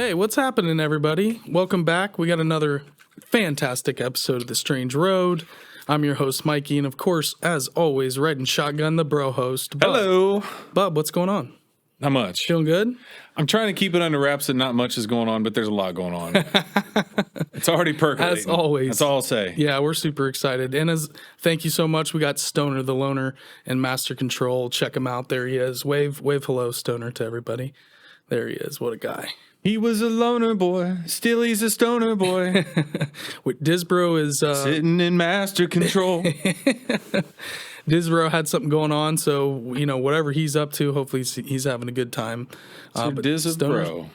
Hey, what's happening, everybody? Welcome back. We got another fantastic episode of The Strange Road. I'm your host, Mikey, and of course, as always, riding shotgun, the bro host, Bub. Hello. Bub, what's going on? Not much. Feeling good? I'm trying to keep it under wraps and not much is going on, but there's a lot going on. It's already percolating. As always. That's all I'll say. Yeah, we're super excited. And thank you so much. We got Stoner the Loner and Master Control. Check him out. There he is. Wave hello, Stoner, to everybody. There he is. What a guy. He was a loner boy. Still he's a stoner boy. Disbro is... sitting in master control. Disbro had something going on, so, you know, whatever he's up to, hopefully he's having a good time. But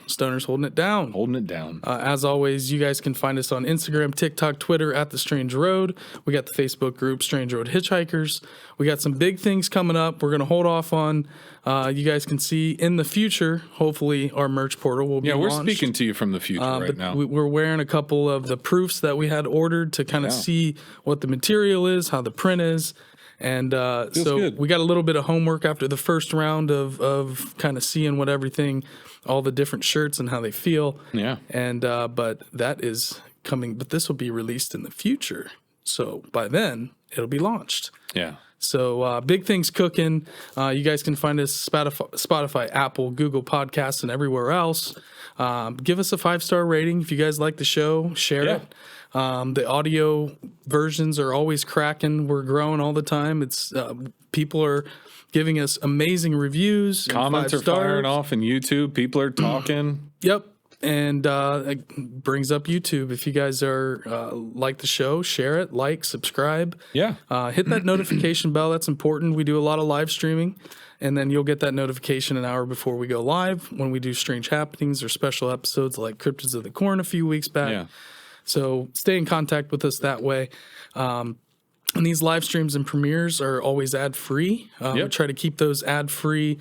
Stoner's holding it down. Holding it down. As always, you guys can find us on Instagram, TikTok, Twitter, at The Strange Road. We got the Facebook group, Strange Road Hitchhikers. We got some big things coming up. We're going to hold off on, you guys can see in the future, hopefully our merch portal will be launched. Yeah, we're speaking to you from the future right now. We're wearing a couple of the proofs that we had ordered to kind of see what the material is, how the print is. And so good. We got a little bit of homework after the first round of kind of seeing what everything, all the different shirts and how they feel. Yeah. And but that is coming. But this will be released in the future. So by then it'll be launched. Yeah. So big things cooking. You guys can find us Spotify, Apple, Google Podcasts, and everywhere else. Give us a 5-star rating if you guys like the show. Share it. The audio versions are always cracking. We're growing all the time. It's people are giving us amazing reviews. Comments are firing off in YouTube. People are talking. Yep. And it brings up YouTube. If you guys are like the show, share it, like, subscribe. Yeah. Hit that notification bell. That's important. We do a lot of live streaming. And then you'll get that notification an hour before we go live when we do Strange Happenings or special episodes like Cryptids of the Corn a few weeks back. Yeah. So stay in contact with us that way. And these live streams and premieres are always ad-free. We try to keep those ad-free,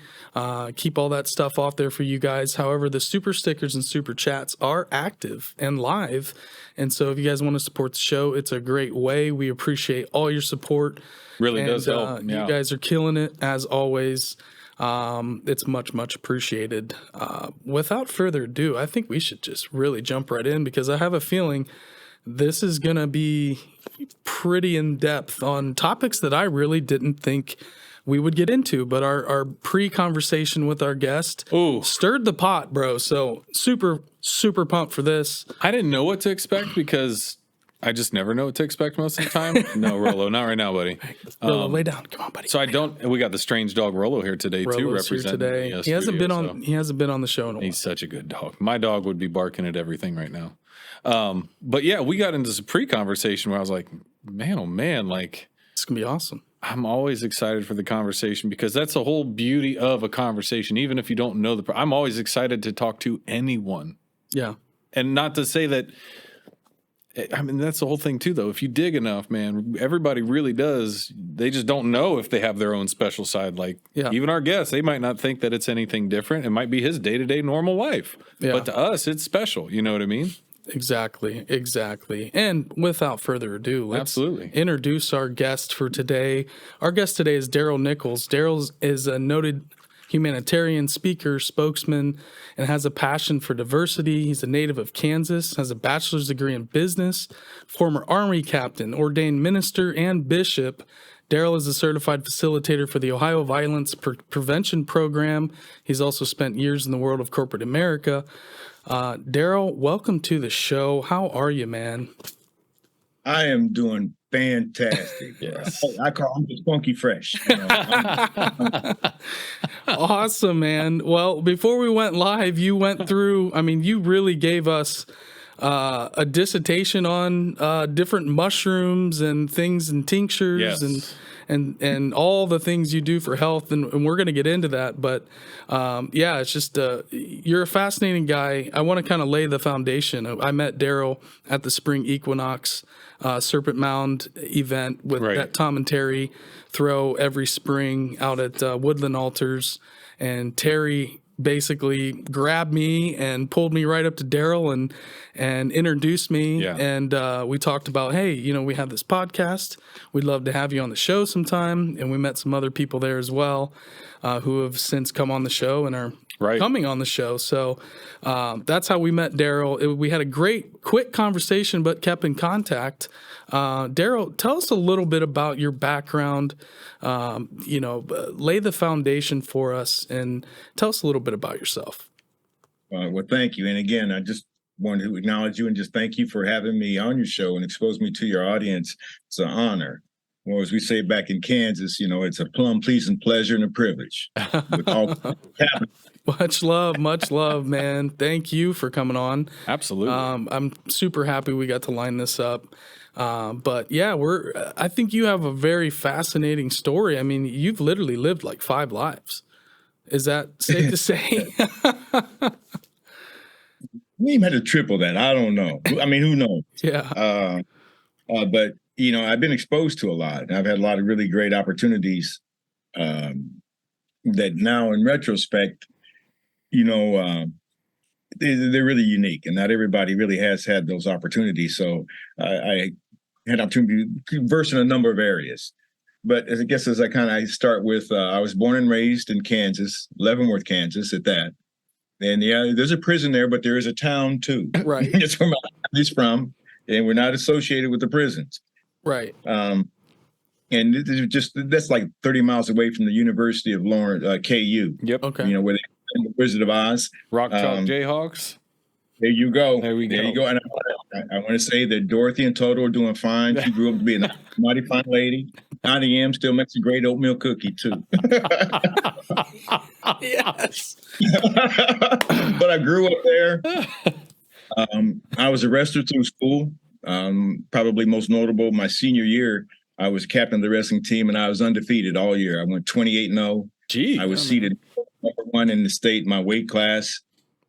keep all that stuff off there for you guys. However, the super stickers and super chats are active and live. And so if you guys want to support the show, it's a great way. We appreciate all your support. Really does help. You guys are killing it, as always. It's much, much appreciated. Without further ado, I think we should just really jump right in because I have a feeling this is going to be pretty in-depth on topics that I really didn't think we would get into. But our pre-conversation with our guest stirred the pot, bro. So super, super pumped for this. I didn't know what to expect because I just never know what to expect most of the time. No, Rollo, not right now, buddy. Rollo, lay down. Come on, buddy. So we got the strange dog Rollo here today too, representing today. He hasn't been on. He hasn't been on the show in a while. He's such a good dog. My dog would be barking at everything right now. But yeah, we got into some pre-conversation where I was like, man, oh man, like it's gonna be awesome. I'm always excited for the conversation because that's the whole beauty of a conversation. Even if you don't know I'm always excited to talk to anyone. Yeah, and not to say that. I mean, that's the whole thing too, though. If you dig enough, man, everybody really does. They just don't know if they have their own special side. Like even our guests, they might not think that it's anything different. It might be his day-to-day normal life. Yeah. But to us, it's special. You know what I mean? Exactly. And without further ado, let's introduce our guest for today. Our guest today is Darrell Nichols. Daryl is a noted humanitarian speaker, spokesman, and has a passion for diversity. He's a native of Kansas, has a bachelor's degree in business, former Army captain, ordained minister, and bishop. Daryl is a certified facilitator for the Ohio Violence Prevention Program. He's also spent years in the world of corporate America. Daryl, welcome to the show. How are you, man? I am doing fantastic. Yes. I'm just funky fresh. You know? Awesome, man. Well, before we went live, you went through, you really gave us a dissertation on different mushrooms and things and tinctures and all the things you do for health. And we're going to get into that. But it's just you're a fascinating guy. I want to kind of lay the foundation. I met Daryl at the spring equinox Serpent Mound event with that Tom and Terry throw every spring out at Woodland Altars. And Terry basically grabbed me and pulled me right up to Daryl and introduced me. Yeah. And we talked about, hey, you know, we have this podcast. We'd love to have you on the show sometime. And we met some other people there as well who have since come on the show and are coming on the show. So that's how we met Daryl. We had a great, quick conversation, but kept in contact. Daryl, tell us a little bit about your background. You know, lay the foundation for us and tell us a little bit about yourself. Well, thank you. And again, I just wanted to acknowledge you and just thank you for having me on your show and expose me to your audience. It's an honor. Well, as we say back in Kansas, you know, it's a plum pleasing pleasure and a privilege. With all much love, man. Thank you for coming on. Absolutely. I'm super happy we got to line this up. But yeah, I think you have a very fascinating story. I mean, you've literally lived like 5 lives. Is that safe to say? We even had to triple that. I don't know. I mean, who knows? Yeah. But, you know, I've been exposed to a lot. And I've had a lot of really great opportunities that now in retrospect, you know, they're really unique. And not everybody really has had those opportunities. So I had an opportunity to converse in a number of areas. But I guess as I start with, I was born and raised in Kansas, Leavenworth, Kansas at that. And yeah, there's a prison there, but there is a town too. Right. That's where my family's from. And we're not associated with the prisons. Right. And that's like 30 miles away from the University of Lawrence, KU. Yep. Okay. You know, where they the Wizard of Oz. Rock Chalk Jayhawks. There you go. There we go. There you go. And I want to say that Dorothy and Toto are doing fine. She grew up to be a mighty fine lady. Auntie M still makes a great oatmeal cookie too. Yes. But I grew up there. I was a wrestler through school. Probably most notable, my senior year, I was captain of the wrestling team and I was undefeated all year. I went 28-0. Gee. I was seated number 1 in the state in my weight class.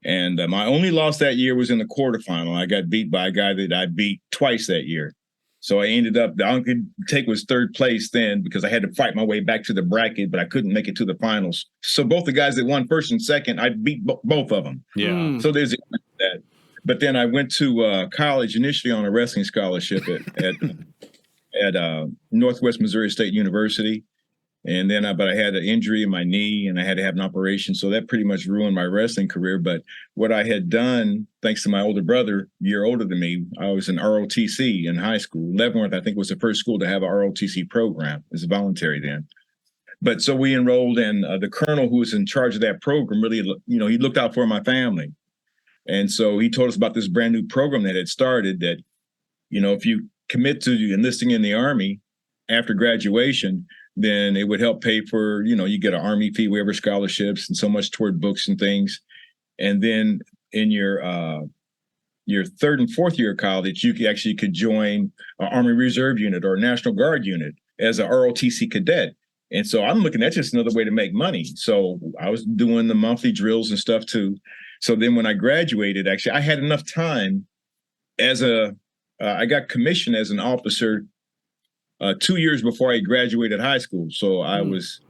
And my only loss that year was in the quarterfinal. I got beat by a guy that I beat twice that year. So I ended up, the I could take was 3rd place then because I had to fight my way back to the bracket, but I couldn't make it to the finals. So both the guys that won 1st and 2nd, I beat both of them. Yeah. So there's that. But then I went to college initially on a wrestling scholarship at Northwest Missouri State University. And then but I had an injury in my knee and I had to have an operation. So that pretty much ruined my wrestling career. But what I had done, thanks to my older brother, a year older than me, I was in ROTC in high school. Leavenworth, I think, was the first school to have an ROTC program. It was voluntary then. But so we enrolled, and the colonel who was in charge of that program really, you know, he looked out for my family. And so he told us about this brand new program that had started that, you know, if you commit to enlisting in the Army after graduation, then it would help pay for, you know, you get an Army fee waiver scholarships and so much toward books and things. And then in your 3rd and 4th year of college, you could join an Army Reserve unit or a National Guard unit as a ROTC cadet. And so I'm looking at just another way to make money. So I was doing the monthly drills and stuff too. So then when I graduated, actually, I had enough time I got commissioned as an officer 2 years before I graduated high school. So I was,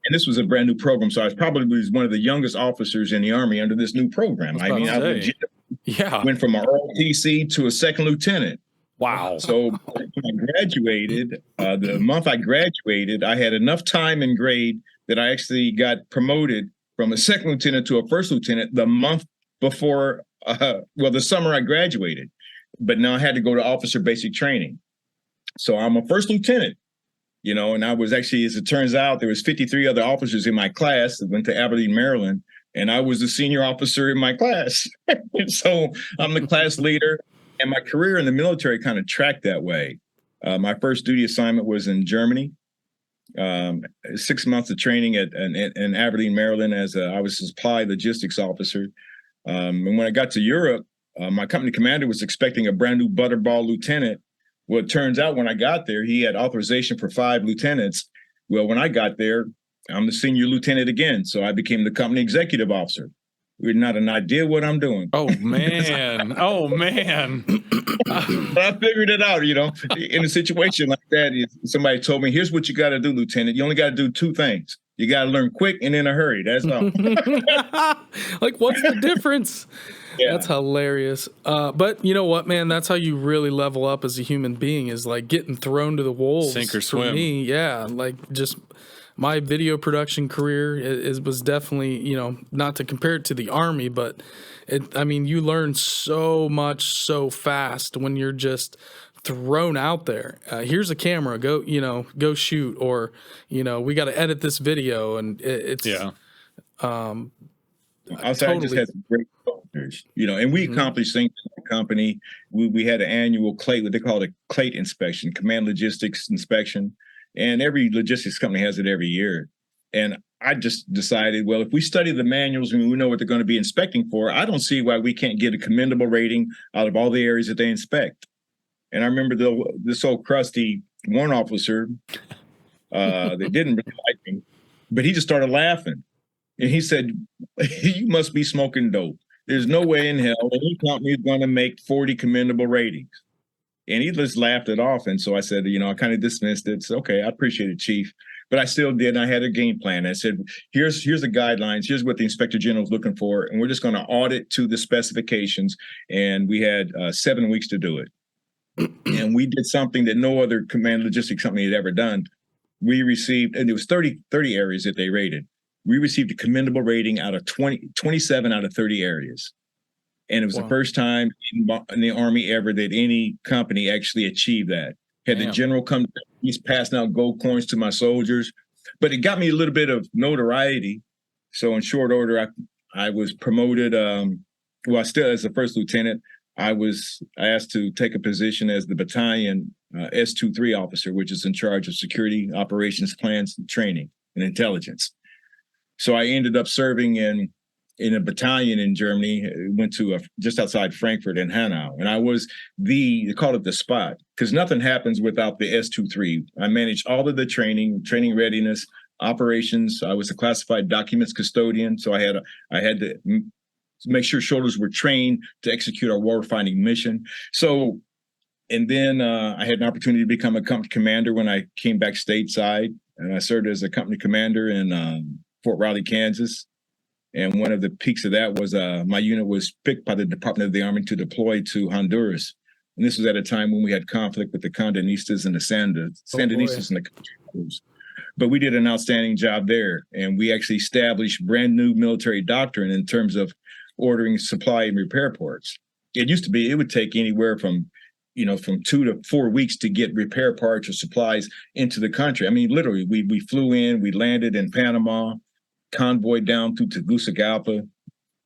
and this was a brand new program. So I was probably one of the youngest officers in the Army under this new program. I mean, I legit went from an ROTC to a 2nd lieutenant. Wow. So when I graduated, the month I graduated, I had enough time and grade that I actually got promoted from a 2nd lieutenant to a 1st lieutenant the month before, the summer I graduated. But now I had to go to officer basic training. So I'm a 1st lieutenant, you know, and I was actually, as it turns out, there was 53 other officers in my class that went to Aberdeen, Maryland, and I was the senior officer in my class. So I'm the class leader, and my career in the military kind of tracked that way. My first duty assignment was in Germany. 6 months of training in Aberdeen, Maryland, I was a supply logistics officer. And when I got to Europe, my company commander was expecting a brand new butterball lieutenant. Well, it turns out when I got there, he had authorization for 5 lieutenants. Well, when I got there, I'm the senior lieutenant again. So I became the company executive officer. We're not an idea what I'm doing. Oh, man. Oh, man. But I figured it out, you know, in a situation like that. Somebody told me, here's what you got to do, Lieutenant. You only got to do 2 things. You got to learn quick and in a hurry. That's all. Like, what's the difference? Yeah. That's hilarious. But you know what, man? That's how you really level up as a human being, is like getting thrown to the wolves. Sink or For swim. me, yeah. Like, just my video production career was definitely, you know, not to compare it to the Army, but I mean, you learn so much so fast when you're just thrown out there. Here's a camera, go shoot, or, you know, we got to edit this video, and it's I just had some great soldiers, you know, and we accomplished things in the company. We had an annual CLATE, what they call a CLATE inspection, command logistics inspection, and every logistics company has it every year. And I just decided, well, if we study the manuals and we know what they're going to be inspecting for, I don't see why we can't get a commendable rating out of all the areas that they inspect. And I remember this old crusty warrant officer that didn't really like me, but he just started laughing. And he said, you must be smoking dope. There's no way in hell any company is going to make 40 commendable ratings. And he just laughed it off. And so I said, you know, I kind of dismissed it. So, okay, I appreciate it, Chief. But I still did. I had a game plan. I said, here's the guidelines. Here's what the Inspector General is looking for. And we're just going to audit to the specifications. And we had 7 weeks to do it. And we did something that no other command logistics company had ever done. We received, and it was 30 areas that they rated. We received a commendable rating out of 27 out of 30 areas. And it was the first time in the Army ever that any company actually achieved that. Had the general come, he's passing out gold coins to my soldiers. But it got me a little bit of notoriety. So in short order, I was promoted, still as the first lieutenant. I was asked to take a position as the battalion S23 officer, which is in charge of security, operations, plans, training, and intelligence. So I ended up serving in a battalion in Germany. Went to just outside Frankfurt in Hanau, and I was they call it the spot, because nothing happens without the S23. I managed all of the training readiness, operations. I was a classified documents custodian, so I had to make sure soldiers were trained to execute our warfighting mission. So, and then I had an opportunity to become a company commander when I came back stateside, and I served as a company commander in Fort Riley, Kansas. And one of the peaks of that was my unit was picked by the Department of the Army to deploy to Honduras. And this was at a time when we had conflict with the Sandinistas and the Sandinistas and the country. But we did an outstanding job there. And we actually established brand new military doctrine in terms of ordering supply and repair parts. It used to be, it would take anywhere from 2 to 4 weeks to get repair parts or supplies into the country. I mean, literally, we flew in, we landed in Panama, convoyed down through Tegucigalpa,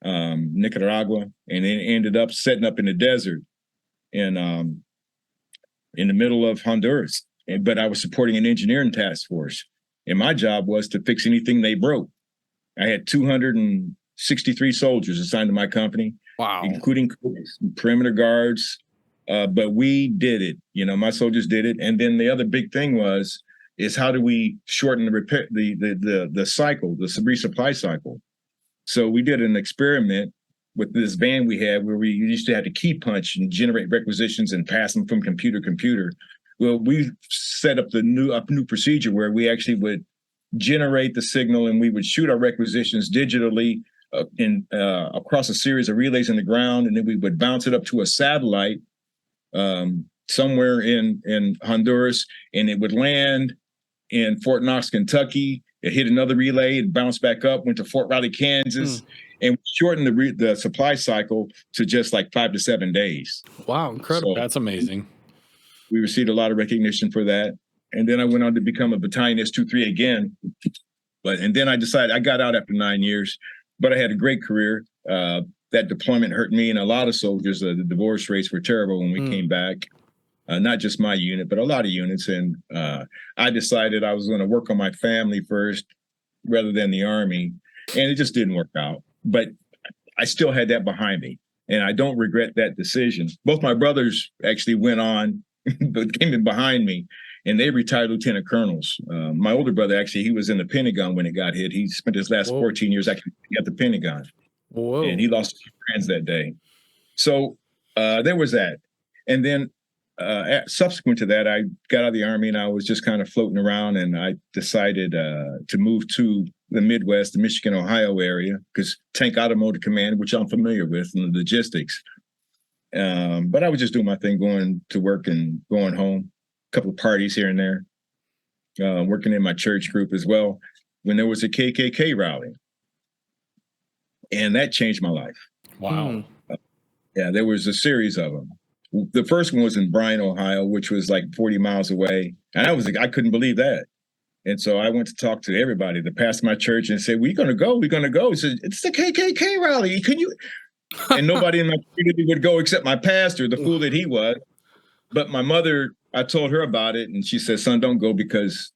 Nicaragua, and then ended up setting up in the desert in the middle of Honduras. But I was supporting an engineering task force, and my job was to fix anything they broke. I had 263 soldiers assigned to my company, including perimeter guards. But we did it. My soldiers did it. And then the other big thing is how do we shorten the cycle, the resupply cycle? So we did an experiment with this van we had where we used to have to key punch and generate requisitions and pass them from computer to computer. Well, we set up a new procedure where we actually would generate the signal and we would shoot our requisitions digitally across a series of relays in the ground, and then we would bounce it up to a satellite somewhere in Honduras, and it would land in Fort Knox, Kentucky. It hit another relay and bounced back up, went to Fort Riley, Kansas, and shortened the supply cycle to just like 5 to 7 days. Wow, incredible. So that's amazing. We received a lot of recognition for that. And then I went on to become a battalion S23 again. And then I decided, I got out after 9 years, but I had a great career. That deployment hurt me and a lot of soldiers. The divorce rates were terrible when we came back. Not just my unit, but a lot of units. And I decided I was going to work on my family first rather than the Army. And it just didn't work out. But I still had that behind me. And I don't regret that decision. Both my brothers actually went on, but came in behind me. And they retired lieutenant colonels. My older brother, actually, he was in the Pentagon when it got hit. He spent his last 14 years actually at the Pentagon. And he lost a few friends that day. So there was that. And then subsequent to that, I got out of the Army and I was just kind of floating around, and I decided to move to the Midwest, the Michigan, Ohio area, because Tank Automotive Command, which I'm familiar with, and the logistics. But I was just doing my thing, going to work and going home, a couple of parties here and there, working in my church group as well, when there was a KKK rally. And that changed my life. Wow. Yeah, there was a series of them. The first one was in Bryan, Ohio, which was like 40 miles away. And I couldn't believe that. And so I went to talk to everybody, the pastor of my church, and said, we're going to go. We're going to go. He said, it's the KKK rally. Can you? And nobody in my community would go except my pastor, the fool that he was. But my mother, I told her about it, and she said, son, don't go, because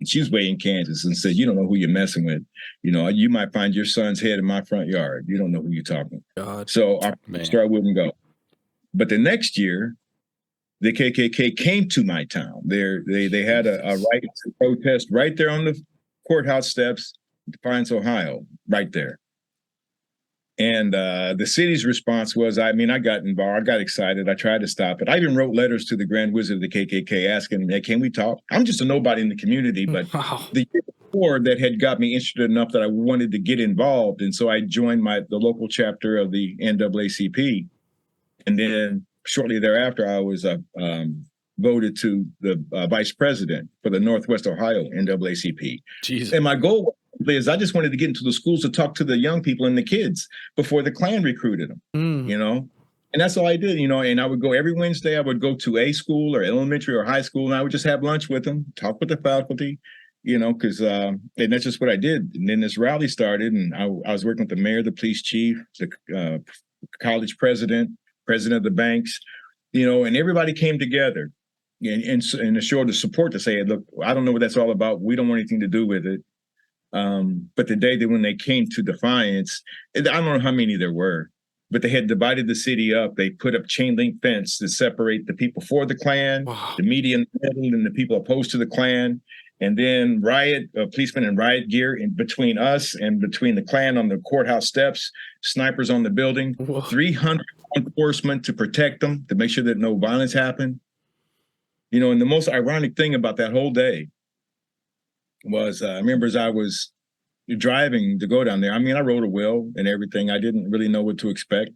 she was way in Kansas, and said, you don't know who you're messing with. You know, you might find your son's head in my front yard. You don't know who you're talking to. So our pastor, I wouldn't go. But the next year, the KKK came to my town. They had a right to protest right there on the courthouse steps, Defiance, Ohio, right there. And the city's response was, I got involved. I got excited. I tried to stop it. I even wrote letters to the Grand Wizard of the KKK asking, hey, can we talk? I'm just a nobody in the community, but the year before that had got me interested enough that I wanted to get involved. And so I joined the local chapter of the NAACP. And then shortly thereafter, I was voted to the vice president for the Northwest Ohio NAACP. Jesus. And my goal is I just wanted to get into the schools to talk to the young people and the kids before the Klan recruited them, you know? And that's all I did, you know, and I would go every Wednesday. I would go to a school or elementary or high school, and I would just have lunch with them, talk with the faculty, you know, because and that's just what I did. And then this rally started, and I was working with the mayor, the police chief, the college president of the banks, you know, and everybody came together and showed the support to say, look, I don't know what that's all about. We don't want anything to do with it. But the day that when they came to Defiance, I don't know how many there were, but they had divided the city up. They put up chain link fence to separate the people for the Klan, the media in the middle, and the people opposed to the Klan. And then policemen in riot gear in between us and between the Klan on the courthouse steps, snipers on the building, 300 enforcement to protect them, to make sure that no violence happened. You know, and the most ironic thing about that whole day was, I remember as I was driving to go down there, I wrote a will and everything. I didn't really know what to expect.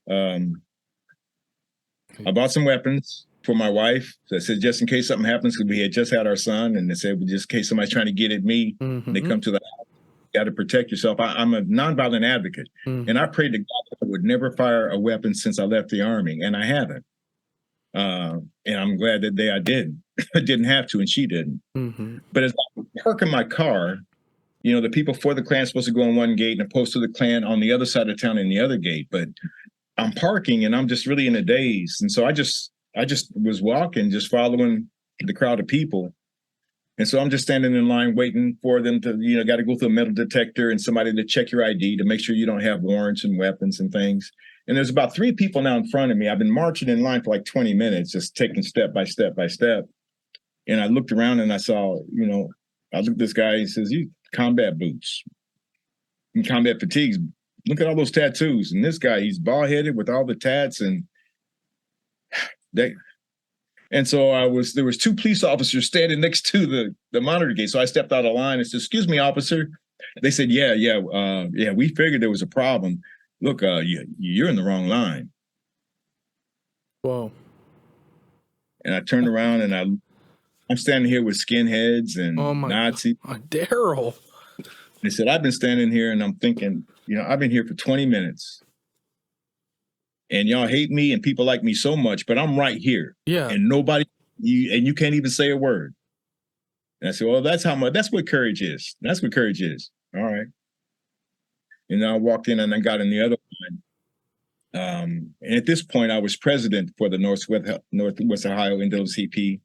I bought some weapons for my wife. So I said, just in case something happens, because we had just had our son, and they said, well, just in case somebody's trying to get at me, and they come to the house, you got to protect yourself. I'm a nonviolent advocate, and I prayed to God that I would never fire a weapon since I left the Army, and I haven't. And I'm glad that I didn't. I didn't have to, and she didn't. But as I park in my car, you know, the people for the Klan are supposed to go in one gate and opposed to the Klan on the other side of town in the other gate. But I'm parking and I'm just really in a daze. And so I just was walking, just following the crowd of people. And so I'm just standing in line waiting for them to, you know, got to go through a metal detector and somebody to check your ID to make sure you don't have warrants and weapons and things. And there's about 3 people now in front of me. I've been marching in line for like 20 minutes, just taking step by step by step. And I looked around and I saw, you know, I looked at this guy, he says, you combat boots and combat fatigues. Look at all those tattoos. And this guy, he's bald headed with all the tats and so there was 2 police officers standing next to the monitor gate. So I stepped out of line and said, excuse me, officer. They said, yeah, we figured there was a problem. Look, you're in the wrong line. Whoa. And I turned around and I'm standing here with skinheads and Nazis. Daryl. They said, I've been standing here and I'm thinking, you know, I've been here for 20 minutes. And y'all hate me and people like me so much, but I'm right here. Yeah. And you can't even say a word. And I said, well, that's what courage is. That's what courage is. All right. And then I walked in and I got in the other line. And at this point, I was president for the Northwest Ohio NAACP.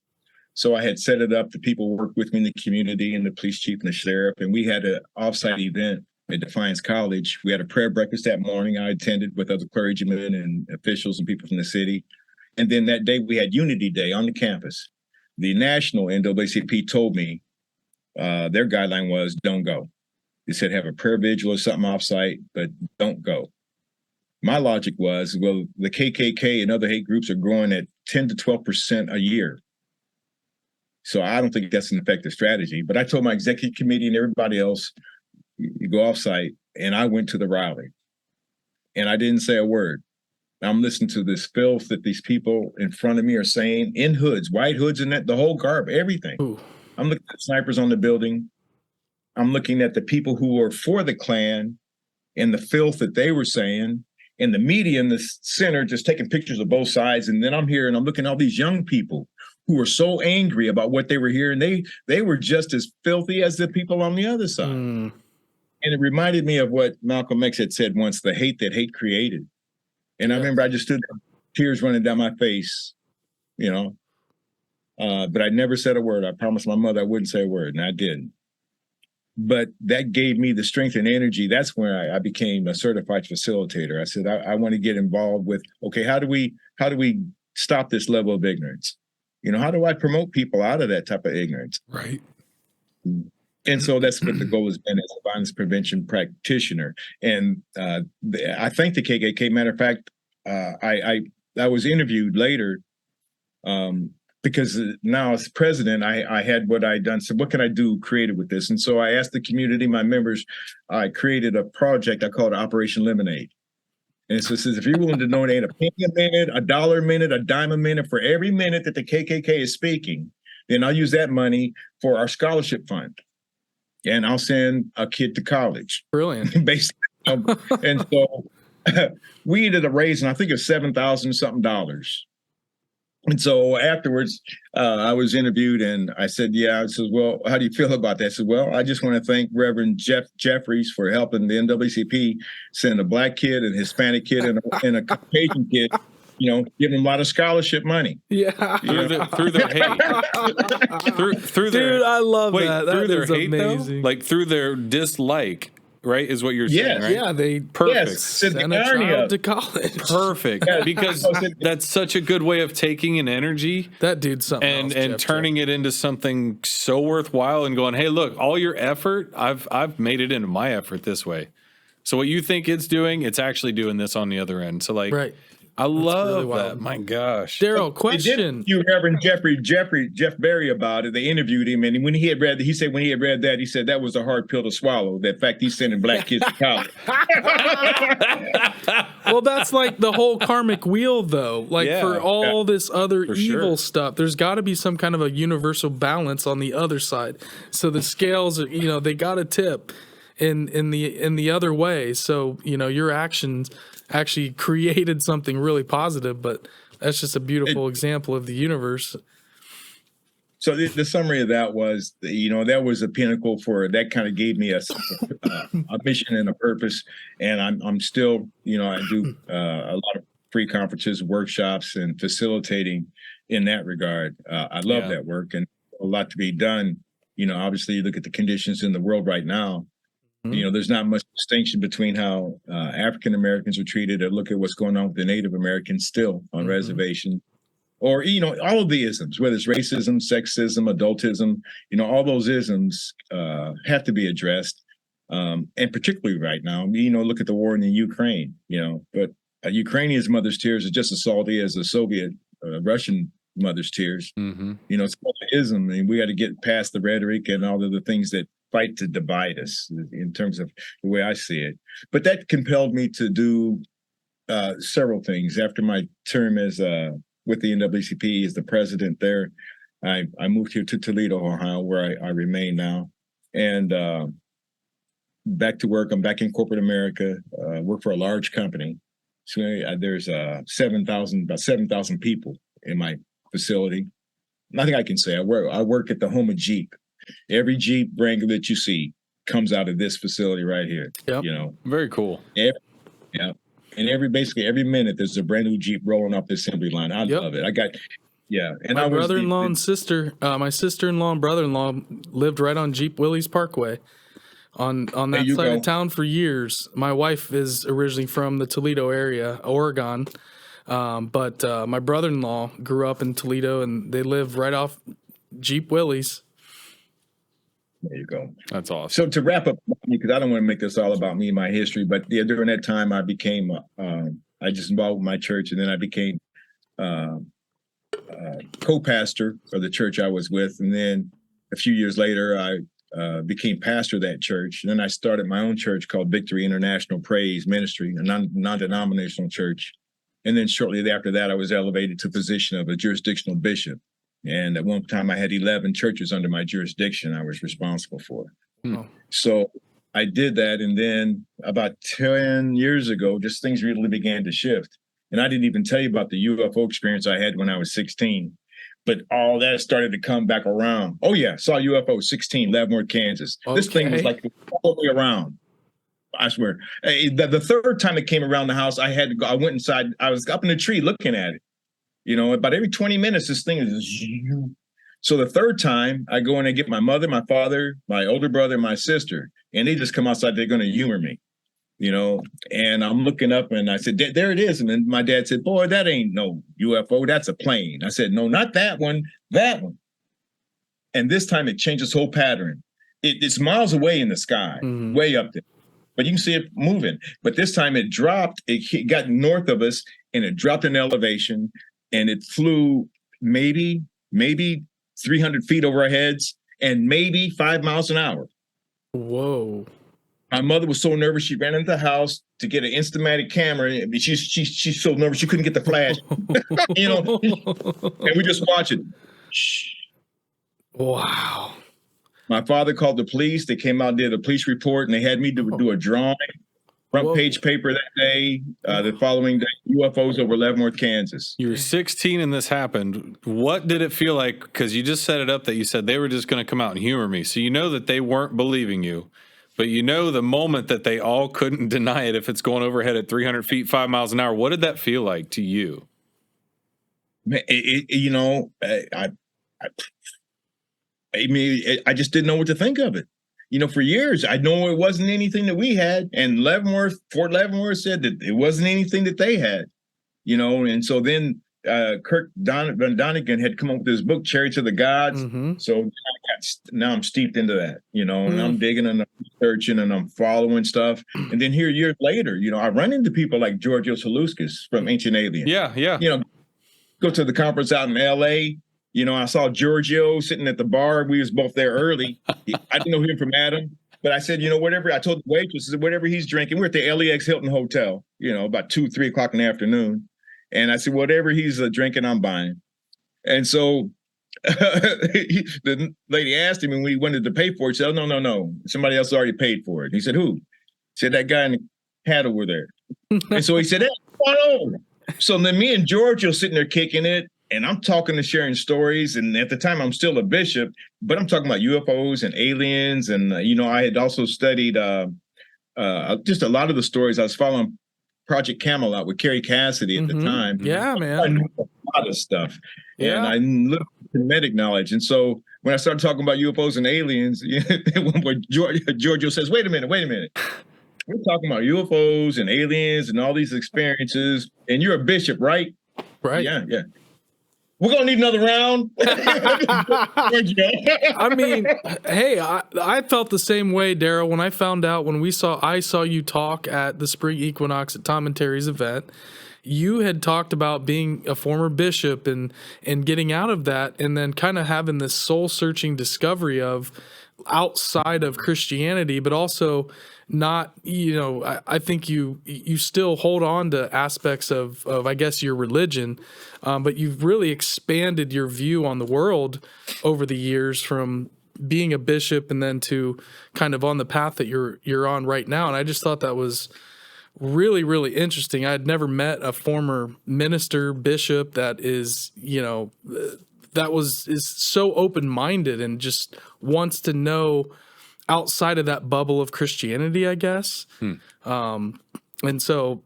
So I had set it up. The people worked with me in the community and the police chief and the sheriff. And we had an offsite event at Defiance College. We had a prayer breakfast that morning. I attended with other clergymen and officials and people from the city. And then that day we had Unity Day on the campus. The national NAACP told me their guideline was don't go. They said have a prayer vigil or something offsite, but don't go. My logic was, well, the KKK and other hate groups are growing at 10 to 12% a year. So I don't think that's an effective strategy. But I told my executive committee and everybody else, you go off-site, and I went to the rally. And I didn't say a word. I'm listening to this filth that these people in front of me are saying in hoods, white hoods, and that the whole garb, everything. Ooh. I'm looking at snipers on the building. I'm looking at the people who were for the Klan and the filth that they were saying, and the media in the center just taking pictures of both sides. And then I'm here and I'm looking at all these young people who were so angry about what they were hearing. They were just as filthy as the people on the other side. And it reminded me of what Malcolm X had said once, the hate that hate created. And I remember I just stood there, tears running down my face, you know, but I never said a word. I promised my mother I wouldn't say a word, and I didn't. But that gave me the strength and energy. That's when I became a certified facilitator. I said, I want to get involved with, okay, how do we stop this level of ignorance? You know, how do I promote people out of that type of ignorance? Right. And so that's what the goal has been as a violence prevention practitioner. And I thank the KKK. Matter of fact, I was interviewed later because now as president, I had what I'd done. So what can I do creative with this? And so I asked the community, my members, I created a project I called Operation Lemonade. And so it says, if you're willing to donate a penny a minute, $1 a minute, a dime a minute for every minute that the KKK is speaking, then I'll use that money for our scholarship fund. And I'll send a kid to college. Brilliant. Basically. And so we ended up raising, I think it's $7,000 something. And so afterwards, I was interviewed and I said, I said, well, how do you feel about that? I said, well, I just want to thank Reverend Jeffries for helping the NAACP send a Black kid, and Hispanic kid, and a Caucasian kid, you know, giving them a lot of scholarship money. Yeah. Through their hate. through their, dude, I love that. That through their is hate, amazing. though? Like through their dislike, right, is what you're saying, right? Yeah, they perfect. Send a child to college. Perfect. Because that's such a good way of taking an energy. That dude's something and turning it into something so worthwhile and going, hey, look, all your effort, I've made it into my effort this way. So what you think it's doing, it's actually doing this on the other end. So like, right. I love that. My gosh. Daryl, question. You Reverend Jeff Berry about it. They interviewed him, and when he had read, he said that, he said that was a hard pill to swallow. That fact he's sending Black kids to college. Well, that's like the whole karmic wheel, though. Like for all this other evil stuff, there's got to be some kind of a universal balance on the other side. So the scales, you know, they got to tip in the other way. So you know, your actions actually created something really positive, but that's just a beautiful example of the universe. So the summary of that was, you know, that was a pinnacle for, that kind of gave me a mission and a purpose. And I'm still, you know, I do a lot of free conferences, workshops, and facilitating in that regard. I love that work, and a lot to be done. You know, obviously you look at the conditions in the world right now. You know, there's not much distinction between how African Americans are treated, or look at what's going on with the Native Americans still on reservation, or, you know, all of the isms, whether it's racism, sexism, adultism, you know, all those isms have to be addressed. And particularly right now, you know, look at the war in the Ukraine, you know, but Ukrainians' mother's tears are just as salty as the Soviet Russian mother's tears. You know, it's all ism, and we got to get past the rhetoric and all of the things that fight to divide us, in terms of the way I see it. But that compelled me to do several things. After my term as with the NAACP as the president there, I moved here to Toledo, Ohio, where I remain now, and back to work. I'm back in corporate America. Work for a large company. So there's about 7,000 people in my facility. Nothing I can say. I work at the home of Jeep. Every Jeep Wrangler that you see comes out of this facility right here. You know, very cool. And basically every minute there's a brand new Jeep rolling off the assembly line. I love it. And my brother-in-law and sister, my sister-in-law and brother-in-law lived right on Jeep Willys Parkway on that side of town for years. My wife is originally from the Toledo area, Oregon. But my brother-in-law grew up in Toledo, and they live right off Jeep Willys. There you go. That's awesome. So to wrap up, because I don't want to make this all about me and my history, but during that time I became, I just involved with my church, and then I became co-pastor of the church I was with. And then a few years later, I became pastor of that church. And then I started my own church called Victory International Praise Ministry, a non-denominational church. And then shortly after that, I was elevated to the position of a jurisdictional bishop. And at one time, I had 11 churches under my jurisdiction I was responsible for. So I did that. And then about 10 years ago, just things really began to shift. And I didn't even tell you about the UFO experience I had when I was 16. But all that started to come back around. Oh, yeah, saw UFO 16, Leavenworth, Kansas. Okay. This thing was like all the way around. I swear. The third time it came around the house, I had to go. I went inside. I was up in the tree looking at it. You know, about every 20 minutes, this thing is. So the third time, I go in and get my mother, my father, my older brother, and my sister. And they just come outside. They're going to humor me, you know. And I'm looking up and I said, there it is. And then my dad said, boy, that ain't no UFO. That's a plane. I said, no, not that one, that one. And this time it changed its whole pattern. It's miles away in the sky, way up there. But you can see it moving. But this time it dropped. It got north of us and it dropped in elevation. And it flew maybe 300 feet over our heads and maybe 5 miles an hour. Whoa. My mother was so nervous, she ran into the house to get an Instamatic camera. She's so nervous, she couldn't get the flash. You know, and we just watch it. Shh. Wow. My father called the police. They came out, did a police report, and they had me do a drawing. Front page paper that day, the following day, UFOs over Leavenworth, Kansas. You were 16 and this happened. What did it feel like? Because you just set it up that you said they were just going to come out and humor me. So you know that they weren't believing you. But you know the moment that they all couldn't deny it if it's going overhead at 300 feet, 5 miles an hour. What did that feel like to you? Man, you know, I mean, I just didn't know what to think of it. You know, for years, I know it wasn't anything that we had. And Fort Leavenworth said that it wasn't anything that they had, you know. And so then Kurt Donegan had come up with this book, Chariots of the Gods. So now I'm steeped into that, you know, and I'm digging and I'm researching and I'm following stuff. And then here years later, you know, I run into people like Giorgio Saluskis from Ancient Aliens. Yeah. You know, go to the conference out in L.A., you know, I saw Giorgio sitting at the bar. We was both there early. I didn't know him from Adam, but I said, you know, whatever. I told the waitress, whatever he's drinking. We're at the LAX Hilton Hotel, you know, about 2, 3 o'clock in the afternoon. And I said, whatever he's drinking, I'm buying. And so the lady asked him, and when he wanted to pay for it, he said, oh, no. Somebody else already paid for it. He said, who? He said, that guy in the hat over there. And so he said, hey, come on over. So then me and Giorgio sitting there kicking it. And I'm talking and sharing stories. And at the time, I'm still a bishop, but I'm talking about UFOs and aliens. And, you know, I had also studied just a lot of the stories. I was following Project Camelot with Carrie Cassidy at the time. Yeah, man. I knew a lot of stuff. Yeah. And I lived Kemetic knowledge. And so when I started talking about UFOs and aliens, Giorgio says, wait a minute. We're talking about UFOs and aliens and all these experiences. And you're a bishop, right? Right. Yeah. We're gonna need another round. I mean, hey, I felt the same way, Daryl, when I found out I saw you talk at the spring equinox at Tom and Terry's event. You had talked about being a former bishop and getting out of that, and then kind of having this soul searching discovery of outside of Christianity, but also not, you know, I think you still hold on to aspects of I guess your religion, but you've really expanded your view on the world over the years from being a bishop and then to kind of on the path that you're on right now. And I just thought that was really, really interesting. I had never met a former minister, bishop that is, you know, is so open-minded and just wants to know outside of that bubble of Christianity, I guess. And so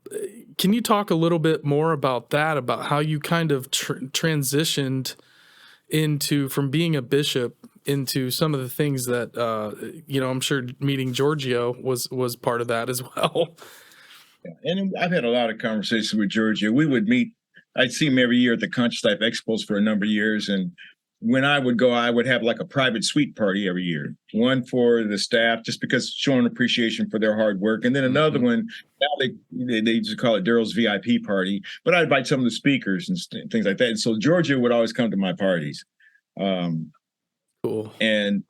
can you talk a little bit more about that, about how you kind of transitioned from being a bishop into some of the things that, you know, I'm sure meeting Giorgio was part of that as well. And I've had a lot of conversations with Giorgio. We would meet. I'd see him every year at the Conscious Life Expos for a number of years. And when I would go, I would have like a private suite party every year, one for the staff, just because showing appreciation for their hard work. And then another one, now they just call it Daryl's VIP party, but I invite some of the speakers and things like that. And so Georgia would always come to my parties. Cool. And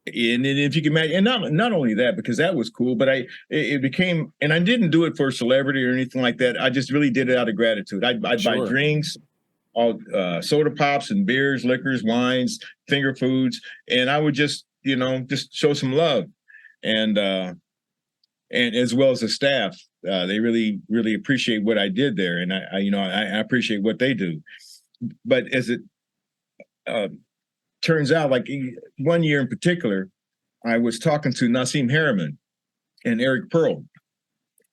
if you can imagine, and not only that, because that was cool, but it became, and I didn't do it for celebrity or anything like that. I just really did it out of gratitude. I'd buy drinks, all soda pops and beers, liquors, wines, finger foods, and I would just show some love, and as well as the staff, they really appreciate what I did there, and I appreciate what they do. But as it turns out, like one year in particular, I was talking to Nassim Harriman and Eric Pearl,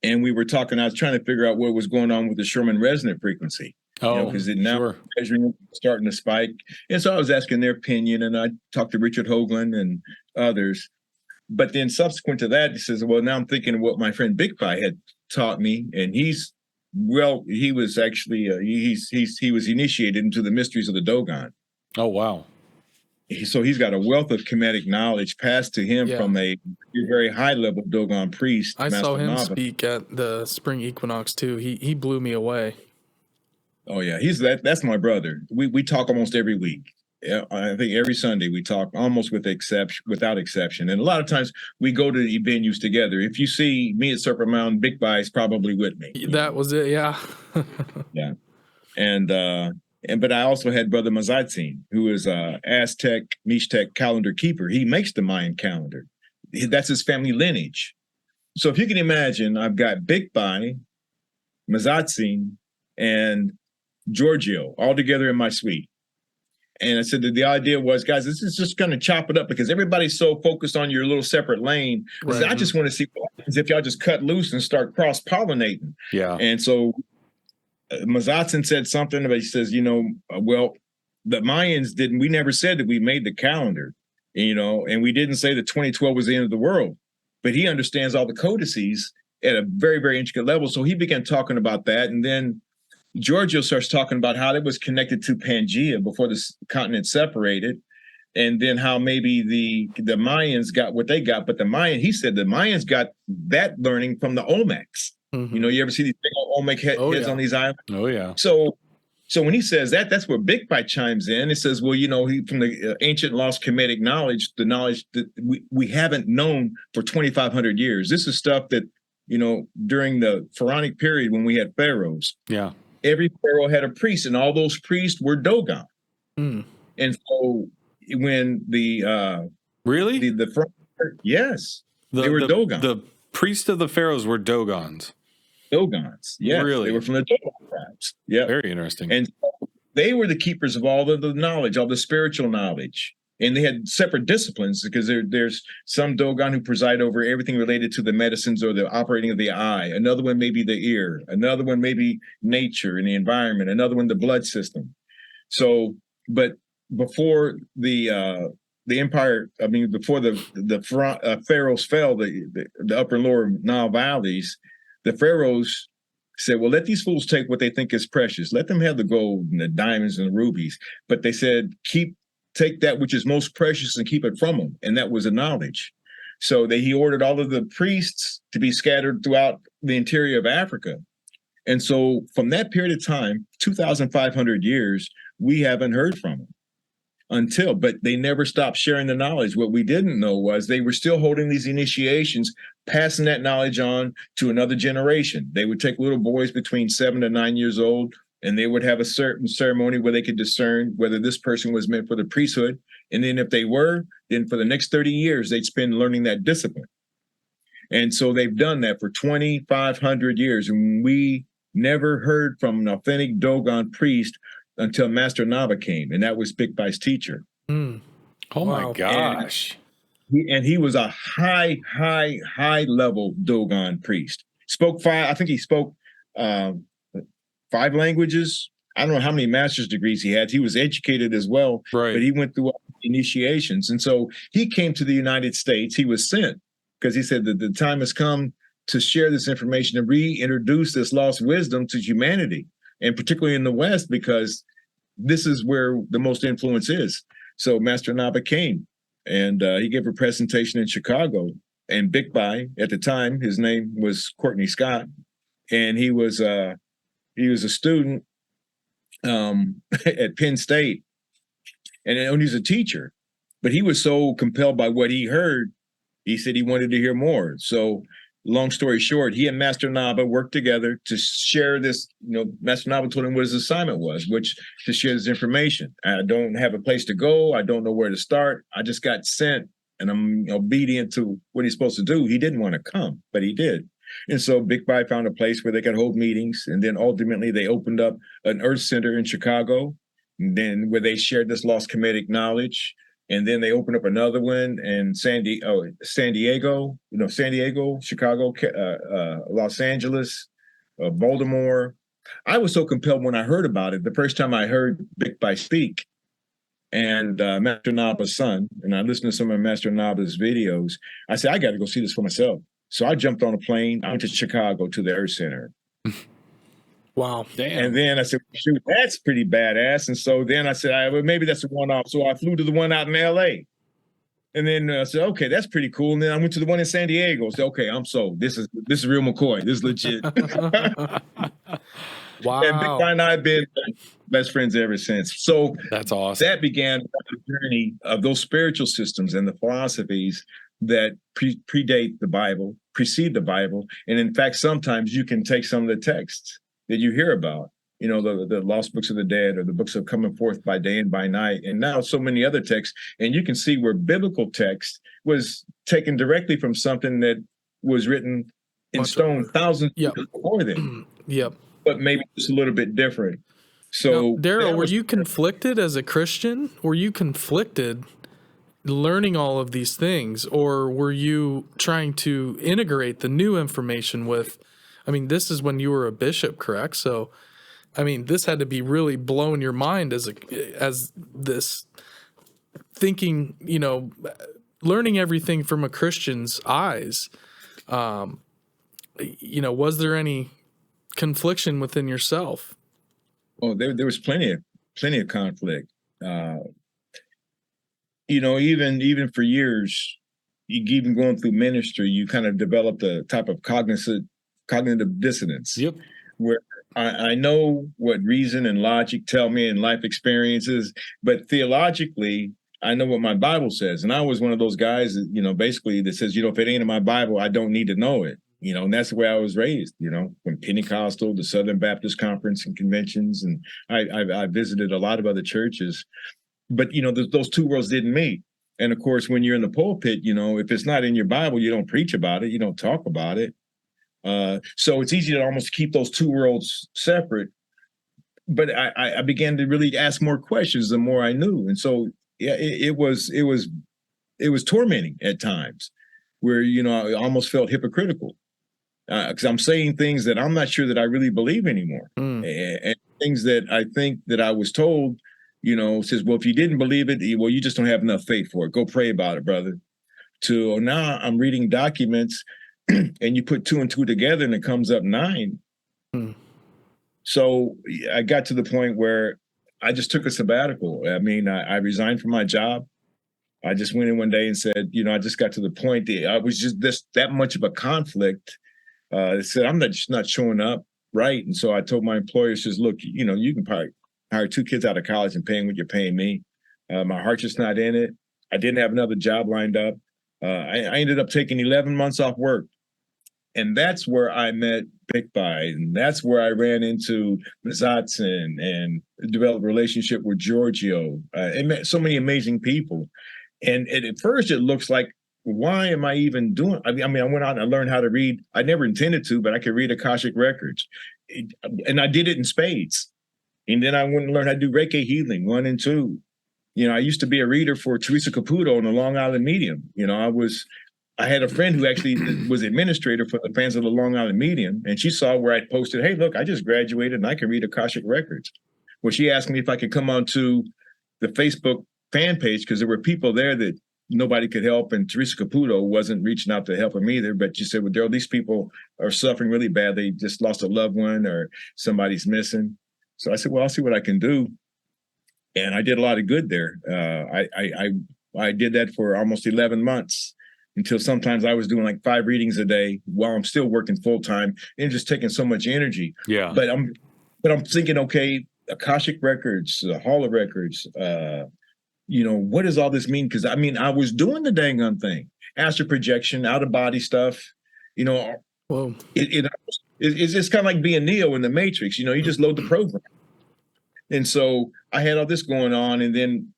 and we were talking. I was trying to figure out what was going on with the Sherman resonant frequency. Because now measuring starting to spike. And so I was asking their opinion, and I talked to Richard Hoagland and others. But then subsequent to that, he says, well, now I'm thinking of what my friend Big Pie had taught me. And he was actually, he was initiated into the mysteries of the Dogon. Oh, wow. So he's got a wealth of Kemetic knowledge passed to him from a very high level Dogon priest. I saw him Nava. speak at the spring equinox too. He blew me away. Oh yeah, that's my brother. We talk almost every week. I think every Sunday we talk almost without exception. And a lot of times we go to the venues together. If you see me at Serpent Mound, Big Buy's probably with me. That was it, yeah. Yeah. But I also had Brother Mazatzin, who is Aztec, Mixtec calendar keeper. He makes the Mayan calendar. That's his family lineage. So if you can imagine, I've got Big Buy, Mazatzin, and Giorgio all together in my suite. And I said that the idea was, guys, this is just going to chop it up because everybody's so focused on your little separate lane. Right. I just want to see what happens if y'all just cut loose and start cross-pollinating. Yeah. And so Mazatzin said something, but he says, well, the Mayans we never said that we made the calendar, and we didn't say that 2012 was the end of the world. But he understands all the codices at a very, very intricate level. So he began talking about that. And then Giorgio starts talking about how it was connected to Pangea before the continent separated, and then how maybe the Mayans got what they got, but he said the Mayans got that learning from the Olmecs. Mm-hmm. You ever see these big old Olmec heads on these islands? Oh yeah. So when he says that, that's where Big Pie chimes in. It says, well, he from the ancient lost Kemetic knowledge, the knowledge that we haven't known for 2,500 years. This is stuff that during the pharaonic period when we had pharaohs. Yeah. Every pharaoh had a priest, and all those priests were Dogon. Mm. And so when the yes, they were Dogon. The priests of the pharaohs were Dogons. Dogons, yes, really, they were from the Dogon tribes. Yeah, very interesting. And so they were the keepers of all of the knowledge, all the spiritual knowledge. And they had separate disciplines because there's some Dogon who preside over everything related to the medicines or the operating of the eye. Another one may be the ear. Another one may be nature and the environment. Another one, the blood system. So, but before the empire, before the pharaohs fell, the upper and lower Nile valleys, the pharaohs said, well, let these fools take what they think is precious. Let them have the gold and the diamonds and the rubies. But they said, take that which is most precious and keep it from them. And that was the knowledge. So he ordered all of the priests to be scattered throughout the interior of Africa. And so from that period of time, 2,500 years, we haven't heard from them but they never stopped sharing the knowledge. What we didn't know was they were still holding these initiations, passing that knowledge on to another generation. They would take little boys between 7 to 9 years old, and they would have a certain ceremony where they could discern whether this person was meant for the priesthood. And then if they were, then for the next 30 years, they'd spend learning that discipline. And so they've done that for 2,500 years. And we never heard from an authentic Dogon priest until Master Nava came. And that was Big Bai's teacher. Mm. Oh, wow. My gosh. And he was a high level Dogon priest. I think he spoke 5 languages. I don't know how many master's degrees he had. He was educated as well, right. But he went through all the initiations. And so he came to the United States. He was sent because he said that the time has come to share this information and reintroduce this lost wisdom to humanity, and particularly in the West, because this is where the most influence is. So Master Naba came, and he gave a presentation in Chicago. And Big Bi, at the time, his name was Courtney Scott, and he was a student at Penn State, and he was a teacher. But he was so compelled by what he heard, he said he wanted to hear more. So, long story short, he and Master Naba worked together to share this. Master Naba told him what his assignment was, which to share this information. I don't have a place to go. I don't know where to start. I just got sent, and I'm obedient to what he's supposed to do. He didn't want to come, but he did. And so Big Bi found a place where they could hold meetings. And then ultimately they opened up an Earth Center in Chicago, and then where they shared this lost Kemetic knowledge. And then they opened up another one in San Diego, Chicago, Los Angeles, Baltimore. I was so compelled when I heard about it. The first time I heard Big Bi speak, and Master Naba's son, and I listened to some of Master Naba's videos, I said, I got to go see this for myself. So I jumped on a plane. I went to Chicago to the Earth Center. Wow. Damn. And then I said, shoot, that's pretty badass. And so then I said, well, maybe that's a one-off. So I flew to the one out in LA. And then I said, okay, that's pretty cool. And then I went to the one in San Diego. I said, okay, I'm sold. This is real McCoy. This is legit. Wow. And Big Bi and I have been best friends ever since. So that's awesome. That began the journey of those spiritual systems and the philosophies that predate the Bible, precede the Bible. And in fact, sometimes you can take some of the texts that you hear about, the lost books of the dead, or the books of coming forth by day and by night, and now so many other texts, and you can see where biblical text was taken directly from something that was written in stone thousands of years before then. Yep. But maybe it's a little bit different. So, Daryl, were you conflicted as a Christian? Were you conflicted learning all of these things, or were you trying to integrate the new information with? I mean, this is when you were a bishop, correct? So, I mean, this had to be really blowing your mind as this thinking, learning everything from a Christian's eyes. Was there any confliction within yourself? Oh, there was plenty of conflict. Even for years, even going through ministry, you kind of developed a type of cognitive dissonance. Yep. Where I know what reason and logic tell me and life experiences, but theologically, I know what my Bible says. And I was one of those guys that, basically that says, if it ain't in my Bible, I don't need to know it. And that's the way I was raised, from Pentecostal to Southern Baptist Conference and conventions. And I visited a lot of other churches, but, those two worlds didn't meet. And of course, when you're in the pulpit, if it's not in your Bible, you don't preach about it. You don't talk about it. So it's easy to almost keep those two worlds separate. But I began to really ask more questions the more I knew. And so, yeah, it was tormenting at times where, I almost felt hypocritical. Because I'm saying things that I'm not sure that I really believe anymore. And things that I think that I was told, says, well, if you didn't believe it, well, you just don't have enough faith for it. Go pray about it, brother. To now I'm reading documents and you put 2 and 2 together and it comes up 9. So I got to the point where I just took a sabbatical. I mean, I resigned from my job. I just went in one day and said, I just got to the point that I was just that much of a conflict. They said, I'm just not showing up right. And so I told my employer, says, look, you can probably hire 2 kids out of college and pay them what you're paying me. My heart's just not in it. I didn't have another job lined up. I ended up taking 11 months off work. And that's where I met Big Bi. And that's where I ran into Mazatson and developed a relationship with Giorgio. And met so many amazing people. And at first it looks like, why am I even doing? I mean, I went out and I learned how to read. I never intended to, but I could read Akashic records, and I did it in spades. And then I went and learned how to do Reiki healing 1 and 2. I used to be a reader for Teresa Caputo on the Long Island Medium. I had a friend who actually was administrator for the fans of the Long Island Medium, and she saw where I posted, "Hey, look, I just graduated and I can read Akashic records." Well, she asked me if I could come onto the Facebook fan page because there were people there that nobody could help, and Teresa Caputo wasn't reaching out to help them either. But she said, well, Daryl, these people are suffering really bad. They just lost a loved one or somebody's missing. So I said, well, I'll see what I can do. and I did a lot of good there. I did that for almost 11 months until sometimes I was doing like 5 readings a day while I'm still working full time and just taking so much energy. Yeah. But I'm thinking, okay, Akashic records, Hall of Records, what does all this mean? Because I mean, I was doing the dang on thing, astral projection, out of body stuff. Whoa. It's just kind of like being Neo in the Matrix. You just load the program. And so I had all this going on, and then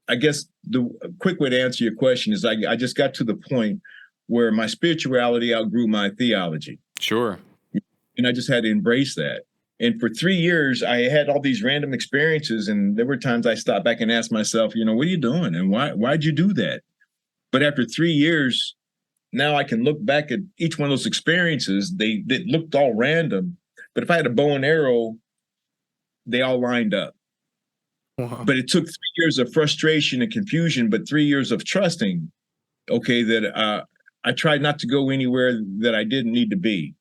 I guess the quick way to answer your question is I just got to the point where my spirituality outgrew my theology. Sure. And I just had to embrace that. And for 3 years, I had all these random experiences, and there were times I stopped back and asked myself, what are you doing, and why'd you do that? But after 3 years, now I can look back at each one of those experiences. They looked all random, but if I had a bow and arrow, they all lined up. Wow. But it took 3 years of frustration and confusion, but 3 years of trusting, that I tried not to go anywhere that I didn't need to be.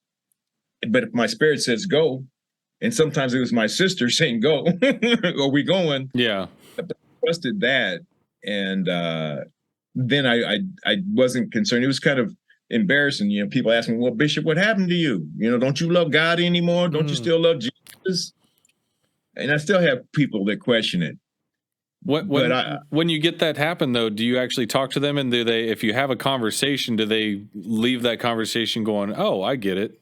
But if my spirit says go, and sometimes it was my sister saying go, are we going? Yeah. I trusted that. And then I wasn't concerned. It was kind of embarrassing. People ask me, well, Bishop, what happened to you? Don't you love God anymore? Don't you still love Jesus? And I still have people that question it. When you get that happen, though, do you actually talk to them? And do they, if you have a conversation, do they leave that conversation going, oh, I get it?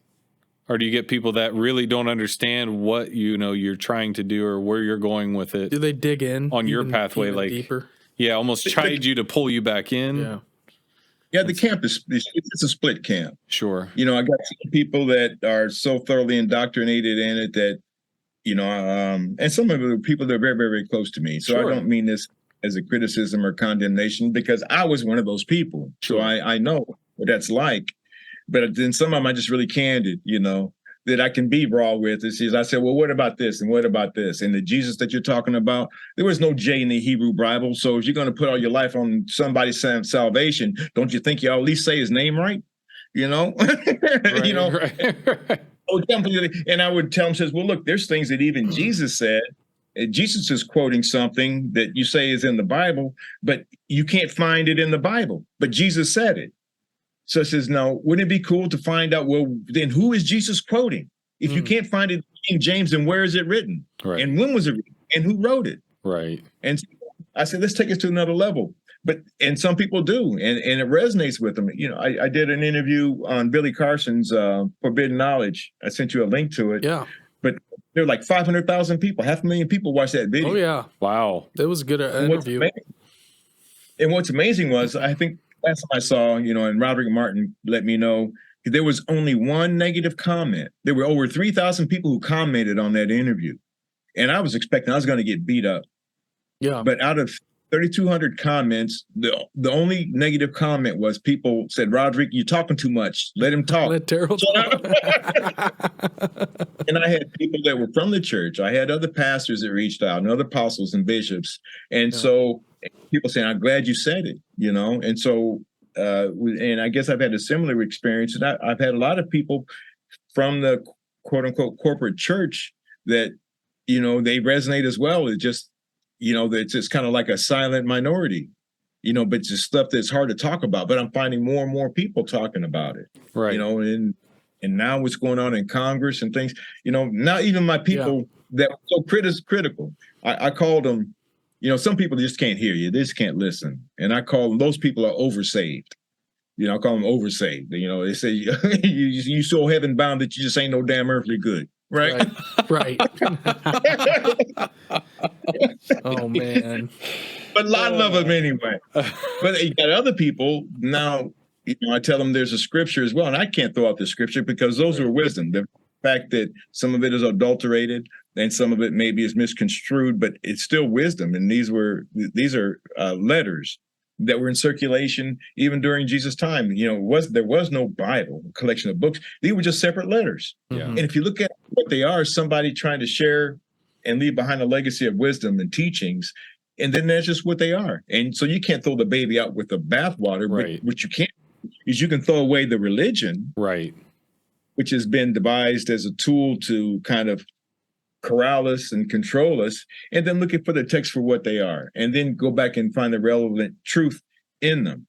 Or do you get people that really don't understand what you're trying to do or where you're going with it? Do they dig in on your pathway, even like deeper? Yeah, almost chide you to pull you back in. Yeah, the camp it's a split camp. Sure. I got some people that are so thoroughly indoctrinated in it that, and some of the people that are very, very, very close to me. So Sure. I don't mean this as a criticism or condemnation, because I was one of those people. Sure. So I know what that's like. But then some of them are just really candid, that I can be raw with. I said, well, what about this? And what about this? And the Jesus that you're talking about, there was no J in the Hebrew Bible. So if you're going to put all your life on somebody's salvation, don't you think you ought at least say his name right? Right, right. And I would tell him, says, well, look, there's things that even Jesus said. Jesus is quoting something that you say is in the Bible, but you can't find it in the Bible. But Jesus said it. So it says, now, wouldn't it be cool to find out, well, then who is Jesus quoting? If you can't find it in James, then where is it written? Right. And when was it written? And who wrote it? Right. And so I said, let's take it to another level. And some people do, and it resonates with them. I did an interview on Billy Carson's Forbidden Knowledge. I sent you a link to it. Yeah. But there were like 500,000 people, 500,000 people watched that video. Oh, yeah. Wow. That was a good interview. What's amazing was, I think last time I saw, and Roderick Martin let me know, there was only one negative comment. There were over 3,000 people who commented on that interview. And I was expecting I was going to get beat up. Yeah. But out of 3,200 comments, the only negative comment was people said, Roderick, you're talking too much. Let him talk. Let Daryl talk. And I had people that were from the church. I had other pastors that reached out and other apostles and bishops. And so people saying, I'm glad you said it, And so, and I guess I've had a similar experience. And I've had a lot of people from the quote unquote corporate church that, they resonate as well. It just, it's just kind of like a silent minority, but just stuff that's hard to talk about. But I'm finding more and more people talking about it, right? And now what's going on in Congress and things, now even my people that were so critical, I called them, some people just can't hear you, they just can't listen, and I call them, those people are oversaved. I call them oversaved. They say you so heaven bound that you just ain't no damn earthly good. Right. Right. Oh, man. But a lot of them anyway. But you got other people now, I tell them there's a scripture as well. And I can't throw out the scripture because those are wisdom. The fact that some of it is adulterated and some of it maybe is misconstrued, but it's still wisdom. And these are letters that were in circulation even during Jesus' time. There was no Bible, a collection of books. These were just separate letters. Yeah. And if you look at what they are, somebody trying to share and leave behind a legacy of wisdom and teachings, and then that's just what they are. And so you can't throw the baby out with the bathwater, right. But what you can is you can throw away the religion, right, which has been devised as a tool to kind of corral us and control us, and then looking for the text for what they are, and then go back and find the relevant truth in them.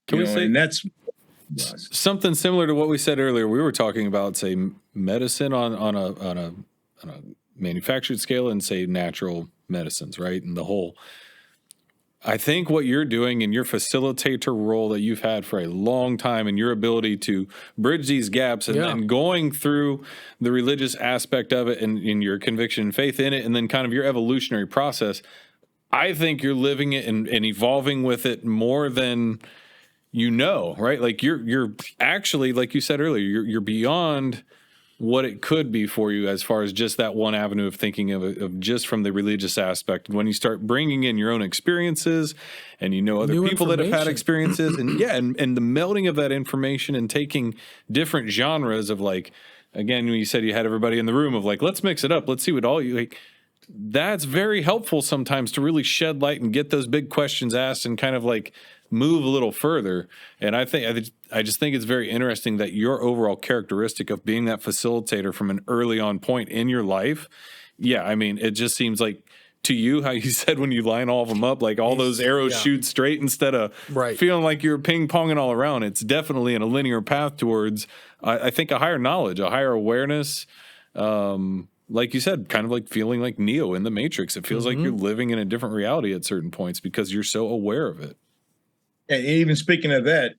Can we say, and that's something similar to what we said earlier? We were talking about, say, medicine on a manufactured scale, and say natural medicines, right? And the whole. I think what you're doing in your facilitator role that you've had for a long time, and your ability to bridge these gaps, and going through the religious aspect of it, and in your conviction and faith in it, and then kind of your evolutionary process, I think you're living it and evolving with it more than right? Like you're actually, like you said earlier, you're beyond what it could be for you as far as just that one avenue of thinking of just from the religious aspect. When you start bringing in your own experiences, and other New people that have had experiences, and and the melding of that information, and taking different genres of, like, again, when you said you had everybody in the room of, like, let's mix it up, let's see what all you like. That's very helpful sometimes to really shed light and get those big questions asked, and kind of like move a little further. And I just think it's very interesting that your overall characteristic of being that facilitator from an early on point in your life. Yeah, I mean, it just seems like, to you, how you said when you line all of them up, like all those arrows shoot straight, instead of feeling like you're ping-ponging all around. It's definitely in a linear path towards, I think, a higher knowledge, a higher awareness. Like you said, kind of like feeling like Neo in the Matrix. It feels like you're living in a different reality at certain points because you're so aware of it. And even speaking of that,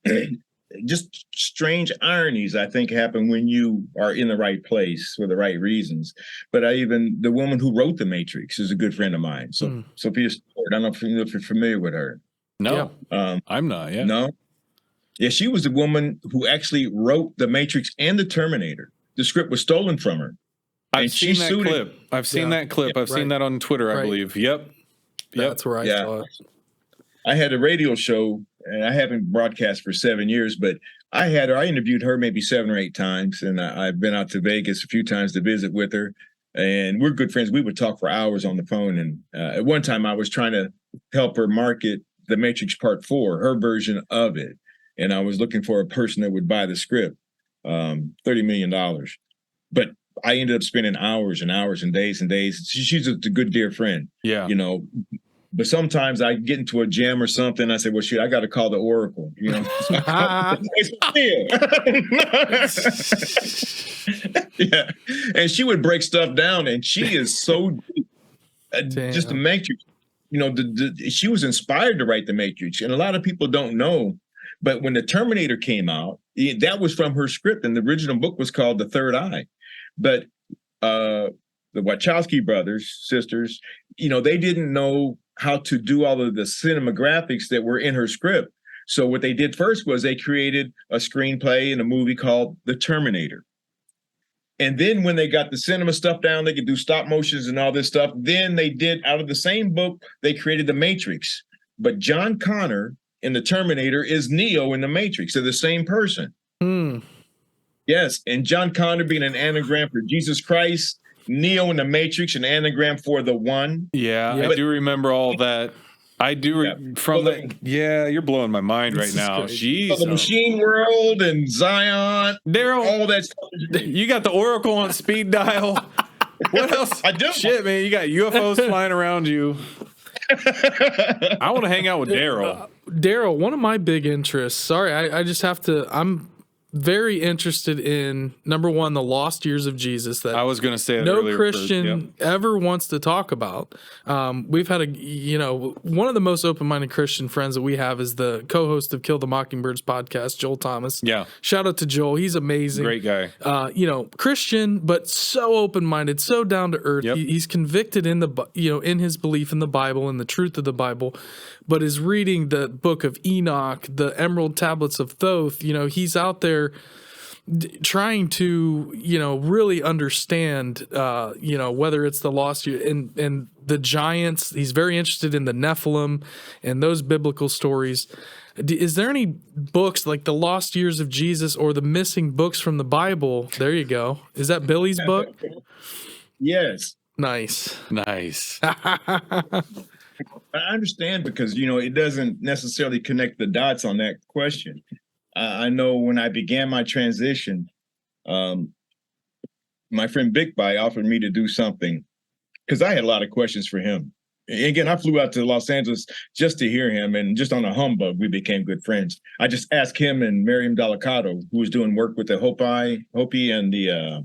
just strange ironies, I think, happen when you are in the right place for the right reasons. But the woman who wrote The Matrix is a good friend of mine. So Sophia Stewart, I don't know if you're familiar with her. No, I'm not. Yeah. No. Yeah, she was the woman who actually wrote The Matrix and The Terminator. The script was stolen from her. I've seen that clip. I've seen that clip. I've seen that on Twitter, I believe. Yep. That's where I saw it. I had a radio show, and I haven't broadcast for 7 years, but I interviewed her maybe 7 or 8 times, and I've been out to Vegas a few times to visit with her, and we're good friends. We would talk for hours on the phone, and at one time I was trying to help her market The Matrix Part 4, her version of it, and I was looking for a person that would buy the script, $30 million. But I ended up spending hours and hours and days and days. She's a good, dear friend. Yeah. But sometimes I get into a jam or something. I say, well, shoot, I got to call the Oracle, Yeah. And she would break stuff down, and she is so just the Matrix. She was inspired to write The Matrix, and a lot of people don't know. But when the Terminator came out, that was from her script, and the original book was called The Third Eye. But the Wachowski sisters, they didn't know how to do all of the cinematographics that were in her script. So what they did first was they created a screenplay and a movie called The Terminator. And then when they got the cinema stuff down, they could do stop motions and all this stuff. Then they did, out of the same book, they created The Matrix. But John Connor in The Terminator is Neo in The Matrix. They're the same person. Yes, and John Connor being an anagram for Jesus Christ, Neo in The Matrix, an anagram for the One. Yeah, I do remember all that. I do from that. Yeah, you're blowing my mind right now. Jeez, the Machine World and Zion, Daryl, all that stuff. You got the Oracle on speed dial. What else? I do. Shit, man, you got UFOs flying around you. I want to hang out with Daryl. Daryl, one of my big interests. Sorry, I just have to. I'm very interested in, number one, the lost years of Jesus that I was going to say no earlier Christian ever wants to talk about. We've had one of the most open-minded Christian friends that we have is the co-host of Kill the Mockingbirds podcast, Joel Thomas. Yeah. Shout out to Joel. He's amazing. Great guy. Christian, but so open-minded, so down to earth. Yep. He's convicted in in his belief in the Bible and the truth of the Bible, but is reading the book of Enoch, the Emerald Tablets of Thoth. He's out there trying to, really understand, whether it's the lost and the giants. He's very interested in the Nephilim and those biblical stories. Is there any books like The Lost Years of Jesus or the Missing Books from the Bible? There you go. Is that Billy's book? Yes. Nice. I understand because, it doesn't necessarily connect the dots on that question. I know when I began my transition, my friend Big Bye offered me to do something because I had a lot of questions for him. Again, I flew out to Los Angeles just to hear him, and just on a humbug, we became good friends. I just asked him and Miriam Delicado, who was doing work with the Hopi and the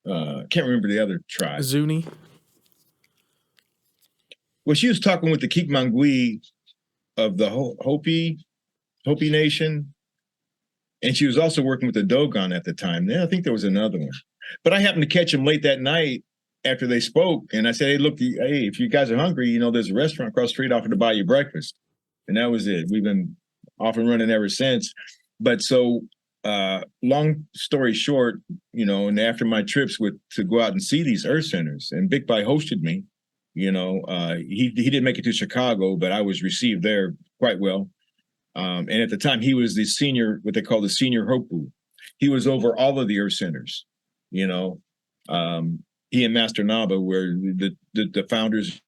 can't remember the other tribe. Zuni. Well, she was talking with the Kikmangui of the Hopi Nation, and she was also working with the Dogon at the time. Then I think there was another one, but I happened to catch him late that night after they spoke, and I said, "Hey, look, hey, if you guys are hungry, you know, there's a restaurant across the street offered to buy you breakfast." And that was it. We've been off and running ever since. But so, long story short, you know, and after my trips to go out and see these Earth centers, and Big Pi hosted me, you know, he didn't make it to Chicago, but I was received there quite well. And at the time, he was the senior, what they call the senior Hopu. He was over all of the Earth centers, you know. He and Master Naba were the founders.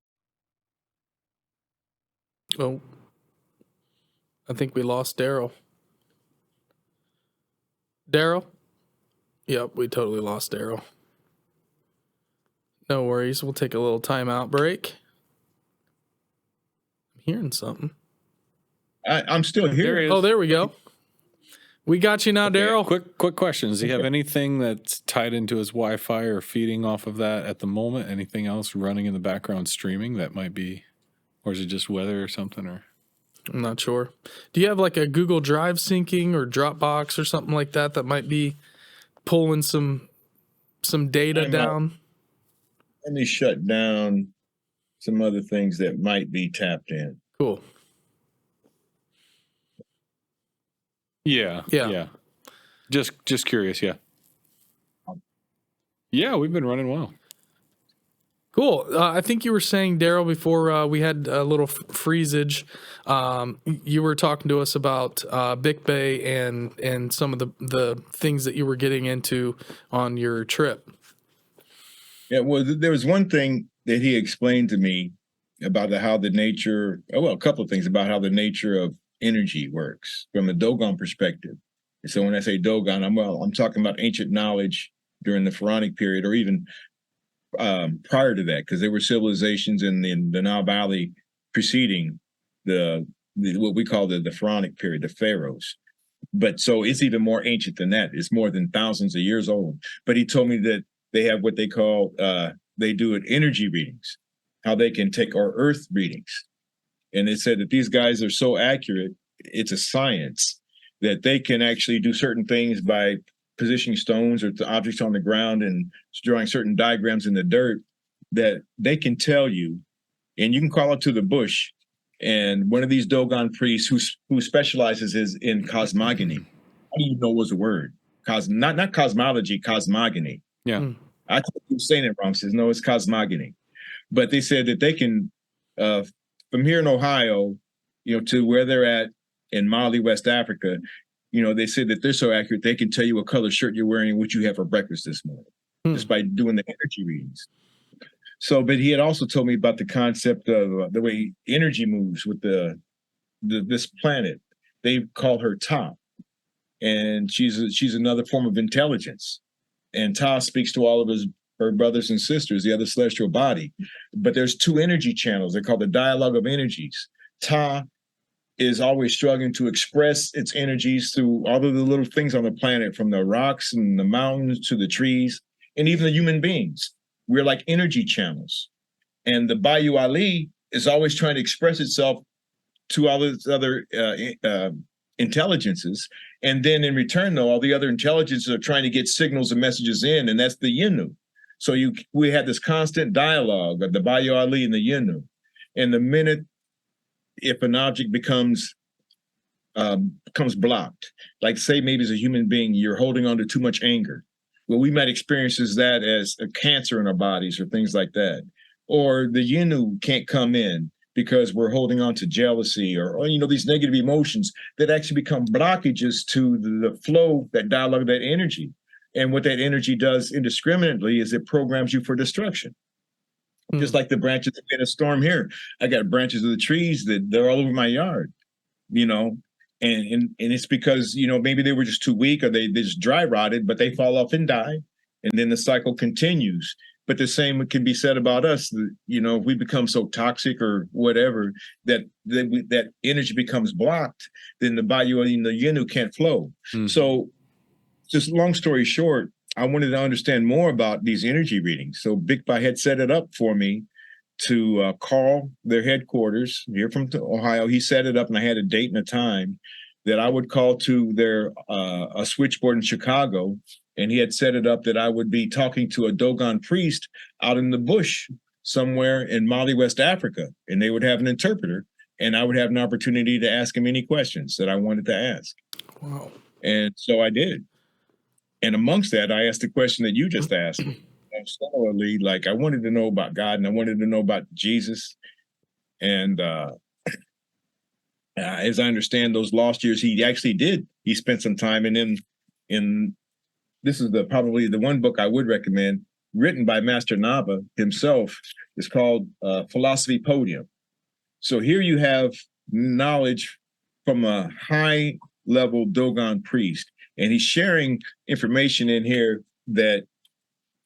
Oh, I think we lost Daryl. Daryl? Yep, we totally lost Daryl. No worries. We'll take a little timeout break. I'm hearing something. I'm still here. Oh, there we go. We got you now, Okay, Daryl. Quick question. Does he have anything that's tied into his Wi-Fi or feeding off of that at the moment? Anything else running in the background streaming that might be, or is it just weather or something? Or I'm not sure. Do you have like a Google Drive syncing or Dropbox or something like that that might be pulling some data down? Let me shut down some other things that might be tapped in. Cool. Yeah. Just curious. Yeah. Yeah, we've been running well. Cool. I think you were saying, Daryl, before we had a little freezage, you were talking to us about Bic Bay and some of the things that you were getting into on your trip. Yeah, well, there was one thing that he explained to me about how the nature, a couple of things about how the nature of energy works from a Dogon perspective. And so when I say Dogon, I'm talking about ancient knowledge during the Pharaonic period, or even prior to that, because there were civilizations in the Nile Valley preceding the what we call the Pharaonic period, the pharaohs. But so it's even more ancient than that. It's more than thousands of years old. But he told me that they have what they call, they do it energy readings, how they can take our earth readings. And they said that these guys are so accurate, it's a science, that they can actually do certain things by positioning stones or objects on the ground and drawing certain diagrams in the dirt, that they can tell you, and you can call up to the bush, and one of these Dogon priests who specializes in cosmogony. How do you know was a word? Not cosmology, cosmogony. Yeah. I thought you were saying it wrong. Says no, it's cosmogony. But they said that they can, from here in Ohio, you know, to where they're at in Mali, West Africa, you know, they said that they're so accurate they can tell you what color shirt you're wearing and what you had for breakfast this morning, just by doing the energy readings. So, but he had also told me about the concept of the way energy moves with this planet. They call her Ta, and she's another form of intelligence. And Ta speaks to all of her brothers and sisters, the other celestial body. But there's two energy channels. They're called the dialogue of energies. Ta is always struggling to express its energies through all of the little things on the planet, from the rocks and the mountains to the trees, and even the human beings. We're like energy channels. And the Bayou Ali is always trying to express itself to all these other intelligences. And then in return, though, all the other intelligences are trying to get signals and messages in, and that's the Yinu. So we have this constant dialogue of the Bayou Ali and the Yinu. And the minute if an object becomes blocked, like say maybe as a human being, you're holding on to too much anger. Well, we might experience that as a cancer in our bodies or things like that. Or the Yinu can't come in because we're holding on to jealousy or you know, these negative emotions that actually become blockages to the flow, that dialogue, that energy. And what that energy does indiscriminately is it programs you for destruction. Just like the branches in a storm here. I got branches of the trees that they're all over my yard, you know, and it's because, you know, maybe they were just too weak or they just dry rotted, but they fall off and die. And then the cycle continues. But the same can be said about us. You know, if we become so toxic or whatever that energy becomes blocked, then the Bayu and the Yenu can't flow. Mm-hmm. So, just long story short, I wanted to understand more about these energy readings. So, Big Pi had set it up for me to call their headquarters here from Ohio. He set it up, and I had a date and a time that I would call to their a switchboard in Chicago. And he had set it up that I would be talking to a Dogon priest out in the bush somewhere in Mali, West Africa. And they would have an interpreter, and I would have an opportunity to ask him any questions that I wanted to ask. Wow. And so I did. And amongst that, I asked the question that you just asked. Similarly, like I wanted to know about God, and I wanted to know about Jesus. And as I understand, those lost years, he actually did. He spent some time in this is probably the one book I would recommend, written by Master Naba himself. It's called Philosophy Podium. So here you have knowledge from a high-level Dogon priest, and he's sharing information in here that,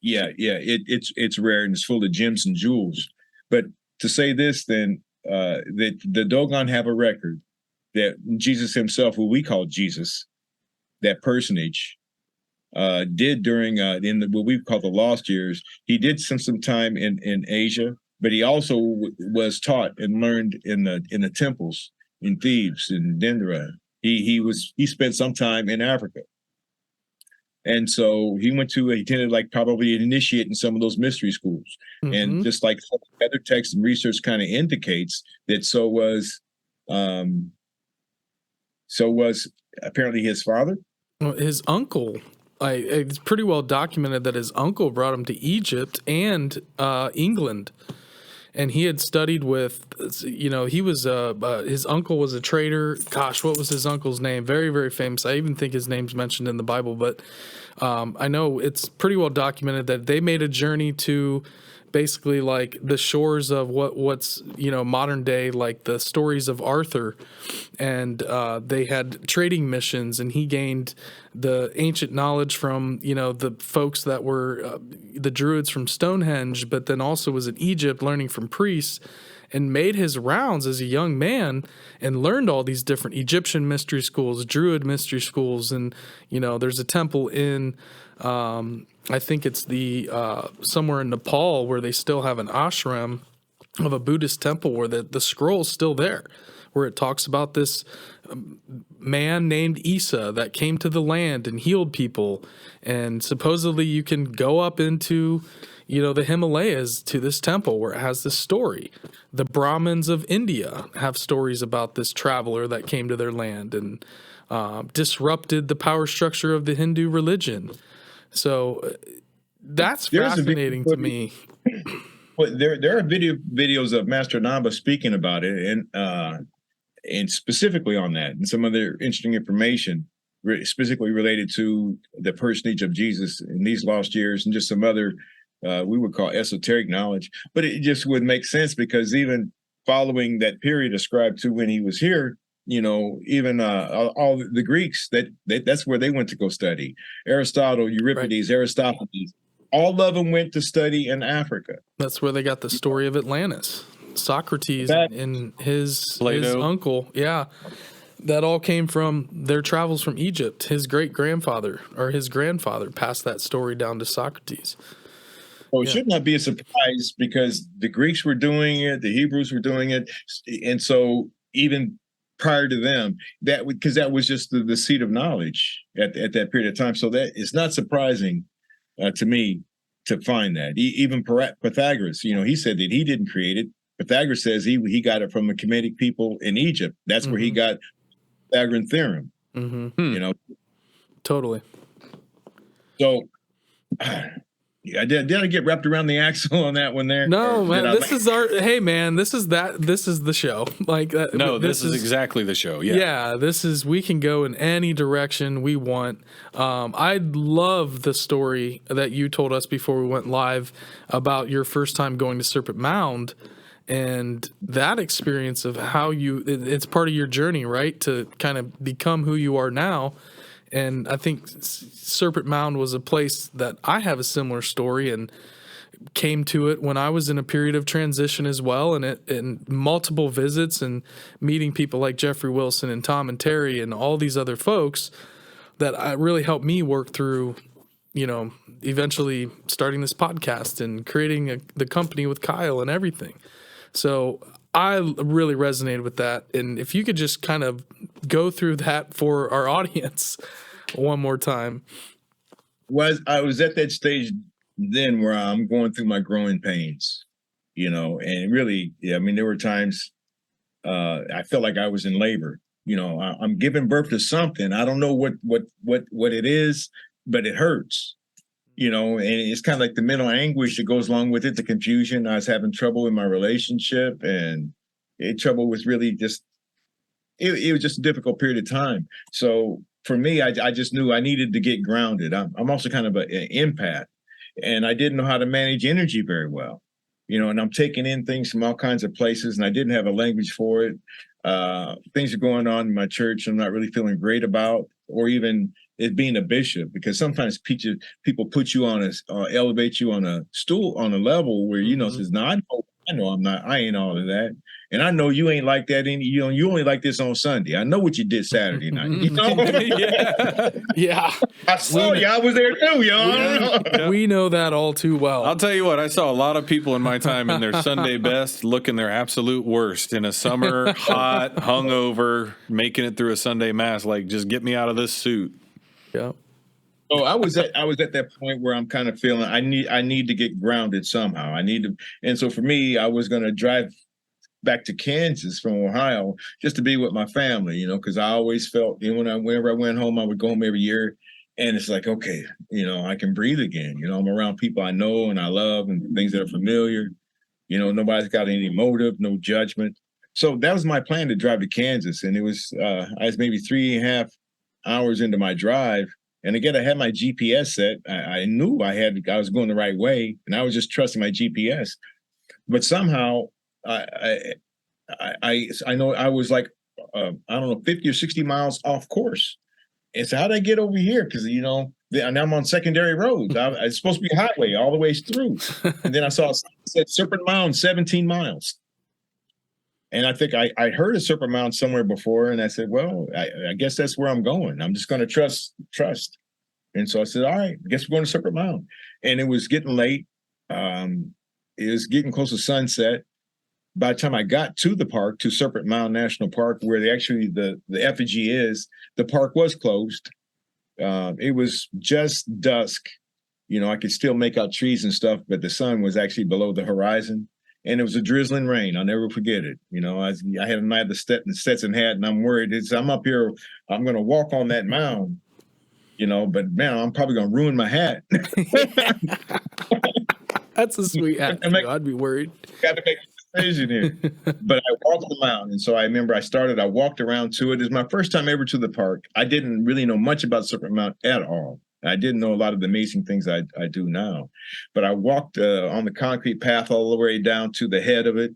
it's rare and it's full of gems and jewels. But to say this, then, that the Dogon have a record that Jesus himself, who we call Jesus, that personage, did during in what we call the lost years. He did some time in Asia, but he also was taught and learned in the temples in Thebes and Dendera. He spent some time in Africa, and so he tended like probably an initiate in some of those mystery schools. Mm-hmm. And just like other text and research kind of indicates that so was apparently his father. Well, his uncle. It's pretty well documented that his uncle brought him to Egypt and England, and he had studied with, he was his uncle was a trader. Gosh, what was his uncle's name? Very, very famous. I even think his name's mentioned in the Bible, but I know it's pretty well documented that they made a journey to basically like the shores of what's modern day, like the stories of Arthur, and they had trading missions, and he gained the ancient knowledge from the folks that were the Druids from Stonehenge, but then also was in Egypt learning from priests, and made his rounds as a young man and learned all these different Egyptian mystery schools, Druid mystery schools, and there's a temple in I think it's the somewhere in Nepal where they still have an ashram of a Buddhist temple where the scroll's still there, where it talks about this man named Isa that came to the land and healed people. And supposedly you can go up into, the Himalayas to this temple where it has this story. The Brahmins of India have stories about this traveler that came to their land and disrupted the power structure of the Hindu religion. So that's fascinating to me. But there are videos of Master Naba speaking about it, and specifically on that, and some other interesting information specifically related to the personage of Jesus in these lost years, and just some other we would call esoteric knowledge. But it just would make sense because even following that period ascribed to when he was here, even all the Greeks, that's where they went to go study. Aristotle, Euripides, right. Aristophanes, all of them went to study in Africa. That's where they got the story of Atlantis. Socrates and his uncle. Yeah. That all came from their travels from Egypt. His great-grandfather or his grandfather passed that story down to Socrates. Well, it should not be a surprise because the Greeks were doing it, the Hebrews were doing it, and so even prior to them, because that was just the seat of knowledge at that period of time. So that it's not surprising to me to find that. Even Pythagoras, he said that he didn't create it. Pythagoras says he got it from a Kemetic people in Egypt. That's where he got Pythagorean theorem. Mm-hmm. Totally. So. Did I get wrapped around the axle on that one there? No, man. This is the show. Like no, this is exactly the show. Yeah. We can go in any direction we want. I love the story that you told us before we went live about your first time going to Serpent Mound and that experience of how it's part of your journey, right? To kind of become who you are now. And I think Serpent Mound was a place that I have a similar story. And came to it when I was in a period of transition as well, and multiple visits and meeting people like Jeffrey Wilson and Tom and Terry and all these other folks that really helped me work through, eventually starting this podcast and creating the company with Kyle and everything. So I really resonated with that. And if you could just kind of go through that for our audience one more time. I was at that stage then where I'm going through my growing pains, and really, there were times I felt like I was in labor. I'm giving birth to something. I don't know what it is, but it hurts. And it's kind of like the mental anguish that goes along with it, the confusion. I was having trouble in my relationship and trouble with really just, it was just a difficult period of time. So for me, I just knew I needed to get grounded. I'm also kind of an empath, and I didn't know how to manage energy very well, and I'm taking in things from all kinds of places, and I didn't have a language for it. Things are going on in my church I'm not really feeling great about, or even it being a bishop, because sometimes people put you on elevate you on a stool, on a level where, says, no, I know I ain't all of that. And I know you ain't like that. You only like this on Sunday. I know what you did Saturday night. Yeah. I saw you. I was there too, y'all. We know that all too well. I'll tell you what, I saw a lot of people in my time in their Sunday best looking their absolute worst in a summer, hot, hungover, making it through a Sunday mass. Like, just get me out of this suit. Yeah. Oh, I was at that point where I'm kind of feeling I need to get grounded somehow. And so for me, I was going to drive back to Kansas from Ohio just to be with my family, because I always felt, whenever I went home, I would go home every year, and it's like, okay, I can breathe again. I'm around people I know and I love and things that are familiar. Nobody's got any motive, no judgment. So that was my plan, to drive to Kansas, and it was I was maybe 3.5 hours into my drive. And again, I had my GPS set. I knew I was going the right way, and I was just trusting my GPS. But somehow, I know I was like, I don't know, 50 or 60 miles off course. And so how did I get over here? Because, now I'm on secondary roads. It's supposed to be a highway all the way through. And then I saw it said Serpent Mound, 17 miles. And I think I heard of Serpent Mound somewhere before, and I said, well, I guess that's where I'm going. I'm just going to trust. And so I said, all right, I guess we're going to Serpent Mound. And it was getting late. It was getting close to sunset. By the time I got to the park, to Serpent Mound National Park, where the effigy is, the park was closed. It was just dusk. I could still make out trees and stuff, but the sun was actually below the horizon. And it was a drizzling rain. I'll never forget it. I had a night of the Stetson hat, and I'm worried. I'm up here. I'm going to walk on that mound, but man, I'm probably going to ruin my hat. That's a sweet hat. I'd be worried. Got to make a decision here. But I walked the mound. And so I remember I walked around to it. It's my first time ever to the park. I didn't really know much about Serpent Mound at all. I didn't know a lot of the amazing things I do now, but I walked on the concrete path all the way down to the head of it.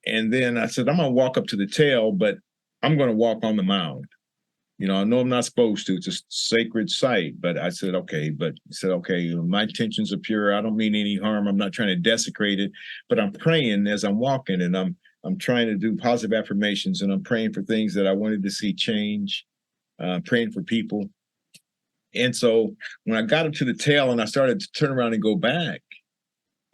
And then I said, I'm going to walk up to the tail, but I'm going to walk on the mound. I know I'm not supposed to. It's a sacred site, but I said, okay. My intentions are pure. I don't mean any harm. I'm not trying to desecrate it, but I'm praying as I'm walking, and I'm trying to do positive affirmations, and I'm praying for things that I wanted to see change, praying for people. And so when I got up to the tail and I started to turn around and go back,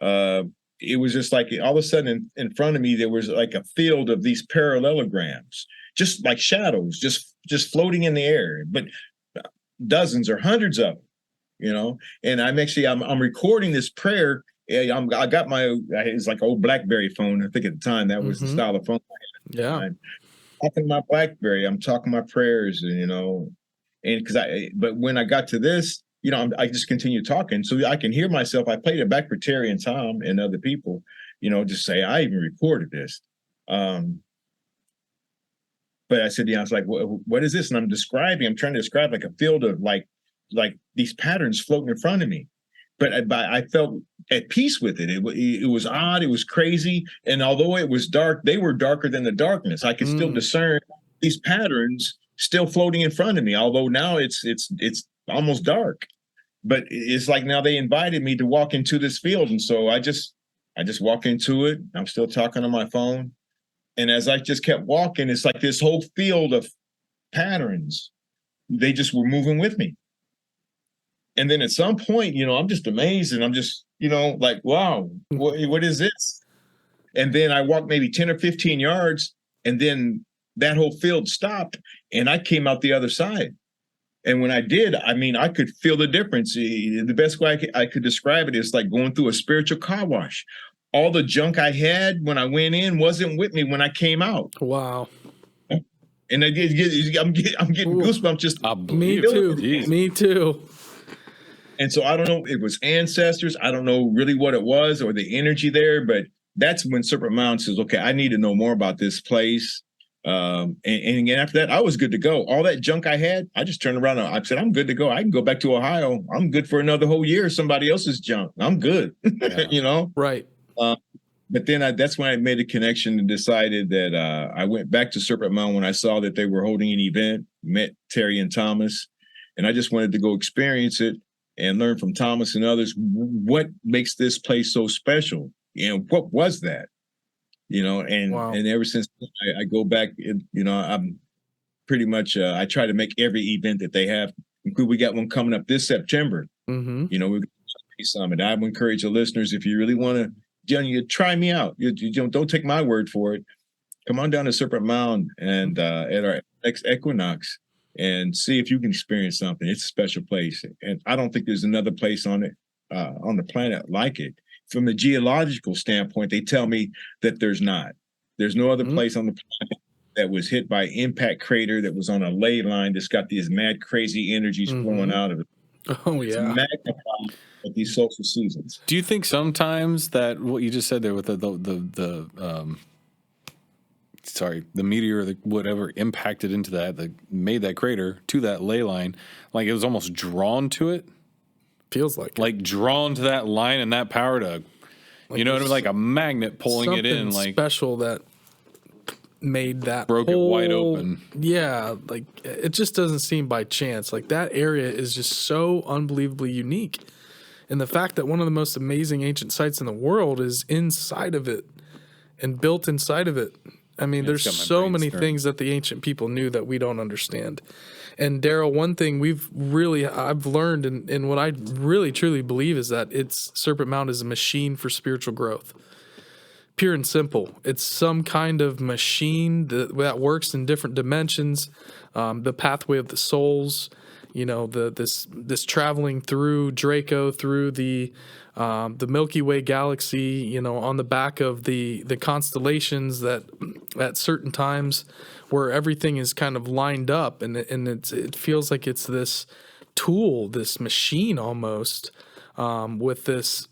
it was just like all of a sudden in front of me, there was like a field of these parallelograms, just like shadows, just floating in the air, but dozens or hundreds of them, and I'm recording this prayer. I got it's like an old BlackBerry phone. I think at the time that was the style of phone I had. Yeah. I'm talking my BlackBerry. I'm talking my prayers, and but when I got to this, I just continued talking, so I can hear myself. I played it back for Terry and Tom and other people, just say I even recorded this. But I said, I was like, what is this? And I'm trying to describe like a field of like these patterns floating in front of me. But I felt at peace with it. It was odd. It was crazy. And although it was dark, they were darker than the darkness. I could still discern these patterns still floating in front of me, although now it's almost dark, but it's like now they invited me to walk into this field. And so I just walk into it. I'm still talking on my phone. And as I just kept walking, it's like this whole field of patterns, they just were moving with me. And then at some point, I'm just amazed, and I'm just, like, wow, what is this? And then I walked maybe 10 or 15 yards, and then that whole field stopped, and I came out the other side. And when I did, I could feel the difference. The best way I could describe it is like going through a spiritual car wash. All the junk I had when I went in wasn't with me when I came out. Wow. And I'm getting goosebumps just. Me too. Me too. And so I don't know, it was ancestors. I don't know really what it was or the energy there, but that's when Serpent Mound says, okay, I need to know more about this place. And after that, I was good to go. All that junk I had, I just turned around and I said, I'm good to go. I can go back to Ohio. I'm good for another whole year. Somebody else's junk. I'm good. Yeah. Right. But then that's when I made a connection and decided that I went back to Serpent Mound when I saw that they were holding an event, met Terry and Thomas, and I just wanted to go experience it and learn from Thomas and others what makes this place so special. What was that? And ever since I go back, I'm pretty much, I try to make every event that they have. We got one coming up this September. Mm-hmm. We're going to summit. I would encourage the listeners, if you really want to, try me out. You don't take my word for it. Come on down to Serpent Mound and at our next equinox and see if you can experience something. It's a special place. And I don't think there's another place on the planet like it. From the geological standpoint, they tell me that there's not. There's no other place on the planet that was hit by impact crater that was on a ley line that's got these mad, crazy energies flowing out of it. Oh, yeah. It's magnified at these social seasons. Do you think sometimes that what you just said there with the meteor or whatever impacted into that made that crater to that ley line, like it was almost drawn to it? Feels like drawn to that line and that power to, like a magnet pulling it in, like special that made that broke it wide open. Yeah, like it just doesn't seem by chance. Like that area is just so unbelievably unique, and the fact that one of the most amazing ancient sites in the world is inside of it and built inside of it. I mean, there's so many things that the ancient people knew that we don't understand. And Daryl, one thing I've learned and what I really truly believe is that Serpent Mound is a machine for spiritual growth. Pure and simple. It's some kind of machine that works in different dimensions. The pathway of the souls, this traveling through Draco, through the Milky Way galaxy, on the back of the constellations that at certain times where everything is kind of lined up and it feels like it's this tool, this machine almost, with this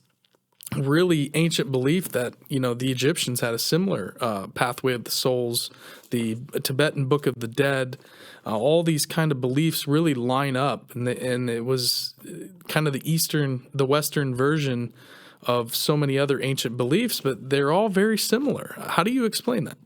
really ancient belief that, the Egyptians had a similar pathway of the souls, the Tibetan Book of the Dead, all these kind of beliefs really line up. And it was kind of the Western version of so many other ancient beliefs, but they're all very similar. How do you explain that?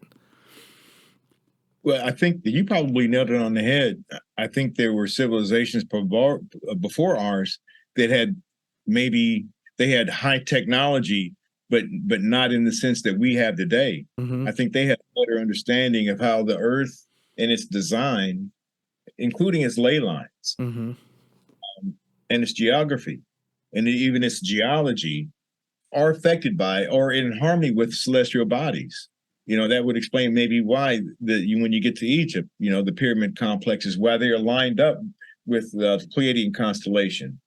Well, I think that you probably nailed it on the head. I think there were civilizations before ours that had they had high technology, but not in the sense that we have today. Mm-hmm. I think they had a better understanding of how the Earth and its design, including its ley lines, and its geography, and even its geology, are affected by or in harmony with celestial bodies. That would explain maybe why when you get to Egypt, the pyramid complexes, why they are lined up with the Pleiadian constellation.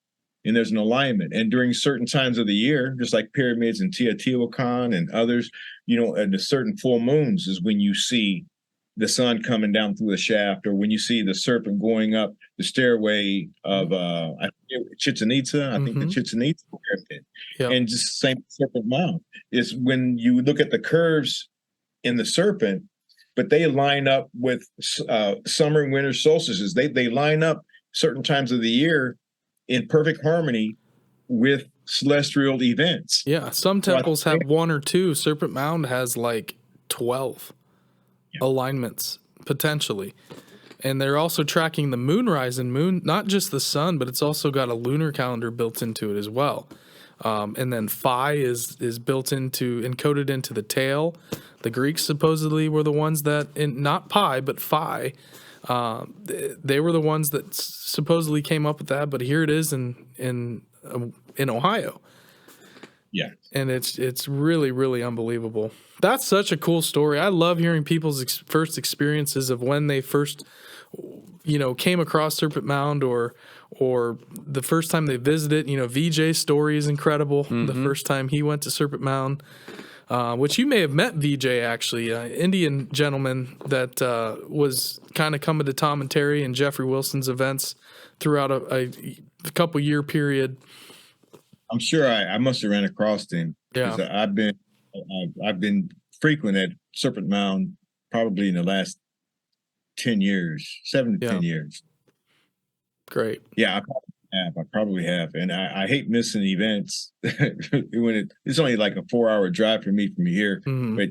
And there's an alignment. And during certain times of the year, just like pyramids in Teotihuacan and others, at the certain full moons is when you see the sun coming down through the shaft, or when you see the serpent going up the stairway of Chichen Itza, I think the Chichen Itza pyramid. Yep. And just the same Serpent Mound is when you look at the curves in the serpent, but they line up with summer and winter solstices. They line up certain times of the year in perfect harmony with celestial events. Yeah, some temples have one or two. Serpent Mound has like 12 alignments potentially. And they're also tracking the moonrise and moon, not just the sun, but it's also got a lunar calendar built into it as well. And then Phi is built into, encoded into the tail. The Greeks supposedly were the ones that, not Pi, but Phi. They were the ones that supposedly came up with that. But here it is in Ohio. Yeah, and it's really, really unbelievable. That's such a cool story. I love hearing people's first experiences of when they first, came across Serpent Mound or the first time they visited. VJ's story is incredible. The first time he went to Serpent Mound, which you may have met VJ actually, Indian gentleman that was kind of coming to Tom and Terry and Jeffrey Wilson's events throughout a couple year period. I'm sure I must have ran across him. Yeah, I've been frequent at Serpent Mound probably in the last 10 years, 7 to 10 years. Great. Yeah, I probably have. And I hate missing events when it's only like a 4-hour drive for me from here. But,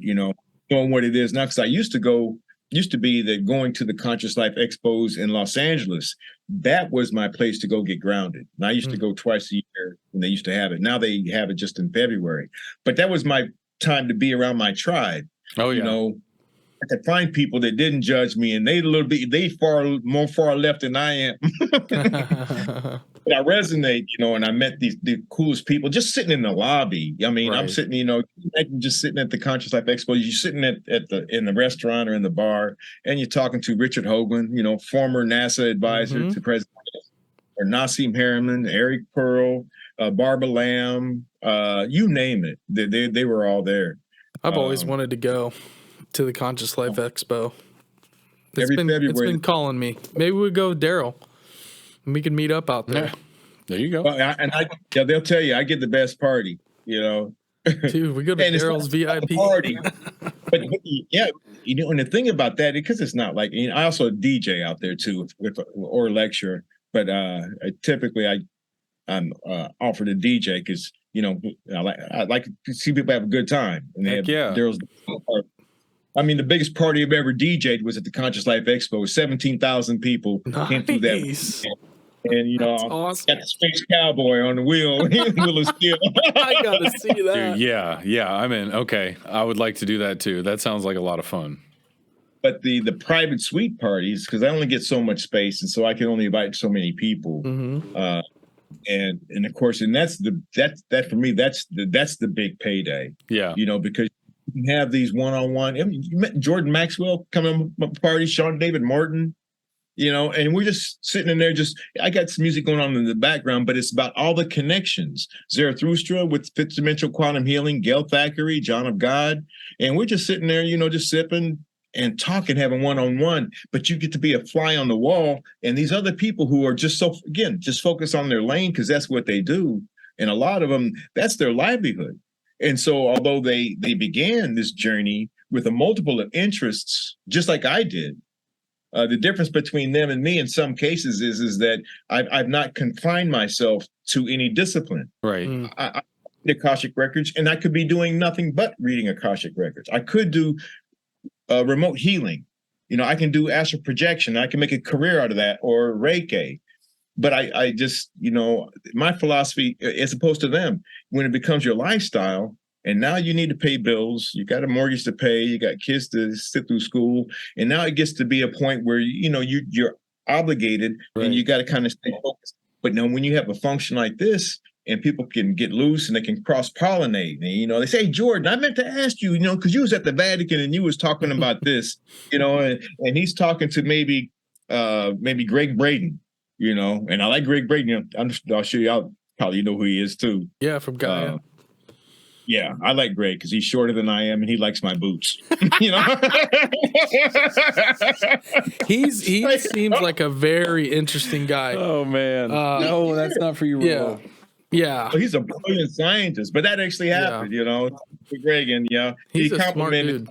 knowing what it is now, because I used to be going to the Conscious Life Expos in Los Angeles. That was my place to go get grounded. And I used to go twice a year when they used to have it. Now they have it just in February. But that was my time to be around my tribe. Oh, yeah. I could find people that didn't judge me, and they far left than I am. But I resonate, and I met the coolest people just sitting in the lobby. I mean, right. I'm sitting, just sitting at the Conscious Life Expo. You're sitting in the restaurant or in the bar, and you're talking to Richard Hoagland, former NASA advisor to President, or Nassim Harriman, Eric Pearl, Barbara Lamb, you name it. They were all there. I've always wanted to go to the Conscious Life Expo. It's been calling me. Maybe we go with Daryl. We can meet up out there. Yeah. There you go. They'll tell you I get the best party. Dude, we go to Daryl's VIP party. but yeah, and the thing about that, because it's not like I also DJ out there too, or lecture. But typically I'm offered a DJ because I like to see people have a good time. And they have Daryl's. I mean, the biggest party I've ever DJ'd was at the Conscious Life Expo. 17,000 people came through that. And, awesome. Got the Space Cowboy on the wheel of steel. I got to see that. Dude, yeah. I'm in. Okay. I would like to do that too. That sounds like a lot of fun. But the private suite parties, because I only get so much space, and so I can only invite so many people. And of course, and that's for me, that's the big payday. Yeah. Because you can have these one-on-one. You met Jordan Maxwell coming to my party, Sean David Martin, and we're just sitting in there. I got some music going on in the background, but it's about all the connections. Zarathustra with fifth dimensional quantum healing, Gail Thackeray, John of God, and we're just sitting there, just sipping and talking, having one-on-one. But you get to be a fly on the wall, and these other people who are just focus on their lane because that's what they do, and a lot of them, that's their livelihood. And so although they began this journey with a multiple of interests, just like I did, the difference between them and me in some cases is that I've not confined myself to any discipline. Right. I read Akashic Records, and I could be doing nothing but reading Akashic Records. I could do remote healing. I can do astral projection. I can make a career out of that, or Reiki. But I just, my philosophy, as opposed to them, when it becomes your lifestyle, and now you need to pay bills, you got a mortgage to pay, you got kids to sit through school, and now it gets to be a point where, you're obligated, right, and you got to kind of stay focused. But now when you have a function like this, and people can get loose and they can cross-pollinate, and, they say, hey, Jordan, I meant to ask you, because you was at the Vatican and you was talking about this, and he's talking to maybe Greg Braden. And I like Greg Braden. I'll show you out. Probably know who he is too. Yeah, from Gaia. Yeah, I like Greg because he's shorter than I am, and he likes my boots. He seems like a very interesting guy. Oh man, no, that's not for you. Yeah, yeah. Well, he's a brilliant scientist, but that actually happened. Greg, and he's a smart dude.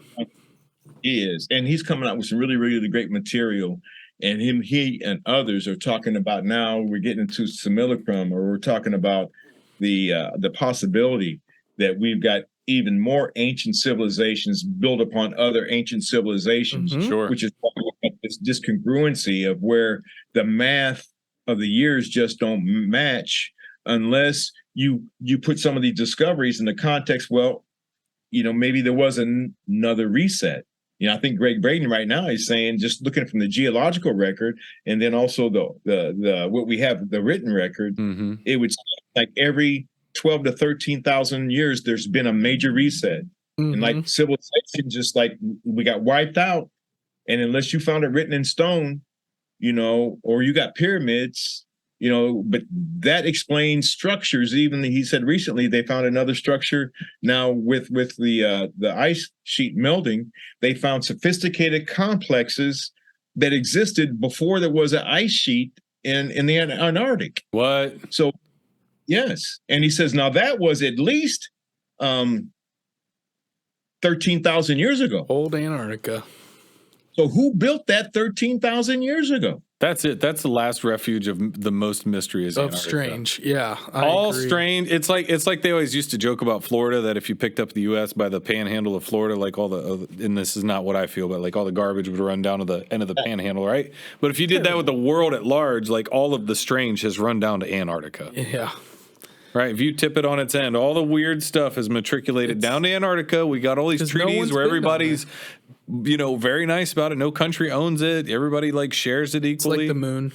He is, and he's coming out with some really, really great material. And he and others are talking about, now we're getting into simulacrum, or we're talking about the possibility that we've got even more ancient civilizations built upon other ancient civilizations, Sure. which is this discongruency of where the math of the years just don't match unless you put some of these discoveries in the context. Well, maybe there was another reset. I think Greg Braden right now is saying, just looking from the geological record and then also the what we have, the written record, it would seem like every 12 to 13,000 years, there's been a major reset. And like civilization, just like we got wiped out. And unless you found it written in stone, or you got pyramids, but that explains structures. Even he said recently they found another structure now with the ice sheet melting. They found sophisticated complexes that existed before there was an ice sheet in the Antarctic. What? So, yes. And he says, now that was at least 13,000 years ago. Old Antarctica. So who built that 13,000 years ago? That's it. That's the last refuge of the most mystery is of Antarctica. Strange. Yeah. I All agree. strange. It's like they always used to joke about Florida, that if you picked up the U.S. by the panhandle of Florida, like all the, and this is not what I feel, but like all the garbage would run down to the end of the panhandle, right? But if you did that with the world at large, like all of the strange has run down to Antarctica. Yeah. Right. If you tip it on its end, all the weird stuff is matriculated down to Antarctica. We got all these treaties where everybody's, very nice about it. No country owns it. Everybody like shares it equally. It's like the moon.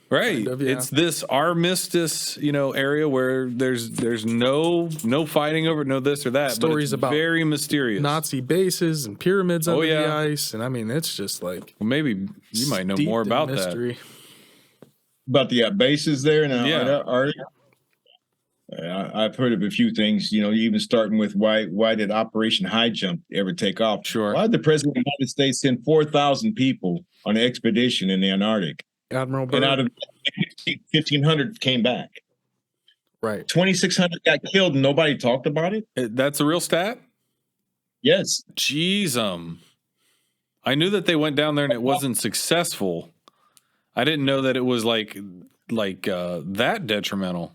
Right. Kind of, yeah. It's this armistice, area where there's no fighting over no this or that. Stories but it's about very mysterious. Nazi bases and pyramids under yeah. the ice. And I mean, it's just like. Well, maybe you might know more about that. About the bases there in Yeah. Antarctica? I've heard of a few things, even starting with why did Operation High Jump ever take off? Sure. Why did the President of the United States send 4,000 people on an expedition in the Antarctic? Admiral Byrd. And out of 1,500 came back. Right. 2,600 got killed and nobody talked about it? That's a real stat? Yes. Jeez, I knew that they went down there and it wasn't successful. I didn't know that it was like that detrimental.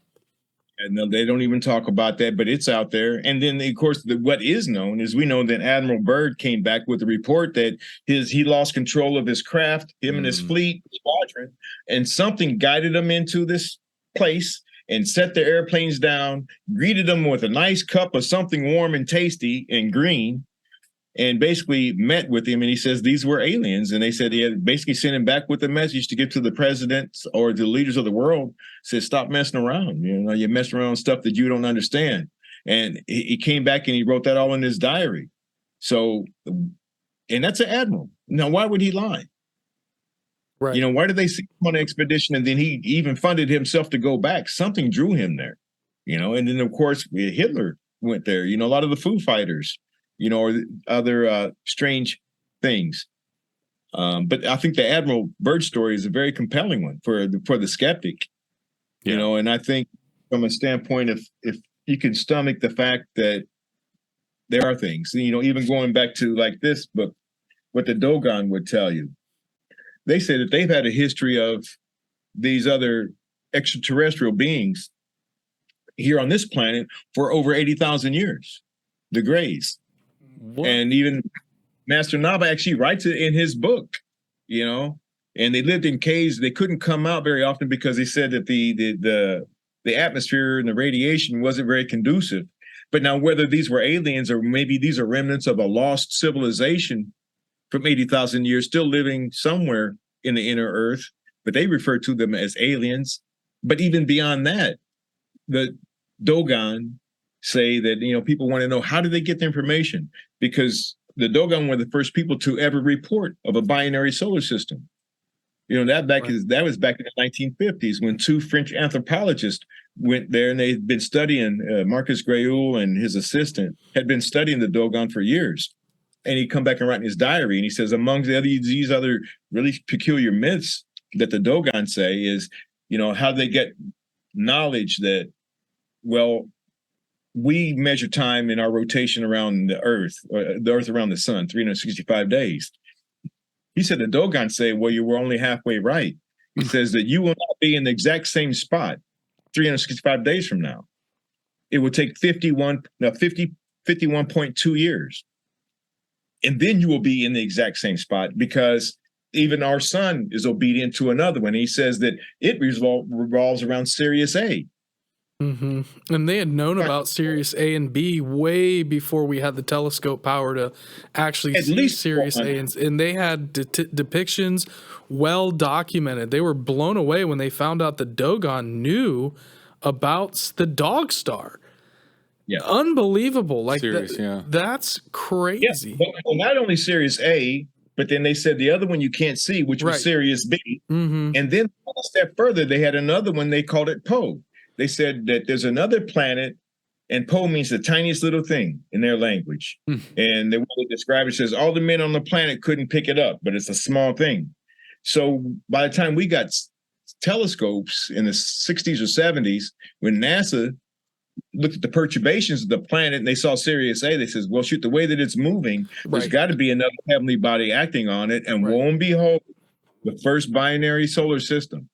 And no, they don't even talk about that, but it's out there. And then, of course, what is known is we know that Admiral Byrd came back with a report that he lost control of his craft, him and his fleet, squadron, and something guided them into this place and set their airplanes down, greeted them with a nice cup of something warm and tasty and green, and basically met with him. And he says these were aliens. And they said he had basically sent him back with a message to give to the presidents or the leaders of the world. Said, stop messing around. You're messing around with stuff that you don't understand. And he came back and he wrote that all in his diary. So, and that's an admiral. Now, why would he lie? Right. Why did they send him on an expedition and then he even funded himself to go back? Something drew him there, and then of course Hitler went there, a lot of the Foo Fighters, or other strange things. But I think the Admiral Byrd story is a very compelling one for the skeptic, and I think from a standpoint of if you can stomach the fact that there are things, even going back to like this book, what the Dogon would tell you. They say that they've had a history of these other extraterrestrial beings here on this planet for over 80,000 years, the Greys. What? And even Master Naba actually writes it in his book, and they lived in caves. They couldn't come out very often because they said that the atmosphere and the radiation wasn't very conducive. But now whether these were aliens or maybe these are remnants of a lost civilization from 80,000 years still living somewhere in the inner earth, but they refer to them as aliens. But even beyond that, the Dogon say that, people want to know, how did they get the information? Because the Dogon were the first people to ever report of a binary solar system. That was back in the 1950s when two French anthropologists went there and they'd been studying, Marcus Graeul and his assistant had been studying the Dogon for years. And he'd come back and write in his diary, and he says, among these other really peculiar myths that the Dogon say is, how they get knowledge that, well, we measure time in our rotation around the Earth around the sun, 365 days. He said the Dogon say, well, you were only halfway right. He says that you will not be in the exact same spot 365 days from now. It will take 51.2 years. And then you will be in the exact same spot because even our sun is obedient to another one. He says that it revolves around Sirius A. Mm-hmm. And they had known about Sirius A and B way before we had the telescope power to actually see Sirius A. And they had depictions well documented. They were blown away when they found out the Dogon knew about the dog star. Yeah. Unbelievable. Like, Serious, that's crazy. Yeah. Well, not only Sirius A, but then they said the other one you can't see, which was Sirius B. Mm-hmm. And then a step further, they had another one, they called it Poe. They said that there's another planet, and Poe means the tiniest little thing in their language. And the way they describe it says all the men on the planet couldn't pick it up, but it's a small thing. So by the time we got telescopes in the 60s or 70s, when NASA looked at the perturbations of the planet and they saw Sirius A, they says, well, shoot, the way that it's moving, there's got to be another heavenly body acting on it. And lo and behold, the first binary solar system.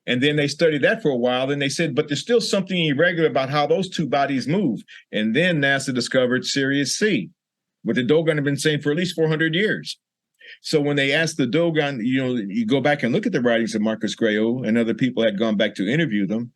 And then they studied that for a while. Then they said, but there's still something irregular about how those two bodies move. And then NASA discovered Sirius C, what the Dogon had been saying for at least 400 years. So when they asked the Dogon, you go back and look at the writings of Marcus Greo, and other people had gone back to interview them.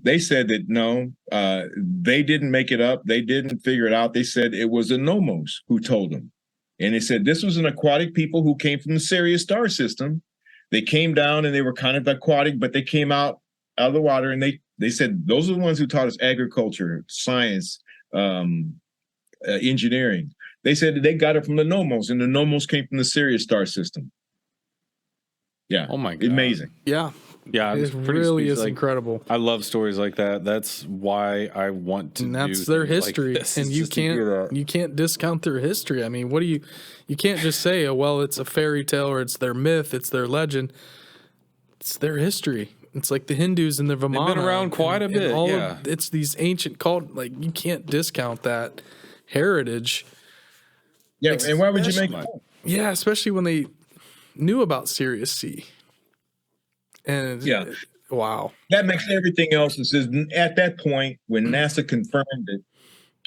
They said that no, they didn't make it up. They didn't figure it out. They said it was the Nomos who told them. And they said this was an aquatic people who came from the Sirius star system. They came down and they were kind of aquatic, but they came out of the water, and they said those are the ones who taught us agriculture, science, engineering. They said that they got it from the Nomos, and the Nomos came from the Sirius star system. Yeah. Oh my God. Amazing. Yeah. Yeah, it really is incredible. I love stories like that. That's why I want to. And that's their history, like and you can't discount their history. I mean, you can't just say, oh well, it's a fairy tale or it's their myth, it's their legend. It's their history. It's like the Hindus and the Vimana. They've been around quite a bit. It's these ancient cult. Like, you can't discount that heritage. Yeah, and why would you make it? Yeah, especially when they knew about Sirius C. And wow, that makes everything else. It says at that point when NASA confirmed it,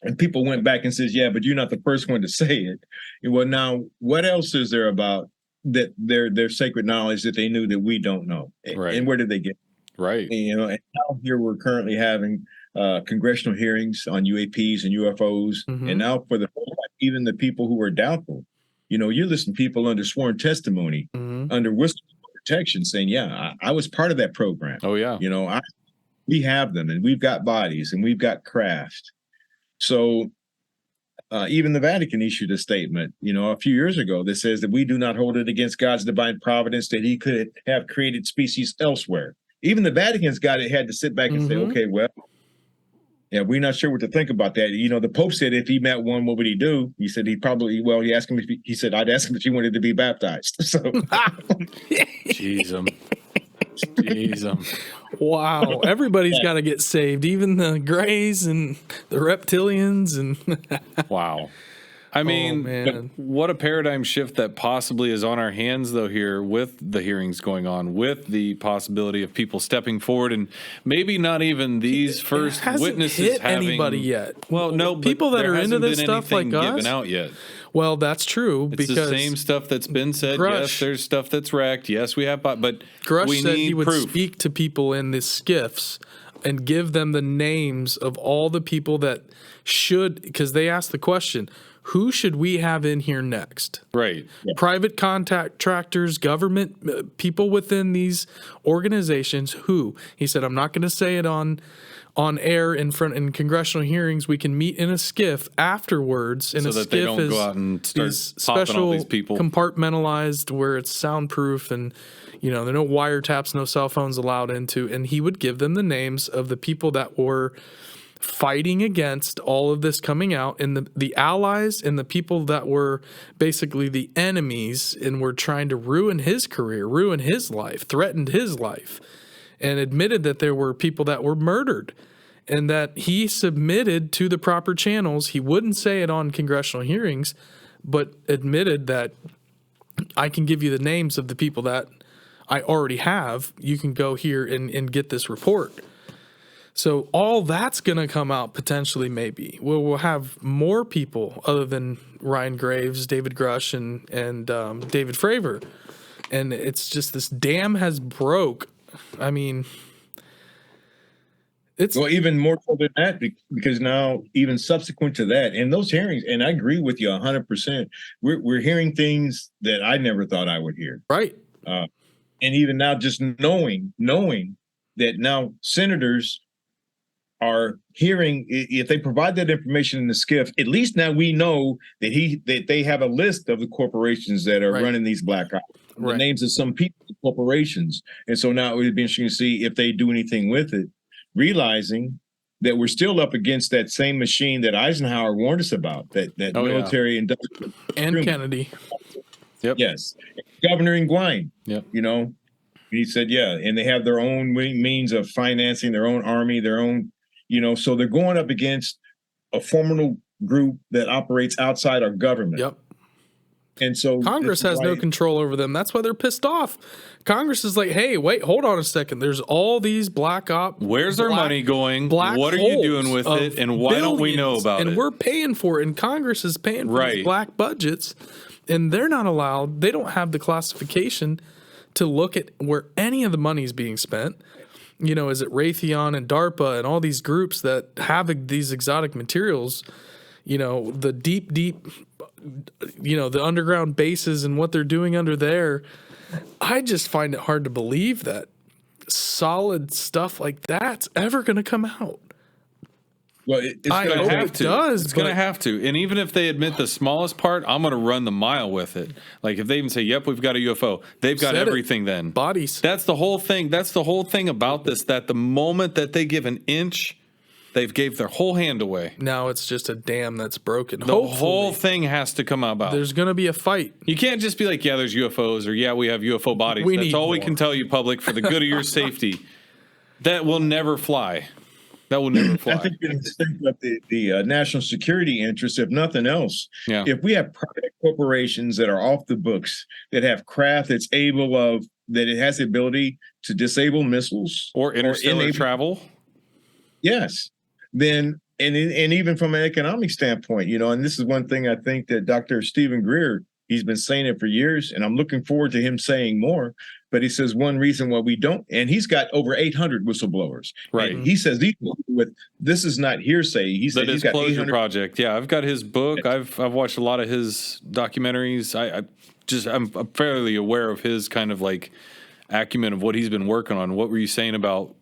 and people went back and says, "Yeah, but you're not the first one to say it." Well, now what else is there about that? Their sacred knowledge that they knew that we don't know, right? And where did they get it? Right? And, and now here we're currently having congressional hearings on UAPs and UFOs, and now for even the people who are doubtful, you listen to people under sworn testimony, under whistleblower protection, saying, yeah, I was part of that program. Oh yeah. We have them, and we've got bodies, and we've got craft. So even the Vatican issued a statement, a few years ago that says that we do not hold it against God's divine providence that he could have created species elsewhere. Even the Vatican's had to sit back and say, okay, well, yeah, we're not sure what to think about that. The Pope said if he met one, what would he do? He said he asked him he said, I'd ask him if he wanted to be baptized. So Jeez. Wow. Everybody's got to get saved, even the Greys and the reptilians and wow. I mean, what a paradigm shift that possibly is on our hands, though, here with the hearings going on, with the possibility of people stepping forward, and maybe not even these first witnesses hit having anybody yet. Well, no, people that are into this stuff like us given out yet. Well, that's true. It's because the same stuff that's been said. Grush, yes, there's stuff that's wrecked. Yes, we have, but Grush we said need he would proof. speak to people in the skiffs and give them the names of all the people that should, because they asked the question, who should we have in here next? Right. Yeah. Private contractors, government, people within these organizations. Who? He said, I'm not going to say it on air in congressional hearings. We can meet in a skiff afterwards. And so a that skiff they don't go out and start popping all these people. Compartmentalized where it's soundproof and there are no wiretaps, no cell phones allowed into. And he would give them the names of the people that were fighting against all of this coming out, and the allies and the people that were basically the enemies and were trying to ruin his career, ruin his life, threatened his life, and admitted that there were people that were murdered and that he submitted to the proper channels. He wouldn't say it on congressional hearings, but admitted that I can give you the names of the people that I already have. You can go here and get this report. So all that's going to come out potentially, maybe. We'll have more people other than Ryan Graves, David Grush, and David Fravor. And it's just this dam has broke. I mean, it's... Well, even more so than that, because now, even subsequent to that, in those hearings, and I agree with you 100%, we're hearing things that I never thought I would hear. Right. And even now, just knowing that now senators are hearing, if they provide that information in the skiff, at least now we know that they have a list of the corporations that are running these black ops, the names of some people, corporations. And so now it would be interesting to see if they do anything with it, realizing that we're still up against that same machine that Eisenhower warned us about, that military industrial. And Kennedy. Yep. Yes. Governor Nguyen. Yep. You know, he said, and they have their own means of financing their own army, their own, so they're going up against a formidable group that operates outside our government. Yep. And so Congress has no control over them. That's why they're pissed off. Congress is like, hey, wait, hold on a second. There's all these black op. Where's our money going? What are you doing with it? And why don't we know about it? And we're paying for it. And Congress is paying for these black budgets. And they're not allowed. They don't have the classification to look at where any of the money is being spent. Is it Raytheon and DARPA and all these groups that have these exotic materials, the deep, the underground bases and what they're doing under there. I just find it hard to believe that solid stuff like that's ever going to come out. Well, it's going to have to. It's going to have to. And even if they admit the smallest part, I'm going to run the mile with it. Like if they even say, yep, we've got a UFO, they've got everything then. Bodies. That's the whole thing. That's the whole thing about this, that the moment that they give an inch, they've gave their whole hand away. Now it's just a dam that's broken. The whole thing has to come about. There's going to be a fight. You can't just be like, there's UFOs, or we have UFO bodies. That's all we can tell you, public, for the good of your safety. That will never fly. That will never fly. I think you think about the national security interest, if nothing else. Yeah. If we have private corporations that are off the books, that have craft that it has the ability to disable missiles or interstellar travel. Yes. Then, and even from an economic standpoint, and this is one thing I think that Dr. Stephen Greer, he's been saying it for years, and I'm looking forward to him saying more. But he says one reason why we don't, and he's got over 800 whistleblowers. Right. And he says this is not hearsay. He said he's got Disclosure Project. Yeah, I've got his book. I've watched a lot of his documentaries. I'm fairly aware of his kind of like acumen of what he's been working on. What were you saying about?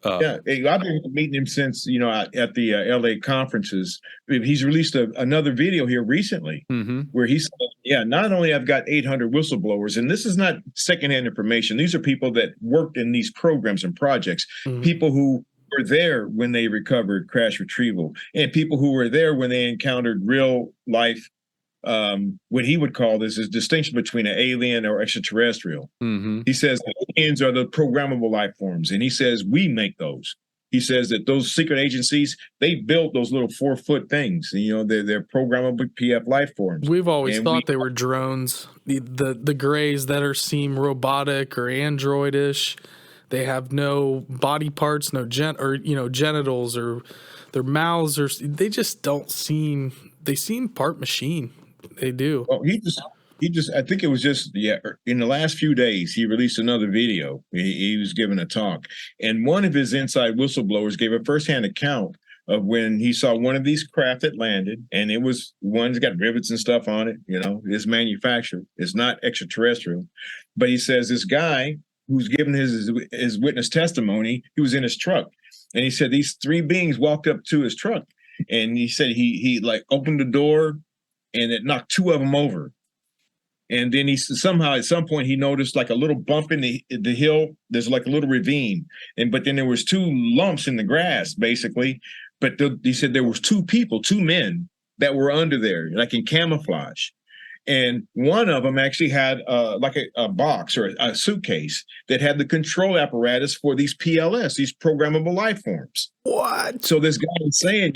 I've been meeting him since, at the LA conferences. He's released another video here recently where he said, not only I've got 800 whistleblowers, and this is not secondhand information. These are people that worked in these programs and projects, people who were there when they recovered crash retrieval, and people who were there when they encountered real life, what he would call this is distinction between an alien or extraterrestrial. He says aliens are the programmable life forms, and he says we make those. He says that those secret agencies, they built those little 4-foot things. They're programmable PF life forms. We've always thought they were drones. The grays that seem robotic or androidish. They have no body parts, no genitals, or their mouths, or they just don't seem. They seem part machine. They do. Well, he just, I think it was just, in the last few days, he released another video. He was giving a talk. And one of his inside whistleblowers gave a firsthand account of when he saw one of these craft that landed. And it was one's got rivets and stuff on it. It's manufactured. It's not extraterrestrial. But he says this guy who's giving his witness testimony, he was in his truck. And he said these 3 beings walked up to his truck. And he said he like opened the door, and it knocked 2 of them over. And then he somehow at some point he noticed like a little bump in the hill. There's like a little ravine. But then there was 2 lumps in the grass, basically. But he said there was 2 men that were under there, like in camouflage. And one of them actually had like a box or a suitcase that had the control apparatus for these PLS, these programmable life forms. What? So this guy was saying,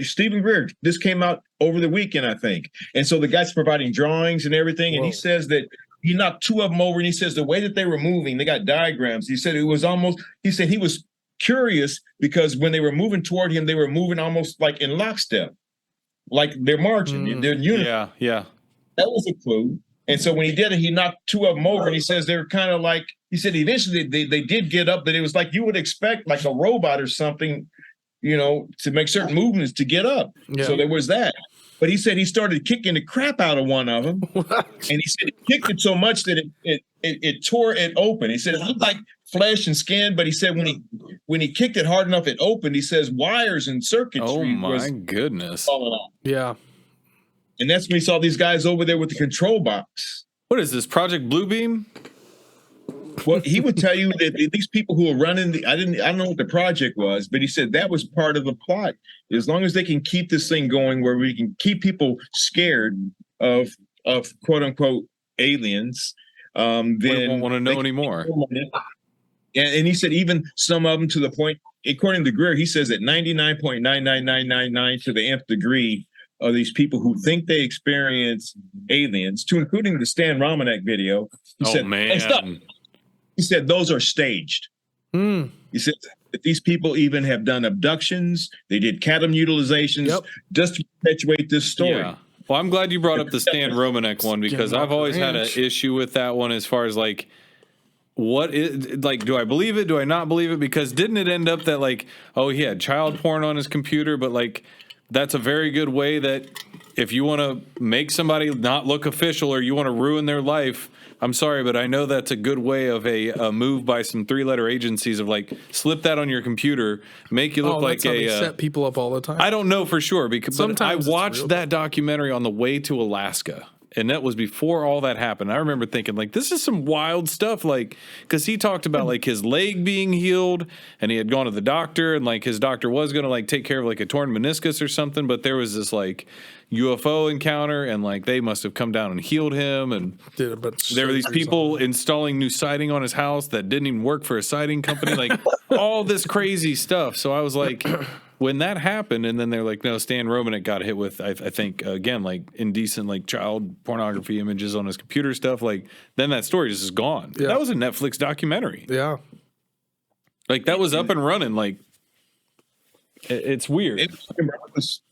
Stephen Greer, this came out over the weekend, I think. And so the guy's providing drawings and everything. And he says that he knocked two of them over, and he says the way that they were moving, they got diagrams. He said it was almost, he said he was curious because when they were moving toward him, they were moving almost like in lockstep, like they're marching, they're unifying. Yeah. That was a clue. And so when he did it, he knocked two of them over, and he says they're kind of like, he said eventually they did get up, but it was like you would expect like a robot or something, you know, to make certain movements to get up. Yeah. So there was that. But he said he started kicking the crap out of one of them. And he said he kicked it so much that it tore it open. He said it looked like flesh and skin, but he said when he kicked it hard enough, it opened. He says wires and circuitry. Oh my goodness. Falling off. Yeah. And that's when he saw these guys over there with the control box. What is this, Project Bluebeam? Well, he would tell you that these people who are running I don't know what the project was, but he said that was part of the plot. As long as they can keep this thing going where we can keep people scared of quote unquote aliens, then they won't want to know anymore. And he said even some of them to the point, according to Greer, he says that 99.99999 to the nth degree of these people who think they experience aliens, to including the Stan Romanek video. He said, man. Hey, stop. He said those are staged. He said that these people even have done abductions. They did cadmium utilizations just to perpetuate this story. Yeah. Well, I'm glad you brought up the Stan Romanek one because I've always had an issue with that one as far as like, what is, like, do I believe it? Do I not believe it? Because didn't it end up that like, oh, he had child porn on his computer, but like, that's a very good way that if you want to make somebody not look official or you want to ruin their life, I'm sorry, but I know that's a good way of a move by some 3-letter agencies of like slip that on your computer, make you look like they set people up all the time. I don't know for sure because sometimes I watched that documentary on the way to Alaska. And that was before all that happened. I remember thinking, like, this is some wild stuff. Like, because he talked about, like, his leg being healed and he had gone to the doctor and, like, his doctor was going to, like, take care of, like, a torn meniscus or something. But there was this, like, UFO encounter and, like, they must have come down and healed him. And there were these people installing new siding on his house that didn't even work for a siding company. Like, all this crazy stuff. So I was like... When that happened, and then they're like, no, Stan Romanek got hit with, I think, again, like indecent, like child pornography images on his computer stuff. Like, then that story just is gone. Yeah. That was a Netflix documentary. Yeah. Like, that was up and running. Like, it's weird.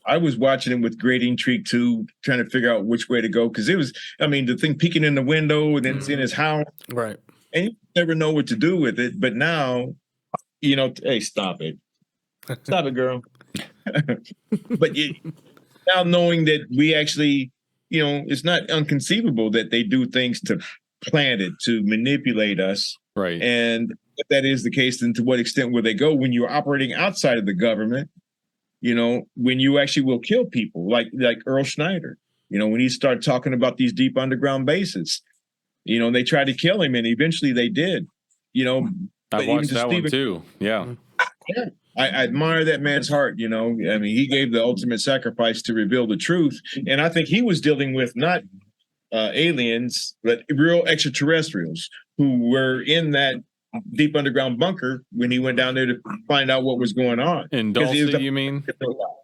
I was watching it with great intrigue, too, trying to figure out which way to go. Because it was, I mean, the thing peeking in the window, and then it's in his house. Right. And you never know what to do with it. But now, you know, hey, stop it. Stop it, girl. But now knowing that we actually, you know, it's not inconceivable that they do things to plant it, to manipulate us. Right. And if that is the case, then to what extent will they go when you're operating outside of the government, you know, when you actually will kill people like Earl Schneider, you know, when he started talking about these deep underground bases, you know, they tried to kill him and eventually they did, you know. I watched that one too. Yeah. Yeah. I admire that man's heart, you know. I mean, he gave the ultimate sacrifice to reveal the truth. And I think he was dealing with not aliens, but real extraterrestrials who were in that deep underground bunker when he went down there to find out what was going on. In Dulce, you mean?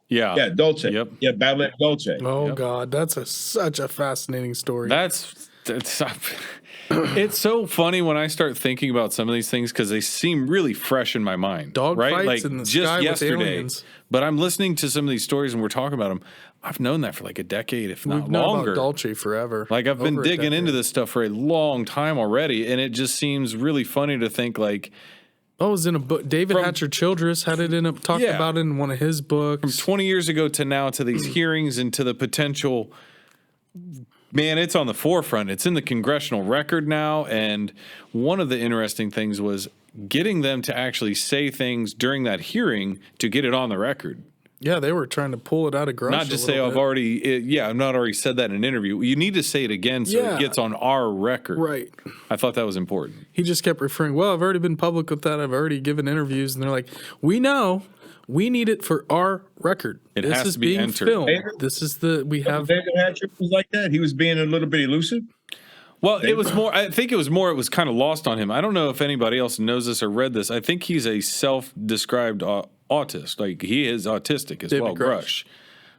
Yeah. Yeah, Dulce. Yep. Yeah, Battle at Dulce. Oh, yep. God. That's such a fascinating story. That's it's so funny when I start thinking about some of these things because they seem really fresh in my mind. Dog right? fights like in the just sky yesterday. with aliens. But I'm listening to some of these stories and we're talking about them. I've known that for like a decade, if not We've known longer. About Dulce forever. Like I've been digging into this stuff for a long time already, and it just seems really funny to think like. Oh, it was in a book. David Hatcher Childress had it talked about it in one of his books. From 20 years ago to now to these hearings and to the potential. Man, it's on the forefront. It's in the congressional record now. And one of the interesting things was getting them to actually say things during that hearing to get it on the record. Yeah, they were trying to pull it out of Grush. Not just say, I've not already said that in an interview. You need to say it again so it gets on our record. Right. I thought that was important. He just kept referring, well, I've already been public with that. I've already given interviews. And they're like, we know. We need it for our record. It has to be entered. Filmed. This is we have. David Hatcher was like that. He was being a little bit elusive. Well, it was more. I think it was more. It was kind of lost on him. I don't know if anybody else knows this or read this. I think he's a self-described autist. Like he is autistic as well. Grush.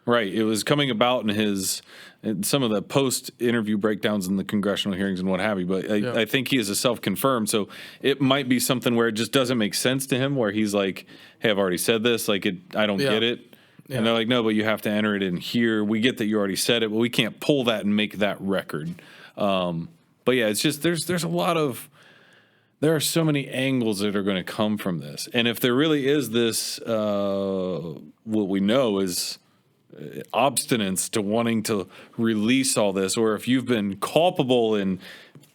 Right. It was coming about in some of the post-interview breakdowns in the congressional hearings and what have you. But I think he is a self-confirmed. So it might be something where it just doesn't make sense to him, where he's like, hey, I've already said this. Like, I don't get it. Yeah. And they're like, no, but you have to enter it in here. We get that you already said it, but we can't pull that and make that record. But yeah, it's just there's a lot of there are so many angles that are going to come from this. And if there really is this, what we know is obstinance to wanting to release all this, or if you've been culpable in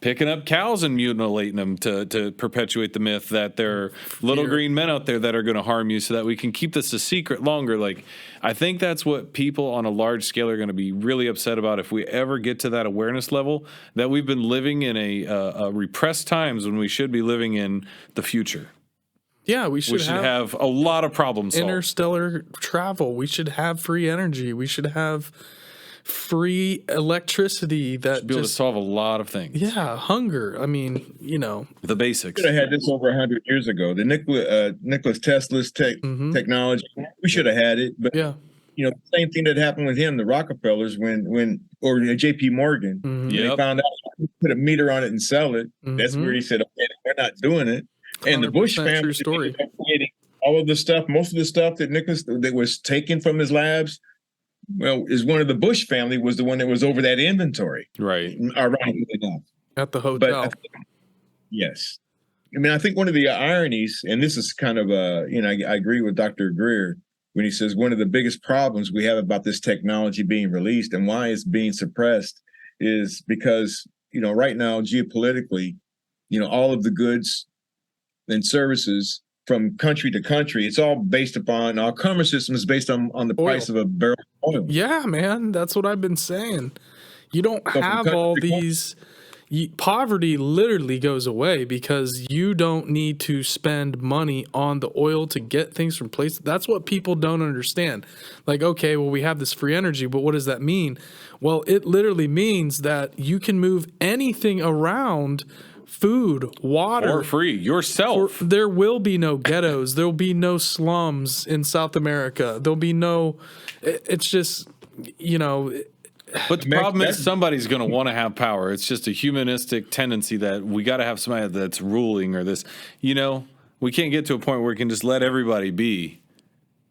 picking up cows and mutilating them to perpetuate the myth that there are little green men out there that are going to harm you so that we can keep this a secret longer. Like, I think that's what people on a large scale are going to be really upset about if we ever get to that awareness level, that we've been living in a repressed times when we should be living in the future. Yeah, we should have a lot of problems solved. Interstellar travel. We should have free energy. We should have free electricity that should be able to solve a lot of things. Yeah, hunger. I mean, the basics. We should have had this over 100 years ago. The Nikola Tesla's technology. We should have had it, but the same thing that happened with him, the Rockefellers, or J.P. Morgan, they found out you put a meter on it and sell it. That's where he said, "Okay, we're not doing it." And the Bush family story. All of the stuff, most of the stuff that was taken from his labs. Well, is one of the Bush family was the one that was over that inventory. Right. Ironically enough. At the hotel. Yes. I mean, I think one of the ironies, and this is kind of I agree with Dr. Greer when he says one of the biggest problems we have about this technology being released and why it's being suppressed is because, right now, geopolitically, all of the goods and services from country to country, it's all based upon our commerce system is based on the price of a barrel of oil. Yeah, man, that's what I've been saying. You don't have all these. Poverty literally goes away because you don't need to spend money on the oil to get things from places. That's what people don't understand. Like, okay, well, we have this free energy, but what does that mean? Well, it literally means that you can move anything around. Food, water. For free, yourself. There will be no ghettos. There will be no slums in South America. There'll be no, it's just, But the problem is somebody's going to want to have power. It's just a humanistic tendency that we got to have somebody that's ruling or this. We can't get to a point where we can just let everybody be.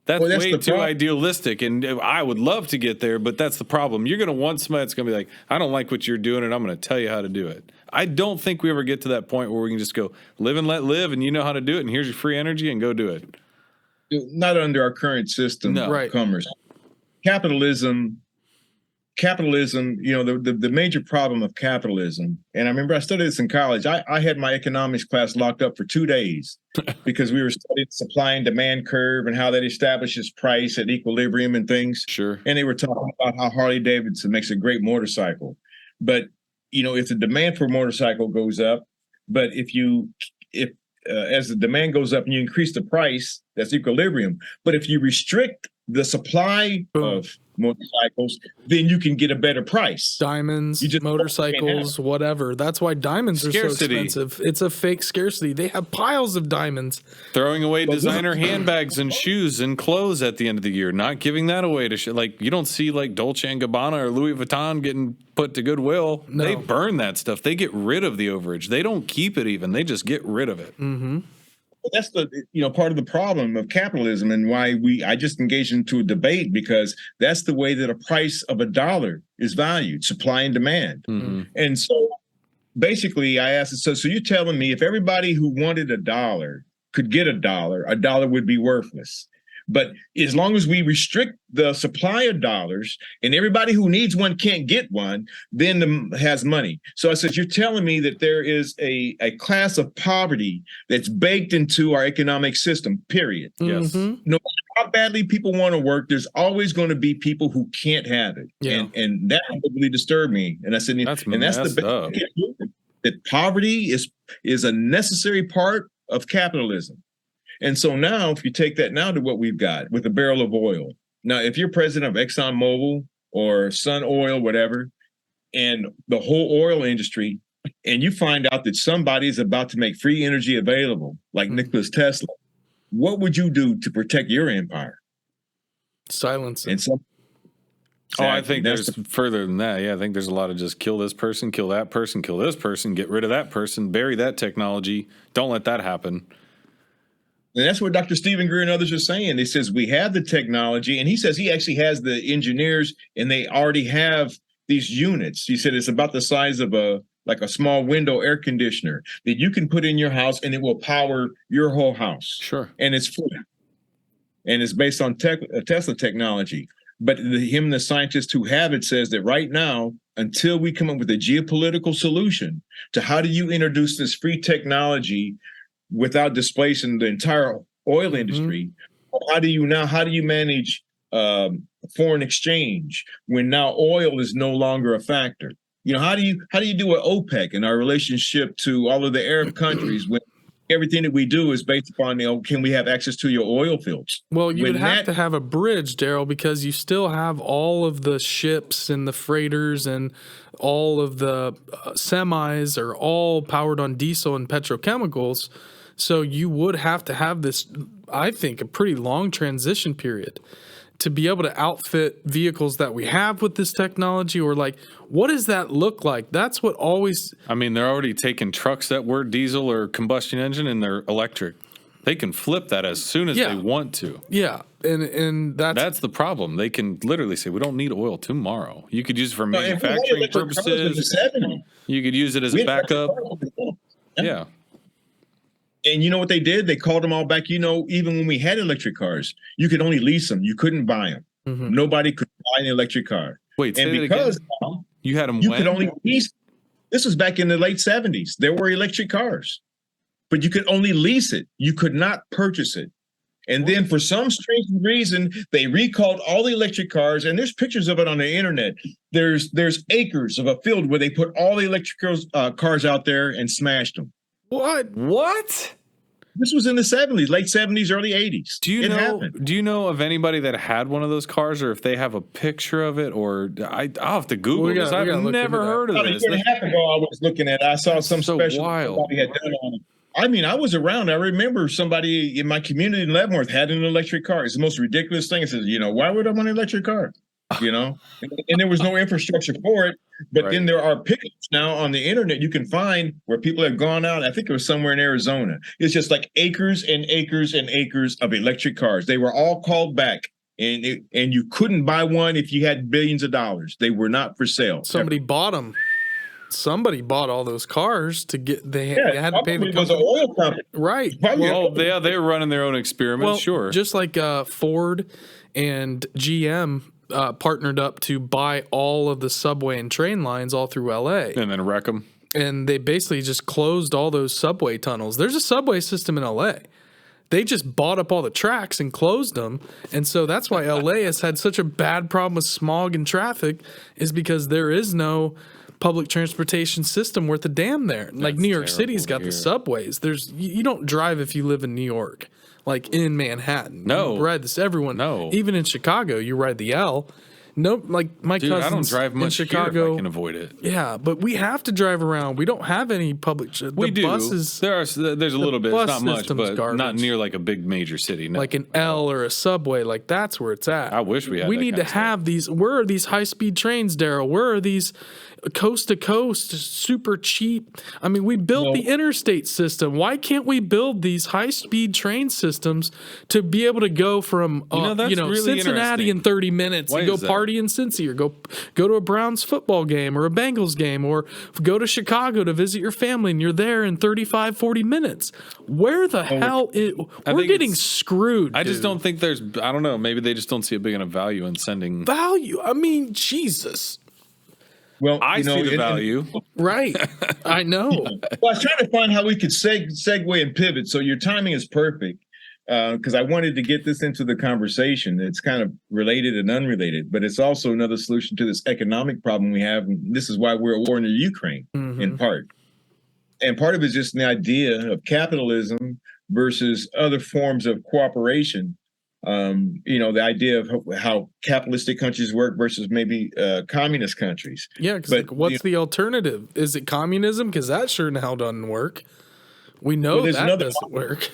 That's way too idealistic, and I would love to get there, but that's the problem. You're going to want somebody that's going to be like, I don't like what you're doing, and I'm going to tell you how to do it. I don't think we ever get to that point where we can just go live and let live, and you know how to do it, and here's your free energy, and go do it. Not under our current system of commerce. Capitalism, the major problem of capitalism, and I remember I studied this in college. I had my economics class locked up for 2 days because we were studying supply and demand curve and how that establishes price at equilibrium and things. Sure. And they were talking about how Harley Davidson makes a great motorcycle. But, if the demand for a motorcycle goes up, but if as the demand goes up and you increase the price, that's equilibrium. But if you restrict the supply of motorcycles, then you can get a better price. Diamonds, motorcycles, whatever. That's why diamonds are so expensive. It's a fake scarcity. They have piles of diamonds. Throwing away designer handbags and shoes and clothes at the end of the year, not giving that away to like you don't see like Dolce & Gabbana or Louis Vuitton getting put to Goodwill. No. They burn that stuff. They get rid of the overage. They don't keep it even. They just get rid of it. Mm-hmm. Well, that's the part of the problem of capitalism and why I just engaged into a debate because that's the way that a price of $1 is valued, supply and demand. Mm-hmm. And so basically I asked, so you're telling me if everybody who wanted $1 could get $1 would be worthless. But as long as we restrict the supply of dollars and everybody who needs one can't get one, then has money. So I said, you're telling me that there is a class of poverty that's baked into our economic system, period. Yes. Mm-hmm. No matter how badly people want to work, there's always going to be people who can't have it. Yeah. And that really disturbed me. And I said, that's that poverty is a necessary part of capitalism. And so now, if you take that now to what we've got with a barrel of oil. Now, if you're president of ExxonMobil or Sun Oil, whatever, and the whole oil industry, and you find out that somebody is about to make free energy available, like Nikola Tesla, what would you do to protect your empire? Silence it. Oh, I think there's further than that. Yeah, I think there's a lot of just kill this person, kill that person, kill this person, get rid of that person, bury that technology. Don't let that happen. And that's what Dr. Stephen Greer and others are saying. He says we have the technology, and he says he actually has the engineers, and they already have these units. He said it's about the size of a small window air conditioner that you can put in your house, and it will power your whole house. Sure. And it's free. And it's based on Tesla technology. But the scientists who have it says that right now, until we come up with a geopolitical solution to how do you introduce this free technology without displacing the entire oil industry, how do you manage foreign exchange when now oil is no longer a factor? You know, how do you do an OPEC in our relationship to all of the Arab countries when everything that we do is based upon, can we have access to your oil fields? Well, you would have to have a bridge, Daryl, because you still have all of the ships and the freighters and all of the semis are all powered on diesel and petrochemicals. So you would have to have this, I think, a pretty long transition period to be able to outfit vehicles that we have with this technology, or like, what does that look like? That's what always... I mean, they're already taking trucks that were diesel or combustion engine and they're electric. They can flip that as soon as they want to. Yeah, and that's the problem. They can literally say, we don't need oil tomorrow. You could use it for manufacturing purposes. You could use it as a backup. Yeah. And you know what they did? They called them all back. Even when we had electric cars, you could only lease them. You couldn't buy them. Mm-hmm. Nobody could buy an electric car. Wait, say that again? You had them could only lease. This was back in the late 70s. There were electric cars, but you could only lease it. You could not purchase it. And then for some strange reason, they recalled all the electric cars, and there's pictures of it on the internet. There's acres of a field where they put all the electric cars out there and smashed them. What? This was in the 70s, late 70s, early 80s. Do you know of anybody that had one of those cars, or if they have a picture of it? Or I'll have to Google this. I've never heard of this. A year and a half ago, I was looking at. I saw some special somebody had done on it. I mean, I was around. I remember somebody in my community in Leavenworth had an electric car. It's the most ridiculous thing. It says, why would I want an electric car? And there was no infrastructure for it. But then there are pictures now on the internet you can find where people have gone out. I think it was somewhere in Arizona. It's just like acres and acres and acres of electric cars. They were all called back, and you couldn't buy one if you had billions of dollars. They were not for sale. Somebody bought them. Somebody bought all those cars to get. They had to pay the company. It was an oil company, right? Well, they were running their own experiments. Sure, just like Ford and GM. Partnered up to buy all of the subway and train lines all through LA. And then wreck them. And they basically just closed all those subway tunnels. There's a subway system in LA. They just bought up all the tracks and closed them. And so that's why LA has had such a bad problem with smog and traffic, is because there is no public transportation system worth a damn there. Like New York City's got the subways. You don't drive if you live in New York. Like in Manhattan. No. You ride this, everyone. No. Even in Chicago, you ride the L. No, like my cousins I don't drive much in Chicago. Here if I can avoid it. Yeah, but we have to drive around. We don't have any public. We do. Buses, there's a little bit. It's not much, but not near like a big major city. No. Like an L or a subway. Like that's where it's at. I wish we had. We need to have these. Where are these high speed trains, Daryl? Where are these coast to coast, super cheap? I mean, we built the interstate system. Why can't we build these high speed train systems to be able to go from really Cincinnati in 30 minutes and go party in Cincy, or go to a Browns football game or a Bengals game, or go to Chicago to visit your family, and you're there in 35, 40 minutes. Where the hell we're getting screwed. I just don't think there's. I don't know. Maybe they just don't see a big enough value in sending value. I mean, Jesus. Well, I see the value. Right. I know. Well, I was trying to find how we could segue and pivot. So your timing is perfect, because I wanted to get this into the conversation. It's kind of related and unrelated, but it's also another solution to this economic problem we have. And this is why we're at war in the Ukraine, in part. And part of it is just the idea of capitalism versus other forms of cooperation. The idea of how capitalistic countries work versus maybe communist countries. Yeah, because what's the alternative? Is it communism? Because that sure in hell doesn't work. We know that doesn't work.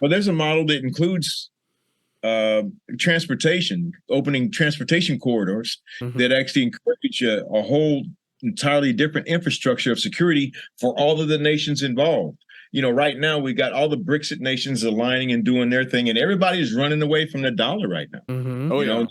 Well, there's a model that includes transportation, opening transportation corridors that actually encourage a whole entirely different infrastructure of security for all of the nations involved. You know, right now we got all the BRICS nations aligning and doing their thing, and everybody's running away from the dollar right now. Oh, You know,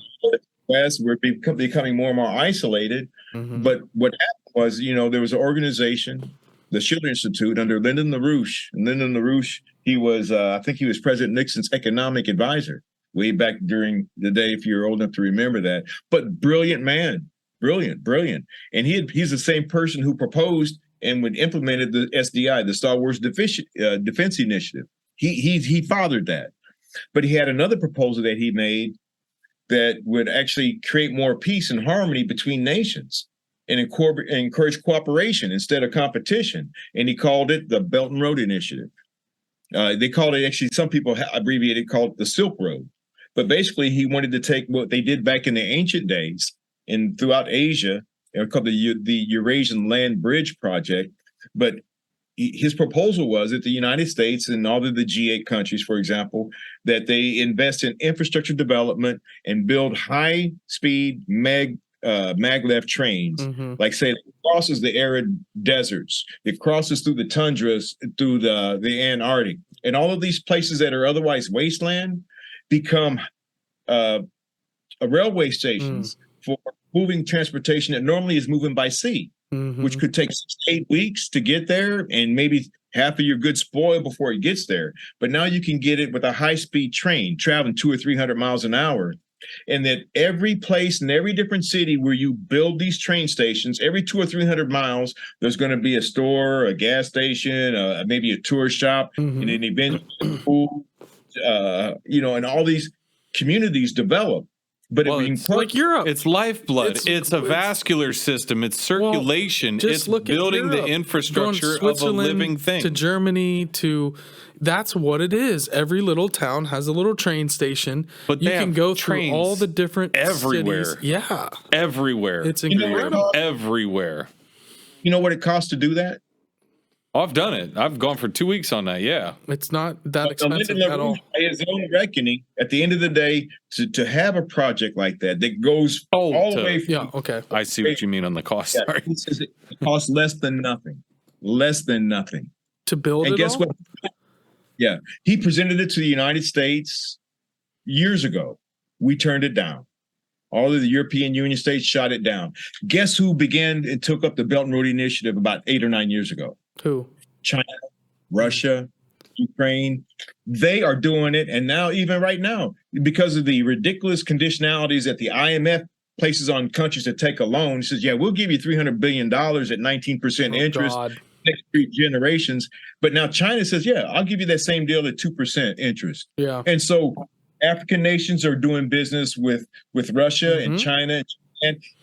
West, we're becoming more and more isolated. But what happened was, you know, there was an organization, the Schiller Institute, under Lyndon LaRouche. And Lyndon LaRouche, he was, I think he was President Nixon's economic advisor way back during the day, if you're old enough to remember that. But brilliant man, brilliant. And he's the same person who proposed and would implemented the SDI, the Star Wars Defense Initiative. He fathered that. But he had another proposal that he made that would actually create more peace and harmony between nations and encourage cooperation instead of competition. And he called it the Belt and Road Initiative. They called it, actually, some people abbreviated, called it the Silk Road. But basically, he wanted to take what they did back in the ancient days and throughout Asia, called the Eurasian Land Bridge Project. But his proposal was that the United States and all of the G8 countries, for example, that they invest in infrastructure development and build high-speed maglev trains, like say it crosses the arid deserts, it crosses through the tundras, through the Antarctic, and all of these places that are otherwise wasteland become railway stations for moving transportation that normally is moving by sea. Which could take 6 to 8 weeks to get there, and maybe half of your goods spoil before it gets there. But now you can get it with a high-speed train traveling 200 or 300 miles an hour. And that every place in every different city where you build these train stations, every 200 or 300 miles, there's going to be a store, a gas station, maybe a tourist shop, and then eventually food, you know, and all these communities develop. But it's like Europe. It's lifeblood. It's a vascular system. It's circulation. It's building the infrastructure of a living thing. To Germany, that's what it is. Every little town has a little train station. But you can go through all the different everywhere. Cities. Yeah. Everywhere. It's incredible. Everywhere. You know what it costs to do that? Oh, I've done it. I've gone for 2 weeks on that. Yeah. It's not that expensive at all. By his own reckoning, at the end of the day, to have a project like that goes all the way from... Yeah, okay. I see what you mean on the cost. Yeah, it costs less than nothing. Less than nothing. To build and it guess all? what? Yeah. He presented it to the United States years ago. We turned it down. All of the European Union states shot it down. Guess who began and took up the Belt and Road Initiative about 8 or 9 years ago? Who? China, Russia, Ukraine. They are doing it. And now, even right now, because of the ridiculous conditionalities that the IMF places on countries that take a loan, it says, yeah, we'll give you $300 billion at 19% interest next 3 generations. But now China says, yeah, I'll give you that same deal at 2% interest. Yeah. And so African nations are doing business with Russia and China,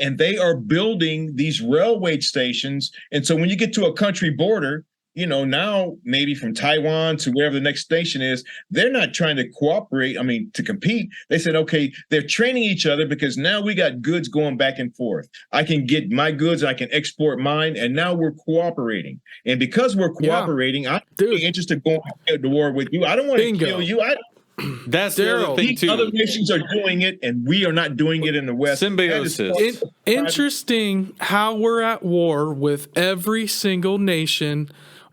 and they are building these railway stations. And so when you get to a country border, you know, now maybe from Taiwan to wherever the next station is, they're not trying to cooperate, to compete. They said, okay, they're training each other because now we got goods going back and forth. I can get my goods, I can export mine, and now we're cooperating. And because we're cooperating, I'm really interested in going to war with you. I don't want to kill you. That's the other thing too. Other nations are doing it, and we are not doing it in the West. Symbiosis. Interesting how we're at war with every single nation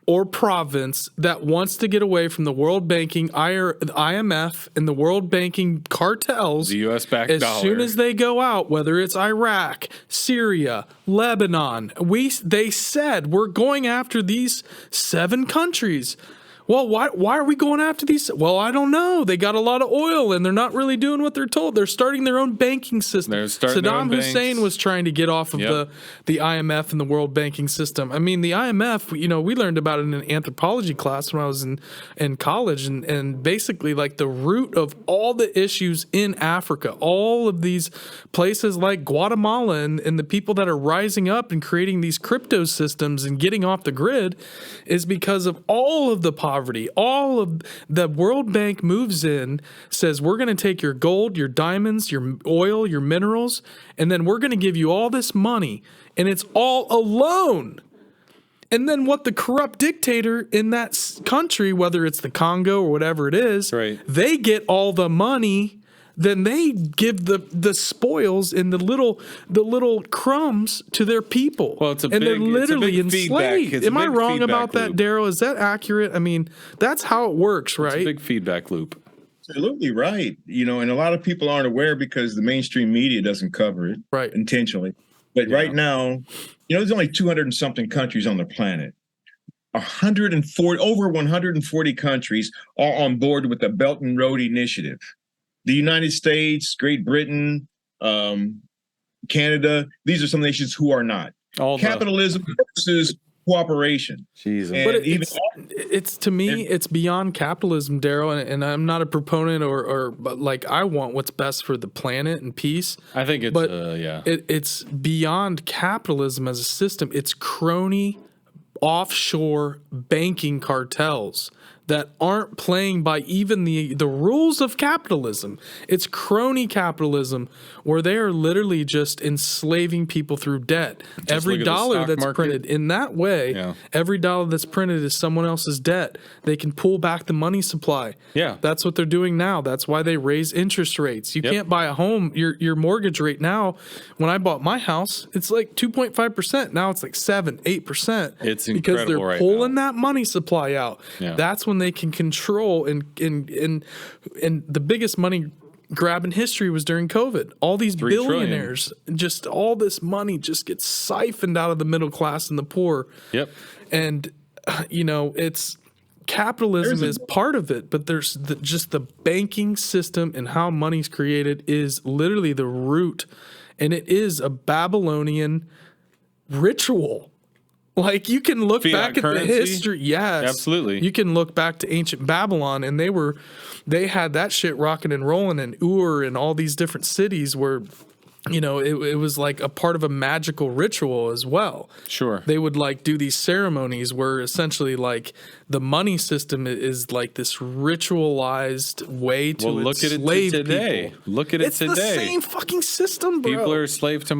or province that wants to get away from the world banking, IMF, and the world banking cartels. The U.S.-backed dollar. As soon as they go out, whether it's Iraq, Syria, Lebanon, they said we're going after these 7 countries. Well, why are we going after these? Well, I don't know. They got a lot of oil, and they're not really doing what they're told. They're starting their own banking system. Saddam Hussein was trying to get off of the IMF and the world banking system. I mean, the IMF, you know, we learned about it in an anthropology class when I was in college, and basically, like, the root of all the issues in Africa, all of these places like Guatemala and the people that are rising up and creating these crypto systems and getting off the grid is because of all of the poverty. All of the World Bank moves in, says we're going to take your gold, your diamonds, your oil, your minerals, and then we're going to give you all this money, and it's all a loan. And then what the corrupt dictator in that country, whether it's the Congo or whatever it is, they get all the money then they give the spoils and the little crumbs to their people. Well, they're literally it's a big enslaved. Am I wrong about that, Daryl? Is that accurate? I mean, that's how it works, right? It's a big feedback loop. Absolutely right. And a lot of people aren't aware because the mainstream media doesn't cover it intentionally. But right now, there's only 200 and something countries on the planet. 140 countries are on board with the Belt and Road Initiative. The United States, Great Britain, Canada, these are some nations who are not. Capitalism versus cooperation. Jesus. But it's to me, it's beyond capitalism, Daryl, and I'm not a proponent but like I want what's best for the planet and peace. I think it's it's beyond capitalism as a system. It's crony offshore banking cartels that aren't playing by even the rules of capitalism. It's crony capitalism where they are literally just enslaving people through debt. Every dollar that's printed in that way, every dollar that's printed is someone else's debt. They can pull back the money supply. Yeah. That's what they're doing now. That's why they raise interest rates. You can't buy a home. Your mortgage rate now, when I bought my house, it's like 2.5%. Now it's like 7-8%. It's because incredible they're right pulling now. that money supply out. Yeah. That's when they can control and the biggest money grab in history was during COVID. All these billionaires, just all this money just gets siphoned out of the middle class and the poor. Yep. And it's capitalism is part of it, but there's just the banking system and how money's created is literally the root, and it is a Babylonian ritual. Like you can look back at the history. Yes, absolutely. You can look back to ancient Babylon, and they had that shit rocking and rolling in Ur and all these different cities where, it was like a part of a magical ritual as well. Sure. They would like do these ceremonies where essentially like the money system is like this ritualized way to enslave today. People. Look at it today. It's the same fucking system, bro. People are slaves to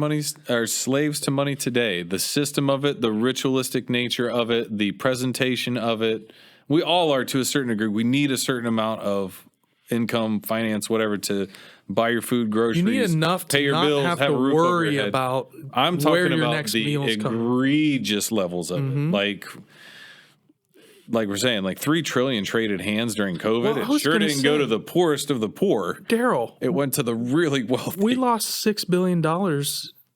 money today. The system of it, the ritualistic nature of it, the presentation of it. We all are to a certain degree. We need a certain amount of income, finance, whatever to buy your food, groceries. You need enough pay to your not bills, have have to a roof worry overhead. about I'm where talking your about next the meals come. egregious levels of it. Like we're saying, like 3 trillion traded hands during COVID. Well, it sure didn't go to the poorest of the poor. Daryl. It went to the really wealthy. We lost $6 billion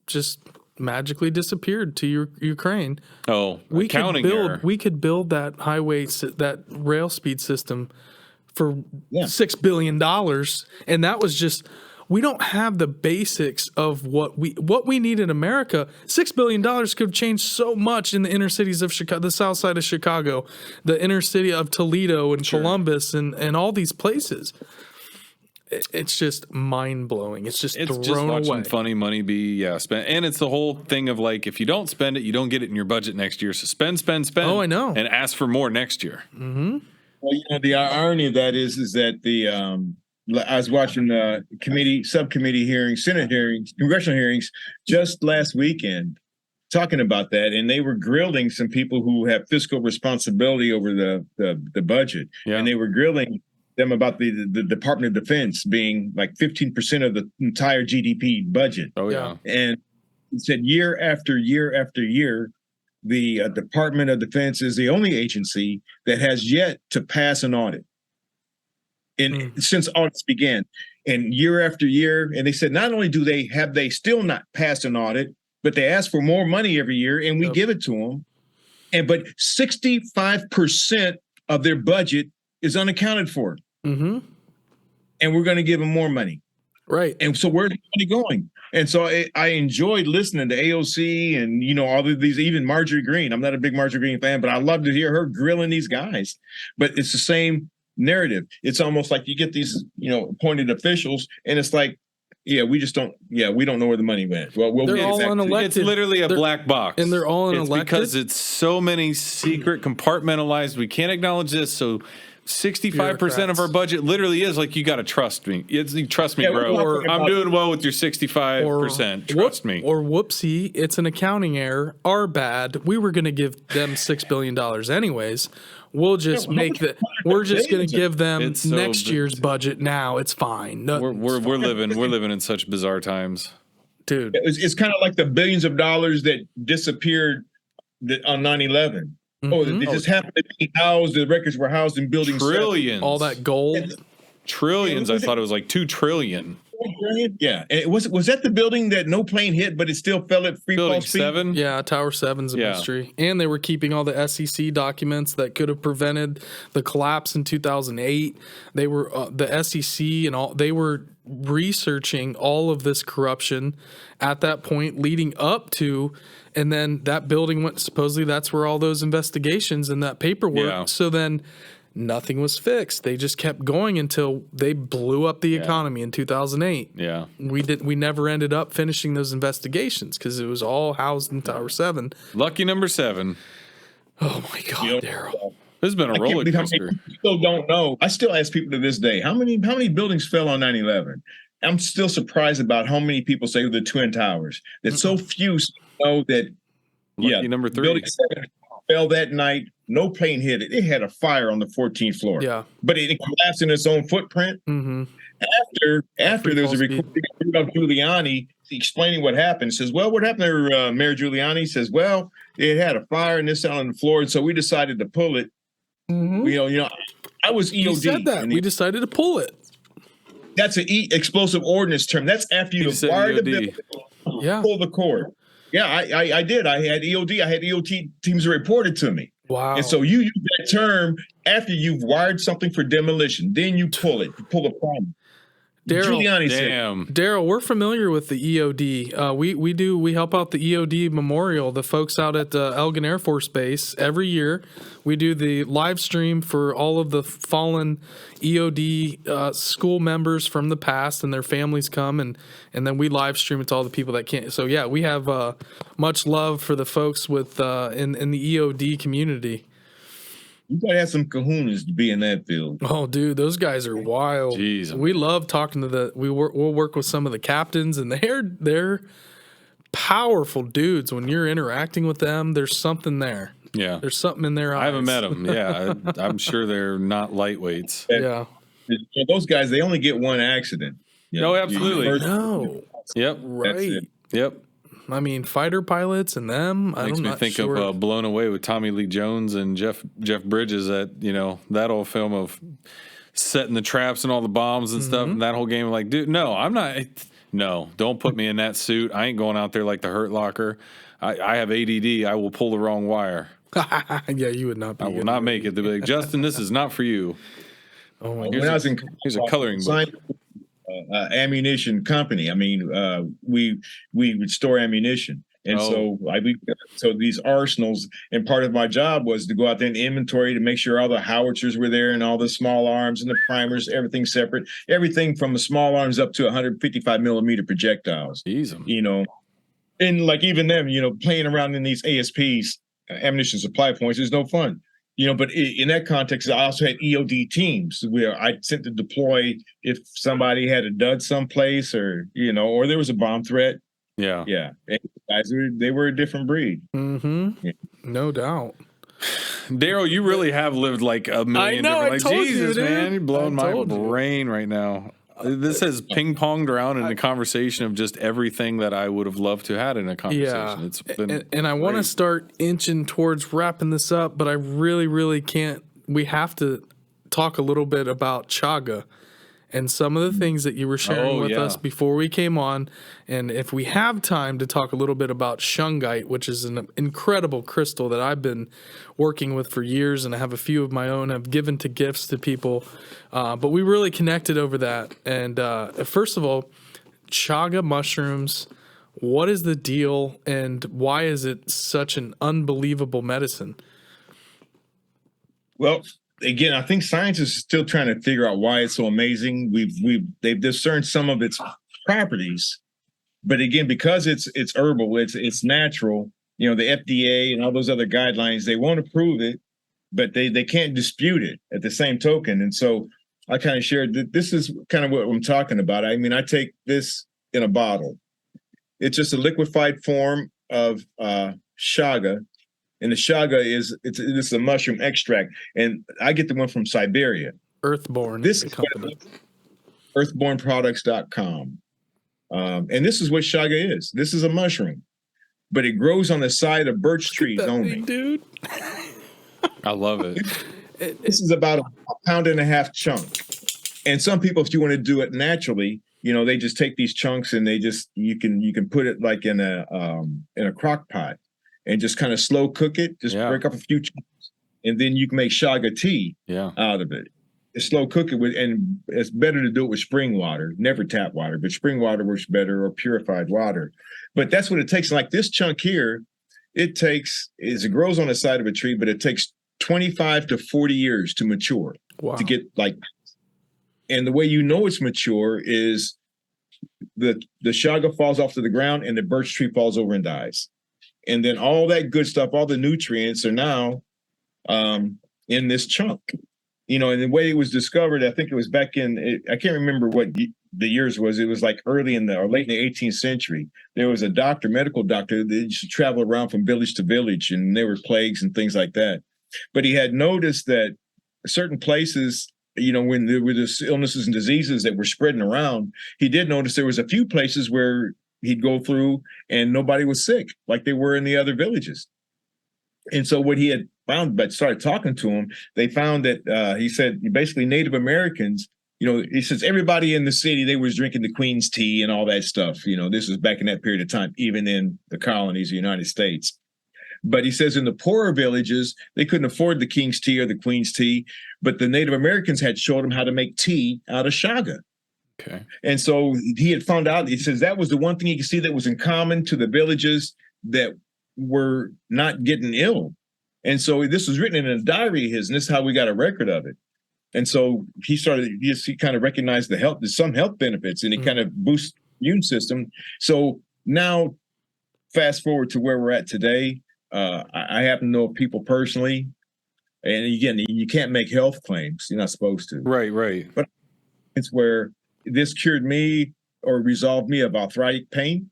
just magically disappeared to Ukraine. Oh, accounting error. We could build that that rail speed system for $6 billion. And that was just, we don't have the basics of what we need in America. $6 billion could have changed so much in the inner cities of Chicago, the south side of Chicago, the inner city of Toledo and Columbus and all these places. It's just mind blowing. It's just thrown away. Watching funny money be spent, and it's the whole thing of like if you don't spend it, you don't get it in your budget next year. So spend. Oh, I know. And ask for more next year. Mm-hmm. Well, the irony of that is that I was watching subcommittee hearings, Senate hearings, congressional hearings just last weekend, talking about that, and they were grilling some people who have fiscal responsibility over the budget, and they were grilling them about the Department of Defense being like 15% of the entire GDP budget. Oh yeah, and it said year after year after year, the Department of Defense is the only agency that has yet to pass an audit. Since audits began, and year after year, and they said not only do they still not passed an audit, but they ask for more money every year, and we give it to them. But 65% of their budget is unaccounted for, and we're going to give them more money, right? And so where's the money going? And so I enjoyed listening to AOC and all of these, even Marjorie Greene. I'm not a big Marjorie Greene fan, but I love to hear her grilling these guys. But it's the same narrative. It's almost like you get these, appointed officials, and it's like, we don't know where the money went. Well, they're all unelected. It's literally a black box, and they're all unelected. It's because it's so many secret, compartmentalized. We can't acknowledge this, so 65% of our budget literally is like, you got to trust me. Trust me, bro. Or I'm doing well with your 65%. Trust me. Or whoopsie, it's an accounting error. Our bad. We were going to give them $6 billion anyways. we'll just we're just going to give them It's so next year's budget now. It's fine. We're living in such bizarre times, dude. It's kind of like the billions of dollars that disappeared on 9/11. Oh, they just happened to be housed. The records were housed in buildings. Trillions. All that gold. Trillions. I thought it was like 2 trillion. Yeah, and was that the building that no plane hit, but it still fell at free fall speed? 7? Yeah, Tower 7's a mystery. And they were keeping all the SEC documents that could have prevented the collapse in 2008. They were the SEC and all. They were researching all of this corruption at that point, leading up to, and then that building went. Supposedly, that's where all those investigations and that paperwork. Yeah. So then. Nothing was fixed. They just kept going until they blew up the economy in 2008. Yeah. We never ended up finishing those investigations because it was all housed in Tower 7. Lucky number 7. Oh my God, Daryl. This has been a roller coaster. People don't know. I still ask people to this day, how many buildings fell on 9/11? I'm still surprised about how many people say the Twin Towers. That so few know that. Lucky number 3. Building 7 fell that night. No plane hit it. It had a fire on the 14th floor. Yeah. But it collapsed in its own footprint. Mm-hmm. After there's a recording of Giuliani explaining what happened. He says, well, what happened there, Mayor Giuliani? He says, well, it had a fire and this out on the floor. And so we decided to pull it. Mm-hmm. You know, I was EOD. He said that. We decided to pull it. That's an explosive ordnance term. That's after you acquired the building, pull the cord. Yeah, I did. I had EOD. I had EOT teams that reported to me. Wow. And so you use that term after you've wired something for demolition. Then you pull it. You pull the problem. Daryl, we're familiar with the EOD. We help out the EOD Memorial, the folks out at Elgin Air Force Base every year. We do the live stream for all of the fallen EOD school members from the past, and their families come, and then we live stream it to all the people that can't. So yeah, we have much love for the folks with in the EOD community. You gotta have some kahunas to be in that field. Oh, dude, those guys are wild. Jeez. We love talking to we'll work with some of the captains, and they're powerful dudes. When you're interacting with them, there's something there. Yeah, there's something in their eyes. I haven't met them. Yeah, I'm sure they're not lightweights. Yeah, those guys, they only get one accident. No, absolutely. No. Yep. Right. Yep. I mean, fighter pilots and them. Makes me think of Blown Away with Tommy Lee Jones and Jeff Bridges. That old film of setting the traps and all the bombs and stuff. And that whole game, like, dude, no, I'm not. No, don't put me in that suit. I ain't going out there like the Hurt Locker. I have ADD. I will pull the wrong wire. Yeah, you would not be. I will not make it. They'll be like, Justin, this is not for you. Oh my God. Here's a coloring book. Ammunition company. I mean, we would store ammunition, and so these arsenals. And part of my job was to go out there and inventory to make sure all the howitzers were there, and all the small arms and the primers, everything separate, everything from the small arms up to 155 millimeter projectiles. Jeez. And like even them, playing around in these ASPs, ammunition supply points, is no fun. But in that context, I also had EOD teams where I sent to deploy if somebody had a dud someplace, or there was a bomb threat. Yeah. And guys, they were a different breed. Mm-hmm. Yeah. No doubt. Daryl, you really have lived like a million. I know. Different, I told Jesus, you, man, you're blowing my brain right now. This has ping-ponged around in a conversation of just everything that I would have loved to have had in a conversation. Yeah. It's been and I want to start inching towards wrapping this up, but I really, really can't. We have to talk a little bit about Chaga and some of the things that you were sharing with us before we came on. And if we have time to talk a little bit about Shungite, which is an incredible crystal that I've been working with for years, and I have a few of my own I've given to gifts to people. But we really connected over that. And first of all, Chaga mushrooms, what is the deal, and why is it such an unbelievable medicine? Well, again, I think science is still trying to figure out why it's so amazing. They've discerned some of its properties, but again, because it's herbal, it's natural. The FDA and all those other guidelines, they won't approve it, but they can't dispute it at the same token. And so I kind of shared that this is kind of what I'm talking about. I mean, I take this in a bottle. It's just a liquefied form of Chaga. And the Chaga it's a mushroom extract, and I get the one from Siberia. Earthborn. This is is the company. earthbornproducts.com. And this is what Chaga is. This is a mushroom, but it grows on the side of birch trees That only. thing, dude. I love it. This is about a pound and a half chunk. And some people, if you want to do it naturally, they just take these chunks and you can put it like in a crock pot and just kind of slow cook it. Just break up a few chunks, and then you can make Chaga tea out of it. Slow cook it and it's better to do it with spring water, never tap water, but spring water works better, or purified water. But that's what it takes. Like this chunk here, it grows on the side of a tree, but it takes 25 to 40 years to mature. Wow. To get and the way it's mature is the Chaga falls off to the ground and the birch tree falls over and dies. And then all that good stuff, all the nutrients are now in this chunk. And the way it was discovered, I think it was back I can't remember what the years was. It was like late in the 18th century. There was a medical doctor that used to travel around from village to village, and there were plagues and things like that. But he had noticed that certain places, when there were this illnesses and diseases that were spreading around, he did notice there was a few places where he'd go through and nobody was sick like they were in the other villages. And so what he had found, but started talking to him, they found that he said basically Native Americans, he says everybody in the city, they was drinking the Queen's tea and all that stuff. This was back in that period of time, even in the colonies of the United States. But he says in the poorer villages, they couldn't afford the King's tea or the Queen's tea, but the Native Americans had showed them how to make tea out of Chaga. Okay. And so he had found out, he says that was the one thing he could see that was in common to the villages that were not getting ill. And so this was written in a diary of his, and this is how we got a record of it. And so he kind of recognized some health benefits, and it kind of boosts the immune system. So now, fast forward to where we're at today, I happen to know people personally, and again, you can't make health claims. You're not supposed to. Right. But it's where this cured me or resolved me of arthritic pain.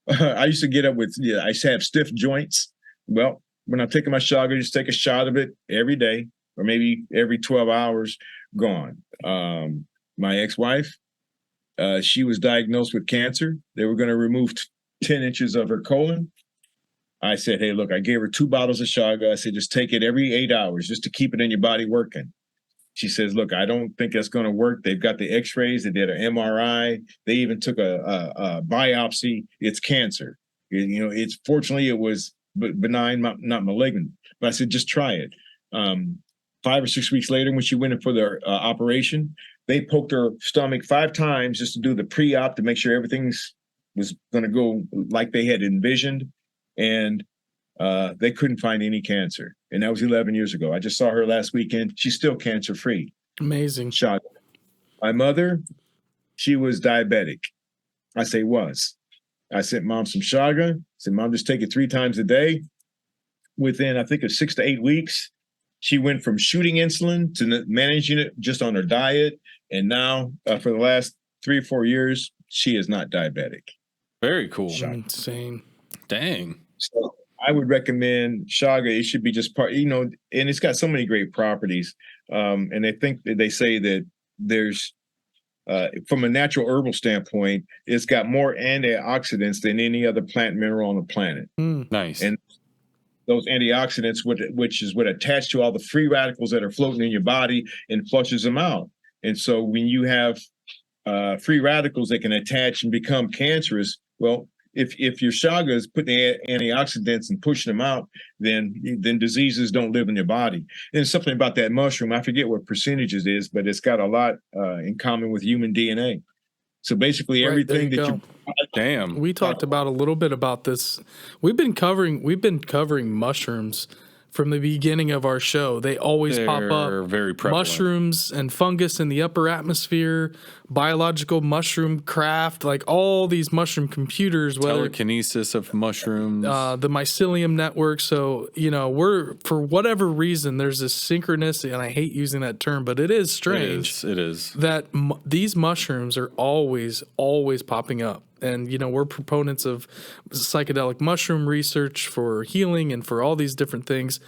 I used to get up I used to have stiff joints. Well, when I'm taking my Chaga, just take a shot of it every day, or maybe every 12 hours, gone. My ex-wife, she was diagnosed with cancer. They were going to remove 10 inches of her colon. I said, hey, look, I gave her 2 bottles of Chaga. I said, just take it every 8 hours just to keep it in your body working. She says, look, I don't think that's going to work. They've got the x-rays. They did an MRI. They even took a biopsy. It's cancer. Fortunately, it was benign, not malignant. But I said, just try it. 5 or 6 weeks later, when she went in for the operation, they poked her stomach 5 times just to do the pre-op to make sure everything was going to go like they had envisioned. And they couldn't find any cancer. And that was 11 years ago. I just saw her last weekend. She's still cancer-free. Amazing. Chaga. My mother, she was diabetic. I say was. I sent Mom some Chaga. I said, Mom, just take it 3 times a day. Within, I think, of 6 to 8 weeks, she went from shooting insulin to managing it just on her diet. And now, for the last 3 or 4 years, she is not diabetic. Very cool. Chaga. Insane. Dang. So I would recommend Chaga. It should be just part, and it's got so many great properties. And they say that there's, from a natural herbal standpoint, it's got more antioxidants than any other plant mineral on the planet. Nice. And those antioxidants, which is what attach to all the free radicals that are floating in your body and flushes them out. And so when you have free radicals that can attach and become cancerous, well, if your Chaga is putting the antioxidants and pushing them out, then diseases don't live in your body. And something about that mushroom, I forget what percentages it is, but it's got a lot in common with human DNA. So basically everything that you Damn. We talked about a little bit about this. We've been covering mushrooms from the beginning of our show. They always pop up. Very prevalent. Mushrooms and fungus in the upper atmosphere, biological mushroom craft, like all these mushroom computers, telekinesis of mushrooms, the mycelium network. So, we're, for whatever reason, there's this synchronicity, and I hate using that term, but it is strange. It is. That these mushrooms are always popping up. And, we're proponents of psychedelic mushroom research for healing and for all these different things.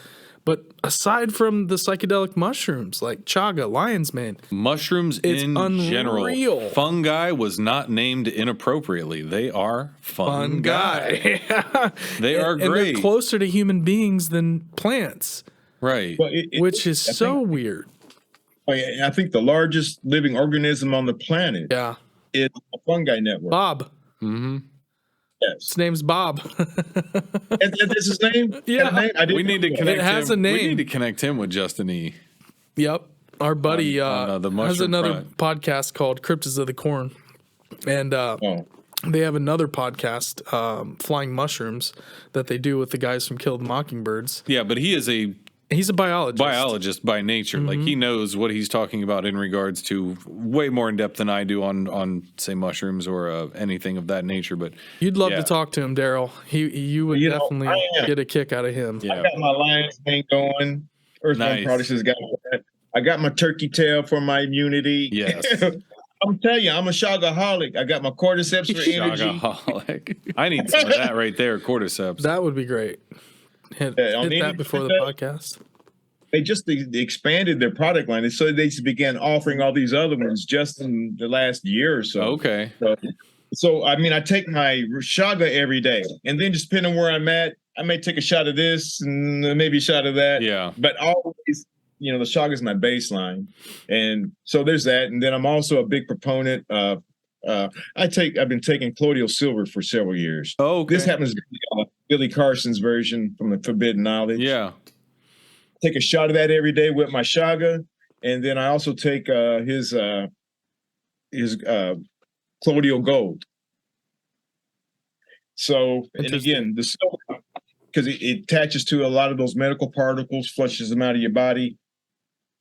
But aside from the psychedelic mushrooms like chaga, lion's mane, mushrooms in general, fungi was not named inappropriately. They are fungi. They are great. And they're closer to human beings than plants. Right. Well, which is so weird. I think the largest living organism on the planet is a fungi network. Bob. Mm-hmm. Yes. His name's Bob. Is his name? Yeah. We need to connect it has him. a name. We need to connect him with Justin E. Yep. Our buddy has another podcast called Cryptids of the Corn. And they have another podcast, Flying Mushrooms, that they do with the guys from Killed Mockingbirds. Yeah, but he's a biologist by nature. Mm-hmm. Like, he knows what he's talking about in regards to way more in depth than I do on say mushrooms or anything of that nature. But you'd love to talk to him, Daryl. You would definitely get a kick out of him. Yeah. I got my lion's mane going. Earthbound Products has got that. I got my turkey tail for my immunity. Yes. I'm telling you, I'm a shagaholic. I got my cordyceps for energy. Shagaholic. I need some of that right there, cordyceps. That would be great. Hit that before the podcast. They just expanded their product line, and so they just began offering all these other ones just in the last year or so. Okay. So I mean, I take my Chaga every day, and then just depending on where I'm at, I may take a shot of this and maybe a shot of that. Yeah. But always, the Chaga is my baseline, and so there's that. And then I'm also a big proponent of. I've been taking colloidal silver for several years. Oh, okay. This happens to be Billy Carson's version from the Forbidden Knowledge. Yeah. Take a shot of that every day with my Chaga, and then I also take his colloidal gold. So, and again, the silver, because it attaches to a lot of those medical particles, flushes them out of your body.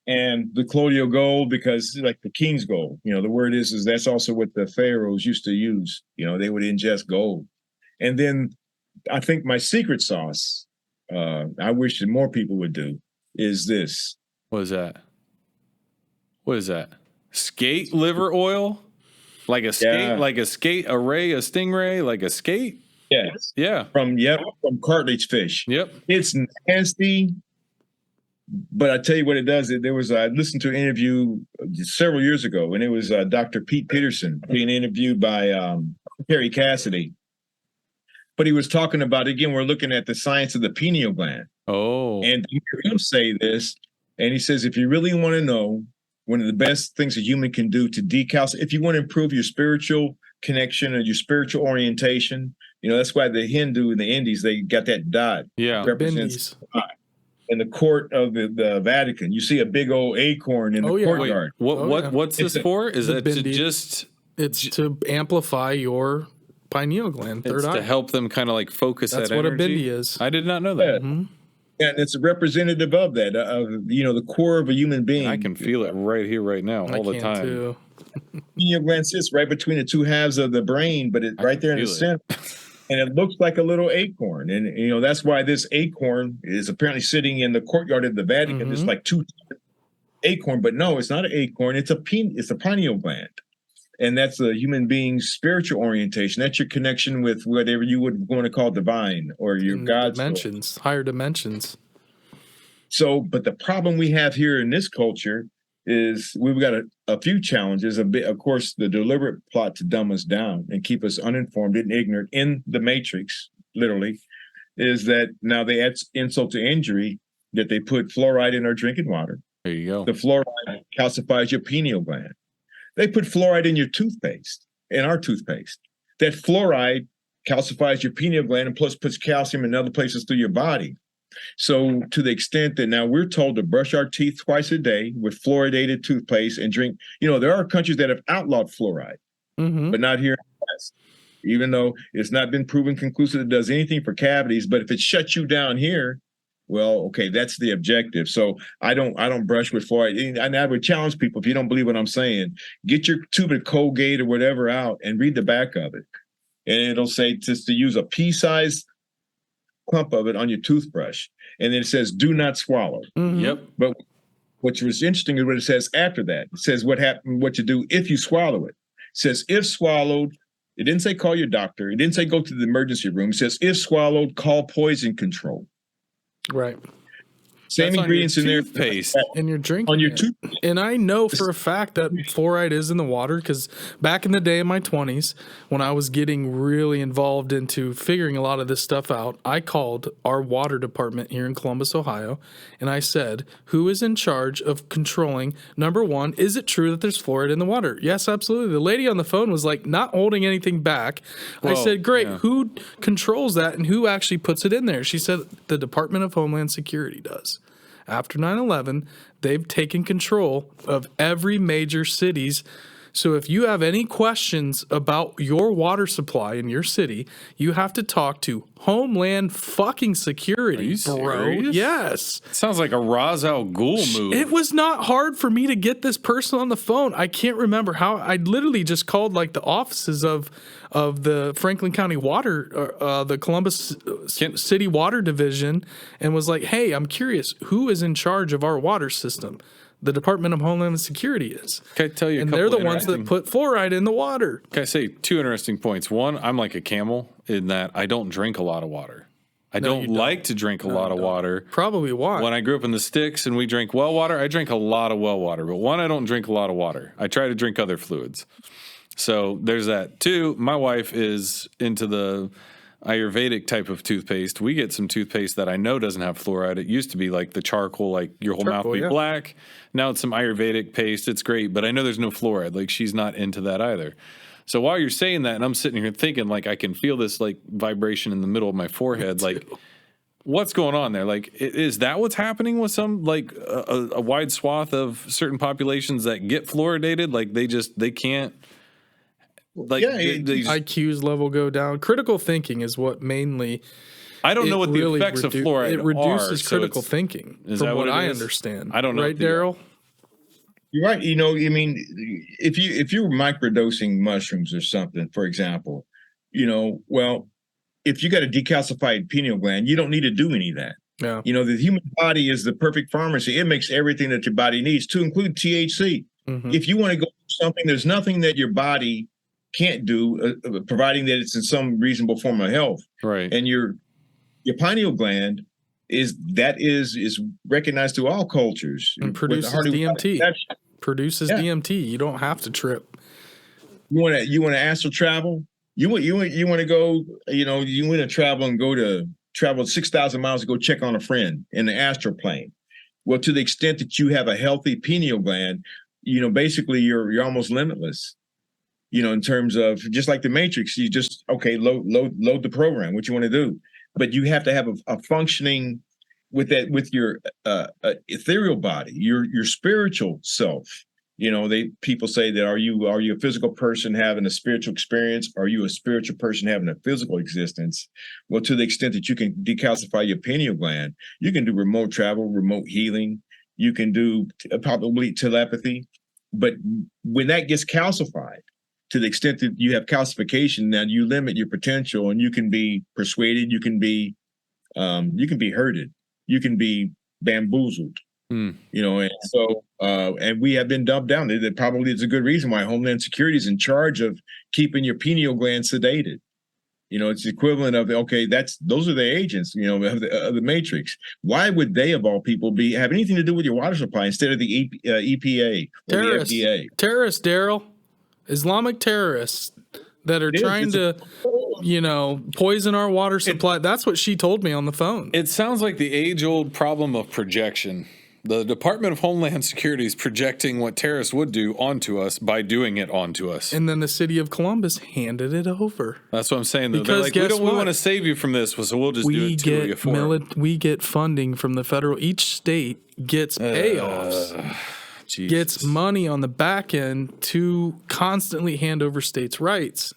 And the colloidal gold, because like the king's gold, the word is that's also what the pharaohs used to use. They would ingest gold. And then I think my secret sauce, I wish that more people would do, is this. What is that? Skate liver oil? Like a skate, like a stingray, like a skate? Yes. Yeah. From cartilage fish. Yep. It's nasty. But I tell you what it does. I listened to an interview several years ago, and it was Dr. Pete Peterson being interviewed by Terry Cassidy. But he was talking about, again, we're looking at the science of the pineal gland. Oh. And you hear him say this, and he says, if you really want to know, one of the best things a human can do to decalcitrate, if you want to improve your spiritual connection or your spiritual orientation, that's why the Hindu in the Indies, they got that dot. Yeah. Represents in the court of the Vatican. You see a big old acorn in the courtyard. What's this for? Is that to just... It's to amplify your pineal gland, third eye. To help them kind of like focus that energy. That's what a bindi is. I did not know that. Yeah. Mm-hmm. And it's a representative of that, the core of a human being. I can feel it right here, right now, all the time. Too. Pineal gland sits right between the two halves of the brain, but it's right there in the center. And it looks like a little acorn. And, that's why this acorn is apparently sitting in the courtyard of the Vatican. Mm-hmm. It's like two acorn, but no, it's not an acorn. It's a pineal gland. And that's a human being's spiritual orientation. That's your connection with whatever you would want to call divine or your God's dimensions, higher dimensions. So, but the problem we have here in this culture is we've got a few challenges. Of course, the deliberate plot to dumb us down and keep us uninformed and ignorant in the matrix, literally, is that now they add insult to injury that they put fluoride in our drinking water. There you go. The fluoride calcifies your pineal gland. They put fluoride in your toothpaste, in our toothpaste. That fluoride calcifies your pineal gland and plus puts calcium in other places through your body. So to the extent that now we're told to brush our teeth twice a day with fluoridated toothpaste and drink, there are countries that have outlawed fluoride, but not here in the West. Even though it's not been proven conclusive it does anything for cavities, but if it shuts you down here, well, okay, that's the objective. So I don't brush with fluoride. And I would challenge people, if you don't believe what I'm saying, get your tube of Colgate or whatever out and read the back of it. And it'll say just to use a pea-sized clump of it on your toothbrush. And then it says, do not swallow. Mm-hmm. Yep. But what was interesting is what it says after that. It says what to do if you swallow it. It says, if swallowed, It didn't say call your doctor. It didn't say go to the emergency room. It says if swallowed, call poison control. Right. Same ingredients in there. Toothpaste. And you're drinking on your it. toothpaste. And I know for a fact that fluoride is in the water because back in the day in my 20s, when I was getting really involved into figuring a lot of this stuff out, I called our water department here in Columbus, Ohio, and I said, who is in charge of controlling, number one, is it true that there's fluoride in the water? Yes, absolutely. The lady on the phone was like, not holding anything back. I said, great, who controls that and who actually puts it in there? She said, the Department of Homeland Security does. After 9/11, they've taken control of every major cities. So if you have any questions about your water supply in your city, you have to talk to Homeland fucking Security, Are you serious? Yes. Sounds like a Ra's al Ghul move. It was not hard for me to get this person on the phone. I can't remember how. I literally just called like the offices of the Franklin County Water, the Columbus City Water Division, and was like, hey, I'm curious, who is in charge of our water system? The Department of Homeland Security is. Can I tell you a and couple they're the ones that put fluoride in the water. Can I say two interesting points? One, I'm like a camel in that I don't drink a lot of water. I don't like to drink a lot of water. Probably why. When I grew up in the sticks and we drank well water, I drank a lot of well water. But one, I don't drink a lot of water. I try to drink other fluids. So there's that. Two, my wife is into the Ayurvedic type of toothpaste. We get some toothpaste that I know doesn't have fluoride. It used to be like the charcoal, like your whole mouth would be black. Now it's some Ayurvedic paste. It's great, but I know there's no fluoride. Like she's not into that either. So while you're saying that, and I'm sitting here thinking, like I can feel this like vibration in the middle of my forehead, like what's going on there? Like is that what's happening with some like a wide swath of certain populations that get fluoridated? Like they can't. Like IQ's level go down. Critical thinking is what mainly. I don't know what the effects of fluoride are. It reduces critical thinking, from what I understand. I don't know. Right, Daryl? You're right. You know, I mean, if you were microdosing mushrooms or something, for example, you know, well, if you got a decalcified pineal gland, you don't need to do any of that. Yeah. You know, the human body is the perfect pharmacy. It makes everything that your body needs, to include THC. Mm-hmm. If you want to go do something, there's nothing that your body can't do, providing that it's in some reasonable form of health. Right. And your pineal gland is recognized through all cultures. And produces DMT. Produces DMT. You don't have to trip. You want to astral travel? You want to go, you know, you want to travel and travel 6,000 miles to go check on a friend in the astral plane. Well, to the extent that you have a healthy pineal gland, you know, basically you're almost limitless. You know, in terms of just like the Matrix, you just load the program, what you want to do, but you have to have a functioning with your ethereal body, your spiritual self. You know, people say that are you a physical person having a spiritual experience? Are you a spiritual person having a physical existence? Well, to the extent that you can decalcify your pineal gland, you can do remote travel, remote healing. You can do probably telepathy, but when that gets calcified, to the extent that you have calcification, now you limit your potential, and you can be persuaded, you can be herded, you can be bamboozled, you know, and so and we have been dumbed down. That probably is a good reason why Homeland Security is in charge of keeping your pineal gland sedated. You know, it's the equivalent of those are the agents, you know, of the Matrix. Why would they, of all people, have anything to do with your water supply instead of the EPA or the FDA? Terrorists, Daryl. Islamic terrorists that are trying to, you know, poison our water supply. That's what she told me on the phone. It sounds like the age-old problem of projection. The Department of Homeland Security is projecting what terrorists would do onto us by doing it onto us. And then the city of Columbus handed it over. That's what I'm saying, though. Because they're like, we want to save you from this, so we'll just do it to you for it. We get funding from the federal. Each state gets payoffs. Jesus. Gets money on the back end to constantly hand over states' rights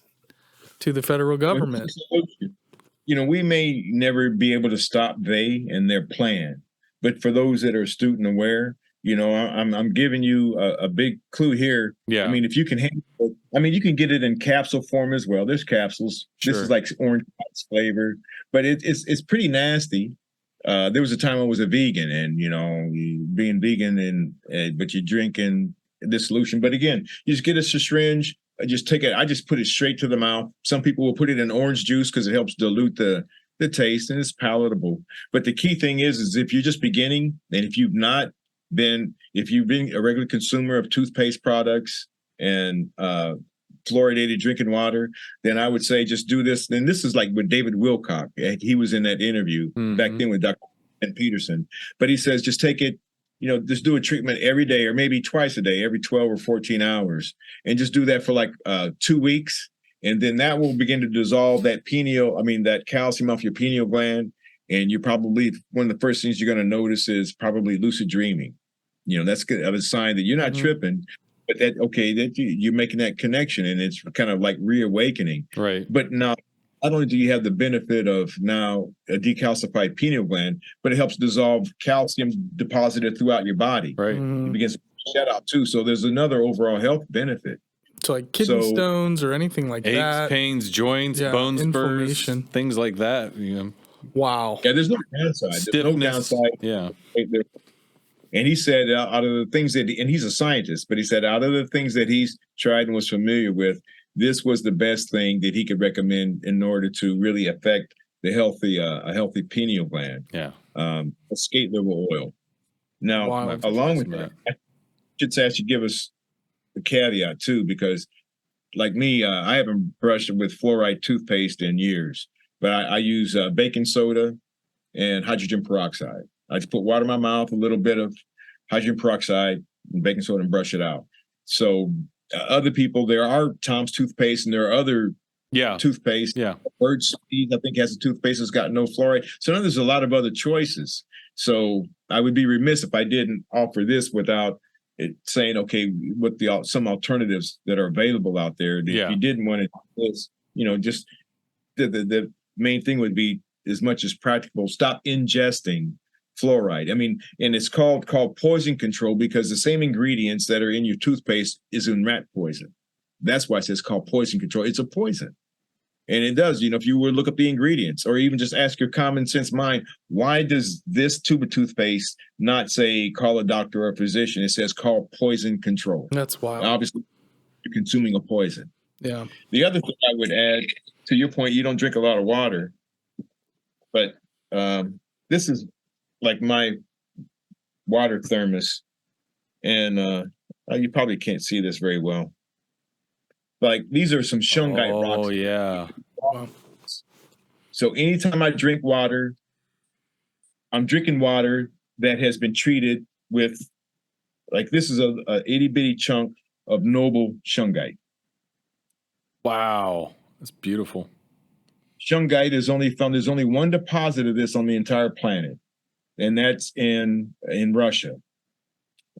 to the federal government. You know, we may never be able to stop they and their plan, but for those that are astute and aware, you know, I'm giving you a big clue here. Yeah. I mean, if you can handle it, I mean, you can get it in capsule form as well. There's capsules. Sure. This is like orange flavor, but it's pretty nasty. There was a time I was a vegan, and you know, being vegan, but you're drinking this solution. But again, you just get a syringe, just take it. I just put it straight to the mouth. Some people will put it in orange juice because it helps dilute the taste and it's palatable. But the key thing is if you're just beginning, and if you've been a regular consumer of toothpaste products and fluoridated drinking water, then I would say just do this. And this is like with David Wilcock. He was in that interview back then with Dr. Peterson. But he says just take it, just do a treatment every day or maybe twice a day, every 12 or 14 hours. And just do that for like 2 weeks. And then that will begin to dissolve that that calcium off your pineal gland. And you probably, one of the first things you're going to notice is probably lucid dreaming. That's good of a sign that you're not tripping, but that you're making that connection and it's kind of like reawakening. Right. But now, not only do you have the benefit of now a decalcified pineal gland, but it helps dissolve calcium deposited throughout your body. Right. It begins to shed out too. So there's another overall health benefit. So like kidney stones or anything like aches, that. pains, joints, bone spurs, things like that. Wow. Yeah, there's no downside. There's no downside. Yeah. And he said out of the things and he's a scientist, but he said out of the things that he's tried and was familiar with, this was the best thing that he could recommend in order to really affect the a healthy pineal gland. Yeah. Skate liver oil. Now, along with that, I should give us a caveat too, because like me, I haven't brushed with fluoride toothpaste in years, but I use baking soda and hydrogen peroxide. I just put water in my mouth, a little bit of hydrogen peroxide and baking soda and brush it out. So other people, there are Tom's toothpaste and there are other toothpaste. Yeah. Bird's Seed, I think, has a toothpaste that's got no fluoride. So now there's a lot of other choices. So I would be remiss if I didn't offer this without it saying, okay, what some alternatives that are available out there. If you didn't want to do this, just the main thing would be, as much as practical, stop ingesting fluoride. And it's called poison control because the same ingredients that are in your toothpaste is in rat poison. That's why it says called poison control. It's a poison. And it does, if you were to look up the ingredients or even just ask your common sense mind, why does this tube of toothpaste not say call a doctor or a physician? It says call poison control. That's wild. Obviously, you're consuming a poison. Yeah. The other thing I would add, to your point, you don't drink a lot of water, but this is like my water thermos. And you probably can't see this very well. Like these are some Shungite rocks. Oh, yeah. So anytime I drink water, I'm drinking water that has been treated with, like this is a itty bitty chunk of noble Shungite. Wow. That's beautiful. Shungite is only found, there's only one deposit of this on the entire planet, and that's in Russia.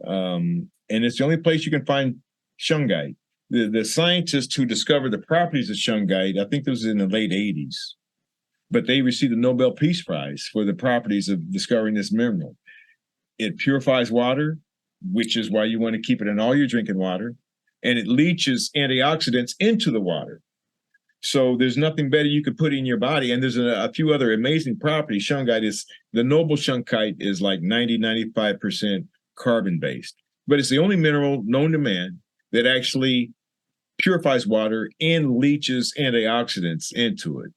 And it's the only place you can find Shungite. The scientists who discovered the properties of Shungite, I think this was in the late 80s, but they received the Nobel Peace Prize for the properties of discovering this mineral. It purifies water, which is why you want to keep it in all your drinking water, and it leaches antioxidants into the water. So there's nothing better you could put in your body. And there's a few other amazing properties. Shungite the noble Shungite is like 95% carbon-based, but it's the only mineral known to man that actually purifies water and leaches antioxidants into it.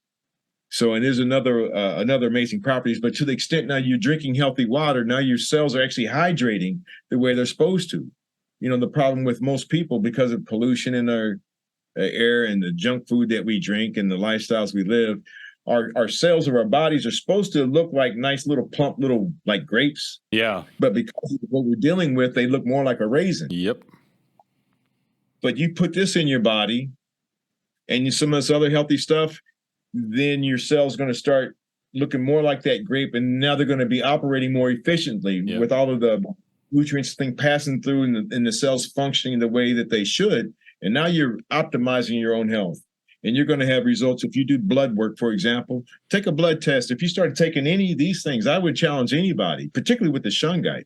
So, and there's another amazing properties, but to the extent now you're drinking healthy water, now your cells are actually hydrating the way they're supposed to. The problem with most people, because of pollution in our air and the junk food that we drink and the lifestyles we live, our cells of our bodies are supposed to look like nice little plump little like grapes. Yeah. But because of what we're dealing with, they look more like a raisin. Yep. But you put this in your body and some of this other healthy stuff, then your cell's going to start looking more like that grape. And now they're going to be operating more efficiently with all of the nutrients thing passing through and the cells functioning the way that they should. And now you're optimizing your own health. And you're going to have results. If you do blood work, for example, take a blood test. If you start taking any of these things, I would challenge anybody, particularly with the Shungite.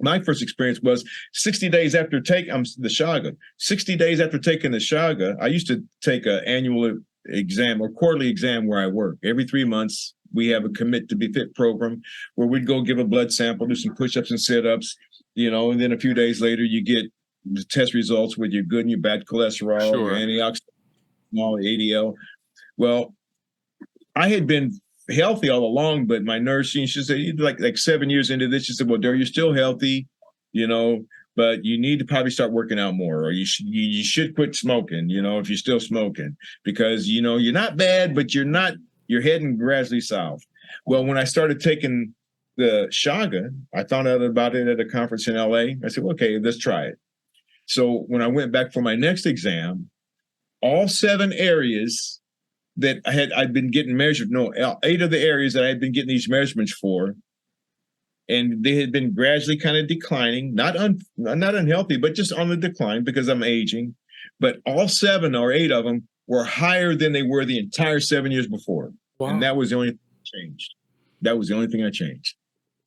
My first experience was 60 days after taking the Chaga. 60 days after taking the Chaga, I used to take an annual exam or quarterly exam where I work. Every 3 months, we have a Commit to Be Fit program where we'd go give a blood sample, do some push-ups and sit-ups, and then a few days later, you get the test results with your good and your bad cholesterol, your antioxidant, ADL. Well, I had been healthy all along, but my nurse, she said, like 7 years into this, she said, well, Daryl, you're still healthy, but you need to probably start working out more, or you should quit smoking, if you're still smoking, because, you're not bad, but you're heading gradually south. Well, when I started taking the Chaga, I found out about it at a conference in LA. I said, well, okay, let's try it. So when I went back for my next exam, all 7 areas that I'd been getting measured, 8 of the areas that I had been getting these measurements for, and they had been gradually kind of declining, not unhealthy, but just on the decline because I'm aging. But all 7 or 8 of them were higher than they were the entire 7 years before. Wow. And that was the only thing I changed. That was the only thing I changed.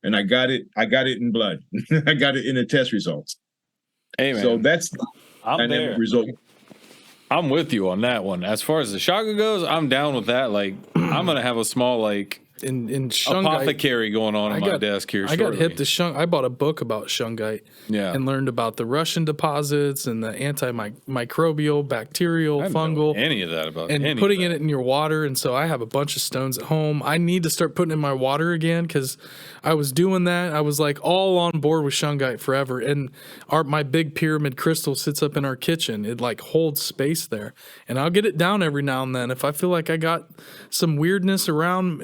And I got it in blood. I got it in the test results. Hey, man. So that's the dynamic result. I'm with you on that one. As far as the Chaga goes, I'm down with that. Like, I'm going to have a small, in Shungite, apothecary going on my desk here. I got hip to Shungite. I bought a book about Shungite and learned about the Russian deposits and the antimicrobial, bacterial, fungal. Any of that about and putting it in your water. And so I have a bunch of stones at home. I need to start putting in my water again because I was doing that. I was like all on board with Shungite forever. And my big pyramid crystal sits up in our kitchen. It like holds space there. And I'll get it down every now and then if I feel like I got some weirdness around,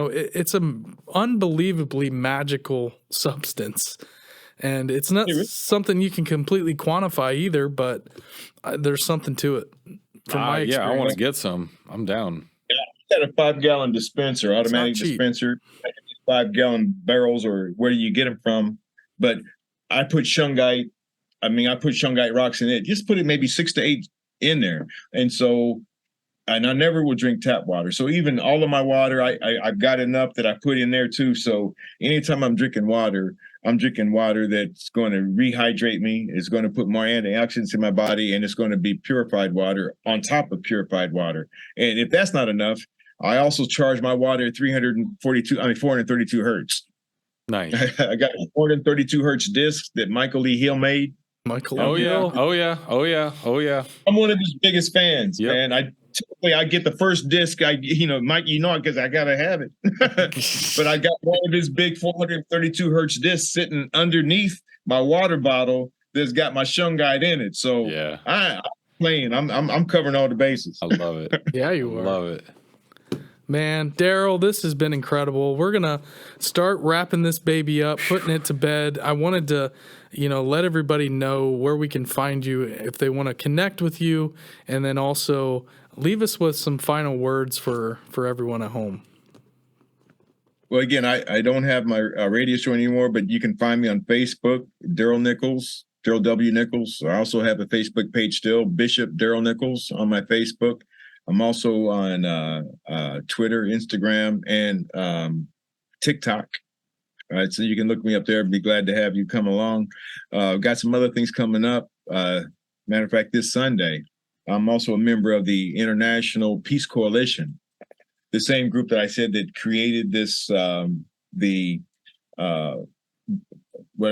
it's an unbelievably magical substance, and it's not something you can completely quantify either, but there's something to it from my experience. I want to get some. I'm down. Yeah, I got a 5-gallon dispenser, automatic dispenser, 5-gallon barrels, or where do you get them from? But I put Shungite rocks in it. Just put it maybe 6 to 8 in there. And I never will drink tap water. So even all of my water, I've got enough that I put in there too. So anytime I'm drinking water that's going to rehydrate me. It's going to put more antioxidants in my body, and it's going to be purified water on top of purified water. And if that's not enough, I also charge my water at 432 hertz. Nice. I got a 432 hertz disc that Michael Lee Hill made. Oh yeah. I'm one of his biggest fans, man. Typically, I get the first disc. Mike, because I gotta have it. But I got one of his big 432 hertz discs sitting underneath my water bottle that's got my Shungite in it. So I'm playing. I'm covering all the bases. I love it. Yeah, you are. Love it. Man, Daryl, this has been incredible. We're going to start wrapping this baby up, putting it to bed. I wanted to, let everybody know where we can find you if they want to connect with you, and then also leave us with some final words for everyone at home. Well, again, I don't have my radio show anymore, but you can find me on Facebook, Darrell Nichols, Darrell W. Nichols. I also have a Facebook page still, Bishop Darrell Nichols on my Facebook. I'm also on Twitter, Instagram, and TikTok. All right, so you can look me up there. Be glad to have you come along. Got some other things coming up. Matter of fact, this Sunday, I'm also a member of the International Peace Coalition, the same group that I said that created this, what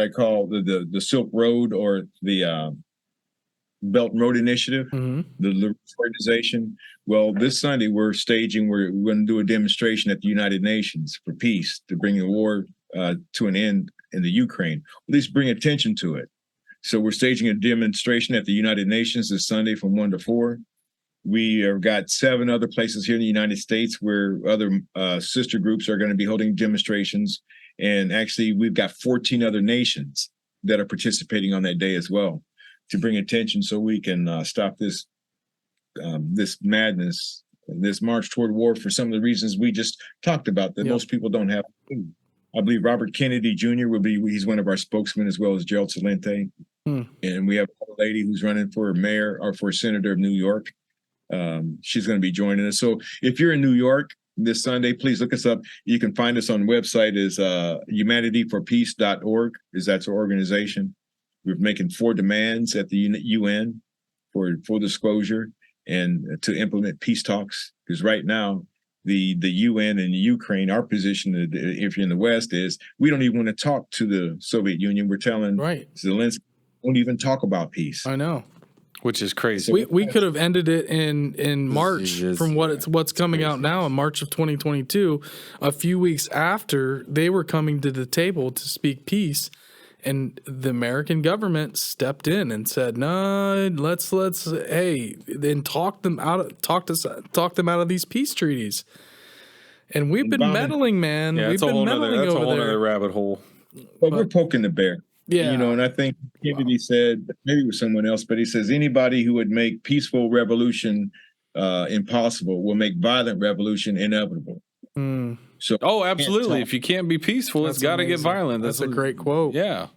I call the Silk Road, or the Belt and Road Initiative, the organization. Well, this Sunday we're going to do a demonstration at the United Nations for peace, to bring the war to an end in the Ukraine, at least bring attention to it. So we're staging a demonstration at the United Nations this Sunday from 1 to 4. We have got 7 other places here in the United States where other sister groups are going to be holding demonstrations. And actually, we've got 14 other nations that are participating on that day as well, to bring attention so we can stop this madness, this march toward war, for some of the reasons we just talked about that most people don't have. I believe Robert Kennedy Jr. he's one of our spokesmen, as well as Gerald Celente. And we have a lady who's running for mayor or for senator of New York. She's going to be joining us. So if you're in New York this Sunday, please look us up. You can find us on the website is humanityforpeace.org, that's our organization. We're making 4 demands at the UN for full disclosure and to implement peace talks. Because right now, the UN and the Ukraine, our position, if you're in the West, is we don't even want to talk to the Soviet Union. We're telling Zelensky, won't even talk about peace. I know. Which is crazy. We could have ended it in March from what's coming out now in March of 2022, a few weeks after they were coming to the table to speak peace, and the American government stepped in and said, "No, let's then talk them out of these peace treaties." And we've been meddling, man. Yeah, we've been meddling that's a over whole there. other rabbit hole. But we're poking the bear. Yeah. And I think Kennedy said, maybe it was someone else, but he says anybody who would make peaceful revolution impossible will make violent revolution inevitable. So, absolutely. If you can't be peaceful, it's got to get violent. That's a great quote. Yeah.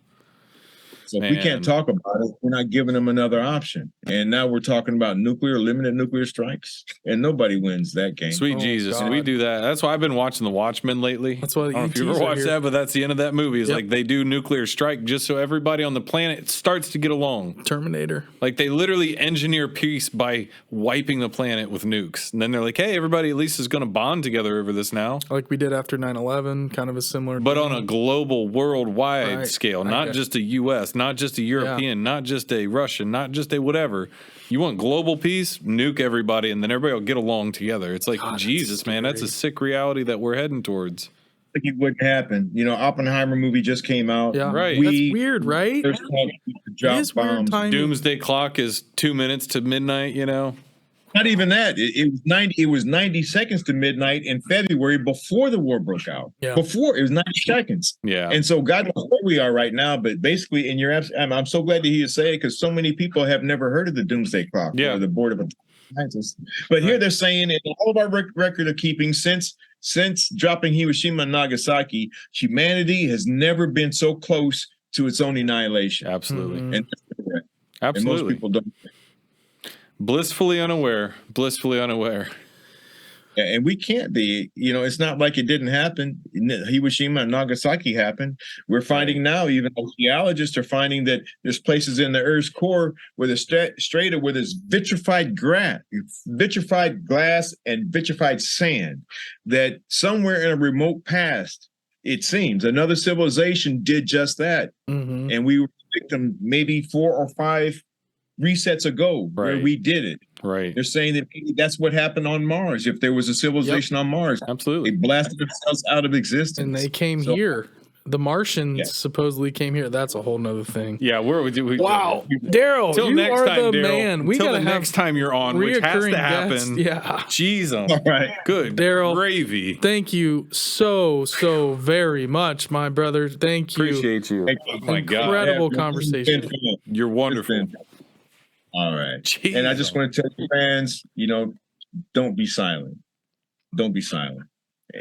So if we can't talk about it, we're not giving them another option. And now we're talking about limited nuclear strikes, and nobody wins that game. Sweet Jesus. God. And we do that. That's why I've been watching The Watchmen lately. That's why I don't know if you ever watched that, but that's the end of that movie. Is like they do nuclear strike just so everybody on the planet starts to get along. Terminator. Like they literally engineer peace by wiping the planet with nukes. And then they're like, hey, everybody at least is going to bond together over this now. Like we did after 9/11, kind of a similar But thing. on a global, worldwide scale, not just a U.S., not just a European, not just a Russian, not just a whatever. You want global peace? Nuke everybody, and then everybody will get along together. It's like, God, Jesus, man, that's a sick reality that we're heading towards. I think it wouldn't happen. Oppenheimer movie just came out. Yeah, right. That's weird, right? There's drop bombs. Doomsday clock is 2 minutes to midnight, Not even that. It was 90 seconds to midnight in February before the war broke out. Yeah. Before it was 90 seconds. Yeah. And so God knows where we are right now. But basically, I'm so glad to hear you say it because so many people have never heard of the Doomsday Clock or the Board of Scientists. But here they're saying in all of our record of keeping since dropping Hiroshima and Nagasaki, humanity has never been so close to its own annihilation. Absolutely. And absolutely. And most people don't. Blissfully unaware. And we can't be, it's not like it didn't happen. Hiroshima and Nagasaki happened. We're finding now, even geologists are finding that there's places in the Earth's core where the strata where there's vitrified glass and vitrified sand, that somewhere in a remote past, it seems, another civilization did just that. Mm-hmm. And we were victim maybe 4 or 5 resets ago where we did it. Right. They're saying that maybe that's what happened on Mars. If there was a civilization on Mars, absolutely, they blasted themselves out of existence. And they came here. The Martians supposedly came here. That's a whole nother thing. Yeah, where would you? Wow, Daryl, you are the man. We gotta have next time you're on, which has to happen. Guests. Yeah, jeez, all right, good, Daryl. Gravy. Thank you so very much, my brother. Thank you. Appreciate you. Oh my God, incredible conversation. You're wonderful. All right. Jeez. And I just want to tell you, fans, don't be silent. Don't be silent.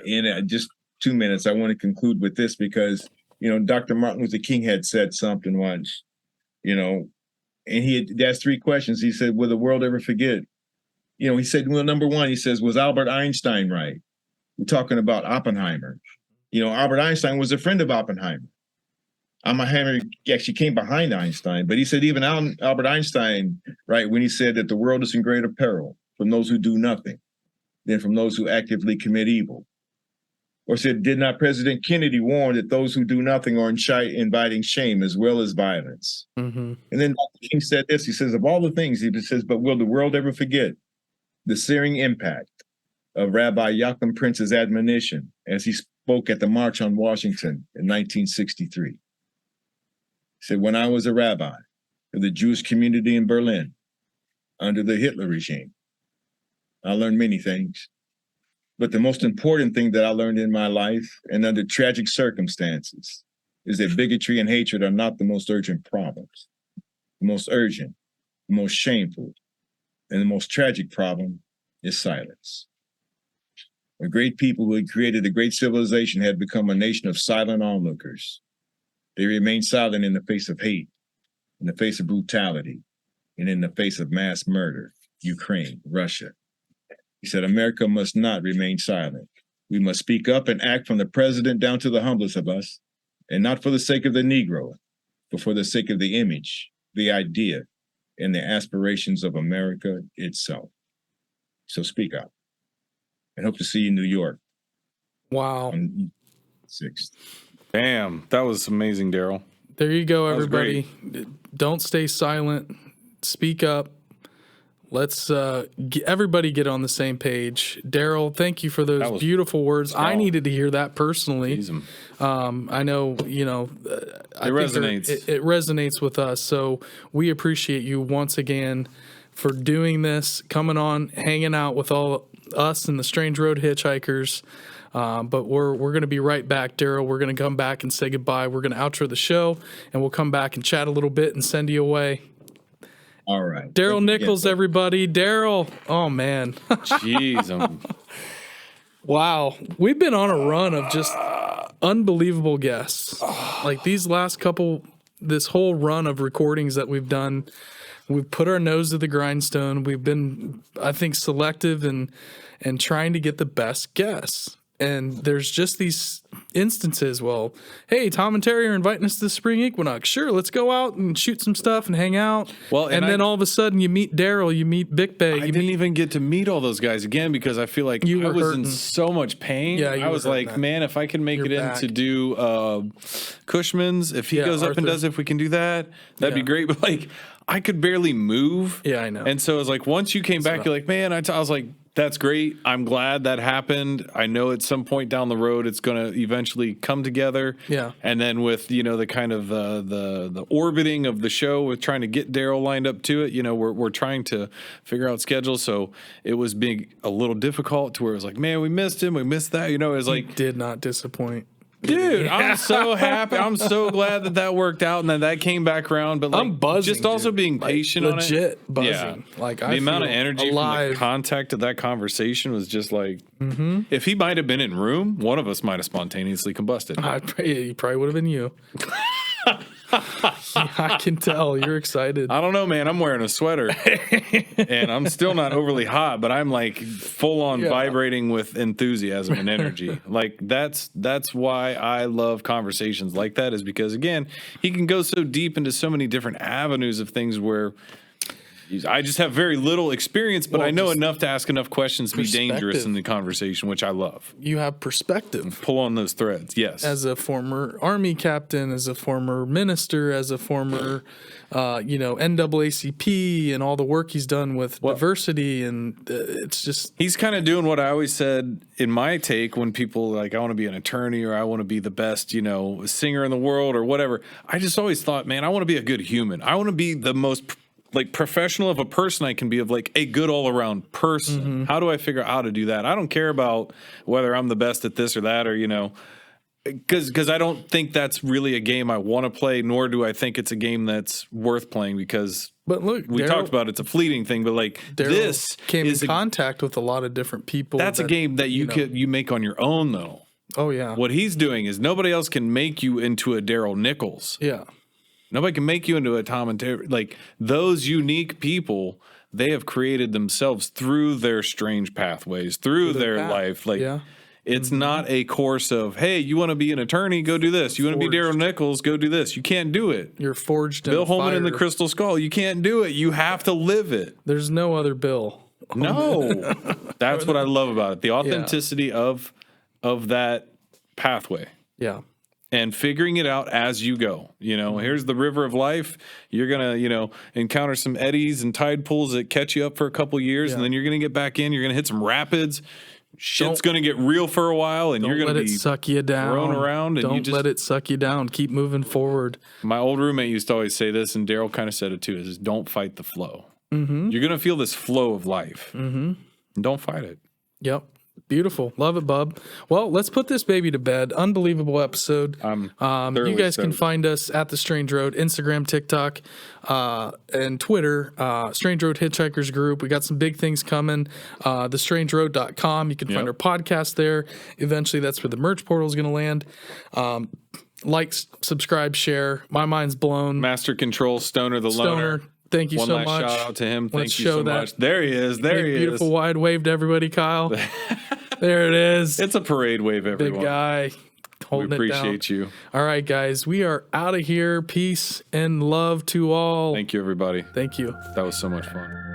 In just 2 minutes, I want to conclude with this because, Dr. Martin Luther King had said something once, and he had asked 3 questions. He said, will the world ever forget? He said, well, number one, he says, was Albert Einstein right? We're talking about Oppenheimer. Albert Einstein was a friend of Oppenheimer. Oppenheimer actually came behind Einstein, but he said even Albert Einstein, right, when he said that the world is in greater peril from those who do nothing than from those who actively commit evil. Or said, did not President Kennedy warn that those who do nothing are inviting shame as well as violence? Mm-hmm. And then Dr. King said this, he says, of all the things, he says, but will the world ever forget the searing impact of Rabbi Joachim Prince's admonition as he spoke at the March on Washington in 1963? He said, when I was a rabbi of the Jewish community in Berlin under the Hitler regime, I learned many things. But the most important thing that I learned in my life and under tragic circumstances is that bigotry and hatred are not the most urgent problems. The most urgent, the most shameful, and the most tragic problem is silence. A great people who had created a great civilization had become a nation of silent onlookers. They remain silent in the face of hate, in the face of brutality, and in the face of mass murder, Ukraine, Russia. He said, America must not remain silent. We must speak up and act from the president down to the humblest of us, and not for the sake of the Negro, but for the sake of the image, the idea, and the aspirations of America itself. So speak up. And hope to see you in New York. Wow. On 6th. Damn, that was amazing, Daryl. There you go, everybody. don't stay silent. Speak up. Let's everybody get on the same page. Daryl, thank you for those beautiful words. I needed to hear that personally. I know, it resonates. It resonates with us. So we appreciate you once again for doing this, coming on, hanging out with all us and the Strange Road Hitchhikers. But we're going to be right back, Daryl. We're going to come back and say goodbye. We're going to outro the show, and we'll come back and chat a little bit and send you away. All right. Darrell Nichols, everybody. Daryl. Oh, man. Jeez. Wow. We've been on a run of just unbelievable guests. Like these last couple, this whole run of recordings that we've done, we've put our nose to the grindstone. We've been, I think, selective and trying to get the best guests. And there's just these instances, well, hey, Tom and Terry are inviting us to the spring equinox. Sure, let's go out and shoot some stuff and hang out. Well, and then all of a sudden you meet Daryl, you meet Big Bay. I didn't even get to meet all those guys again because I feel like I was in so much pain. Yeah, I was like, man, if I can make it in to do Cushman's, if he goes up and does it, if we can do that, that'd be great. But like, I could barely move. Yeah, I know. And so it was like, once you came back, you're like, man, I was like, that's great. I'm glad that happened. I know at some point down the road it's going to eventually come together. Yeah. And then with, the kind of the orbiting of the show with trying to get Daryl lined up to it, we're trying to figure out schedules. So it was being a little difficult to where it was like, man, we missed him. We missed that. It was like, did not disappoint. Dude, I'm so happy. I'm so glad that worked out and that came back around. But like, I'm buzzing, just also being patient on it. Legit buzzing. Yeah. Like the I amount of energy alive. from the contact of that conversation was just like, if he might have been in room, one of us might have spontaneously combusted. He probably would have been you. I can tell you're excited. I don't know, man. I'm wearing a sweater and I'm still not overly hot, but I'm like full on vibrating with enthusiasm and energy. Like that's why I love conversations like that, is because again, he can go so deep into so many different avenues of things where I just have very little experience, but I know enough to ask enough questions to be dangerous in the conversation, which I love. You have perspective. Pull on those threads, yes. As a former Army captain, as a former minister, as a former, NAACP, and all the work he's done with diversity, and it's just... He's kind of doing what I always said in my take when people like, I want to be an attorney or I want to be the best, singer in the world or whatever. I just always thought, man, I want to be a good human. I want to be the most... like professional of a person I can be, of like a good all around person. How do I figure out how to do that? I don't care about whether I'm the best at this or that, or, because I don't think that's really a game I want to play, nor do I think it's a game that's worth playing because but look, we talked about it's a fleeting thing, but like this came in contact with a lot of different people. That's a game that you make on your own though. Oh yeah. What he's doing is nobody else can make you into a Darrell Nichols. Yeah. Nobody can make you into a Tom and Terry. Like those unique people, they have created themselves through their strange pathways, through their life. Like it's not a course of, hey, you want to be an attorney, go do this. You want to be Darrell Nichols, go do this. You can't do it. You're forged in Bill Holman fire. in the Crystal Skull. You can't do it. You have to live it. There's no other Bill. No. That's what I love about it. The authenticity of that pathway. Yeah. And figuring it out as you go. Here's the river of life. You're going to, encounter some eddies and tide pools that catch you up for a couple years, and then you're going to get back in. You're going to hit some rapids. Shit's going to get real for a while, and you're going to be suck you down. Thrown around. And don't let it suck you down. Keep moving forward. My old roommate used to always say this, and Daryl kind of said it too, is don't fight the flow. You're going to feel this flow of life. And don't fight it. Yep. Beautiful. Love it, Bub. Well, let's put this baby to bed. Unbelievable episode. You guys can find us at The Strange Road, Instagram, TikTok, and Twitter. Strange Road Hitchhikers Group. We got some big things coming. thestrangeroad.com. You can find our podcast there. Eventually, that's where the merch portal is going to land. Like, subscribe, share. My mind's blown. Master Control, Stoner the Loner. Thank you so much. One last shout out to him. Thank you so much. There he is. There he is. Beautiful wide wave to everybody, Kyle. There it is. It's a parade wave, everyone. Big guy. We appreciate you. All right, guys. We are out of here. Peace and love to all. Thank you, everybody. Thank you. That was so much fun.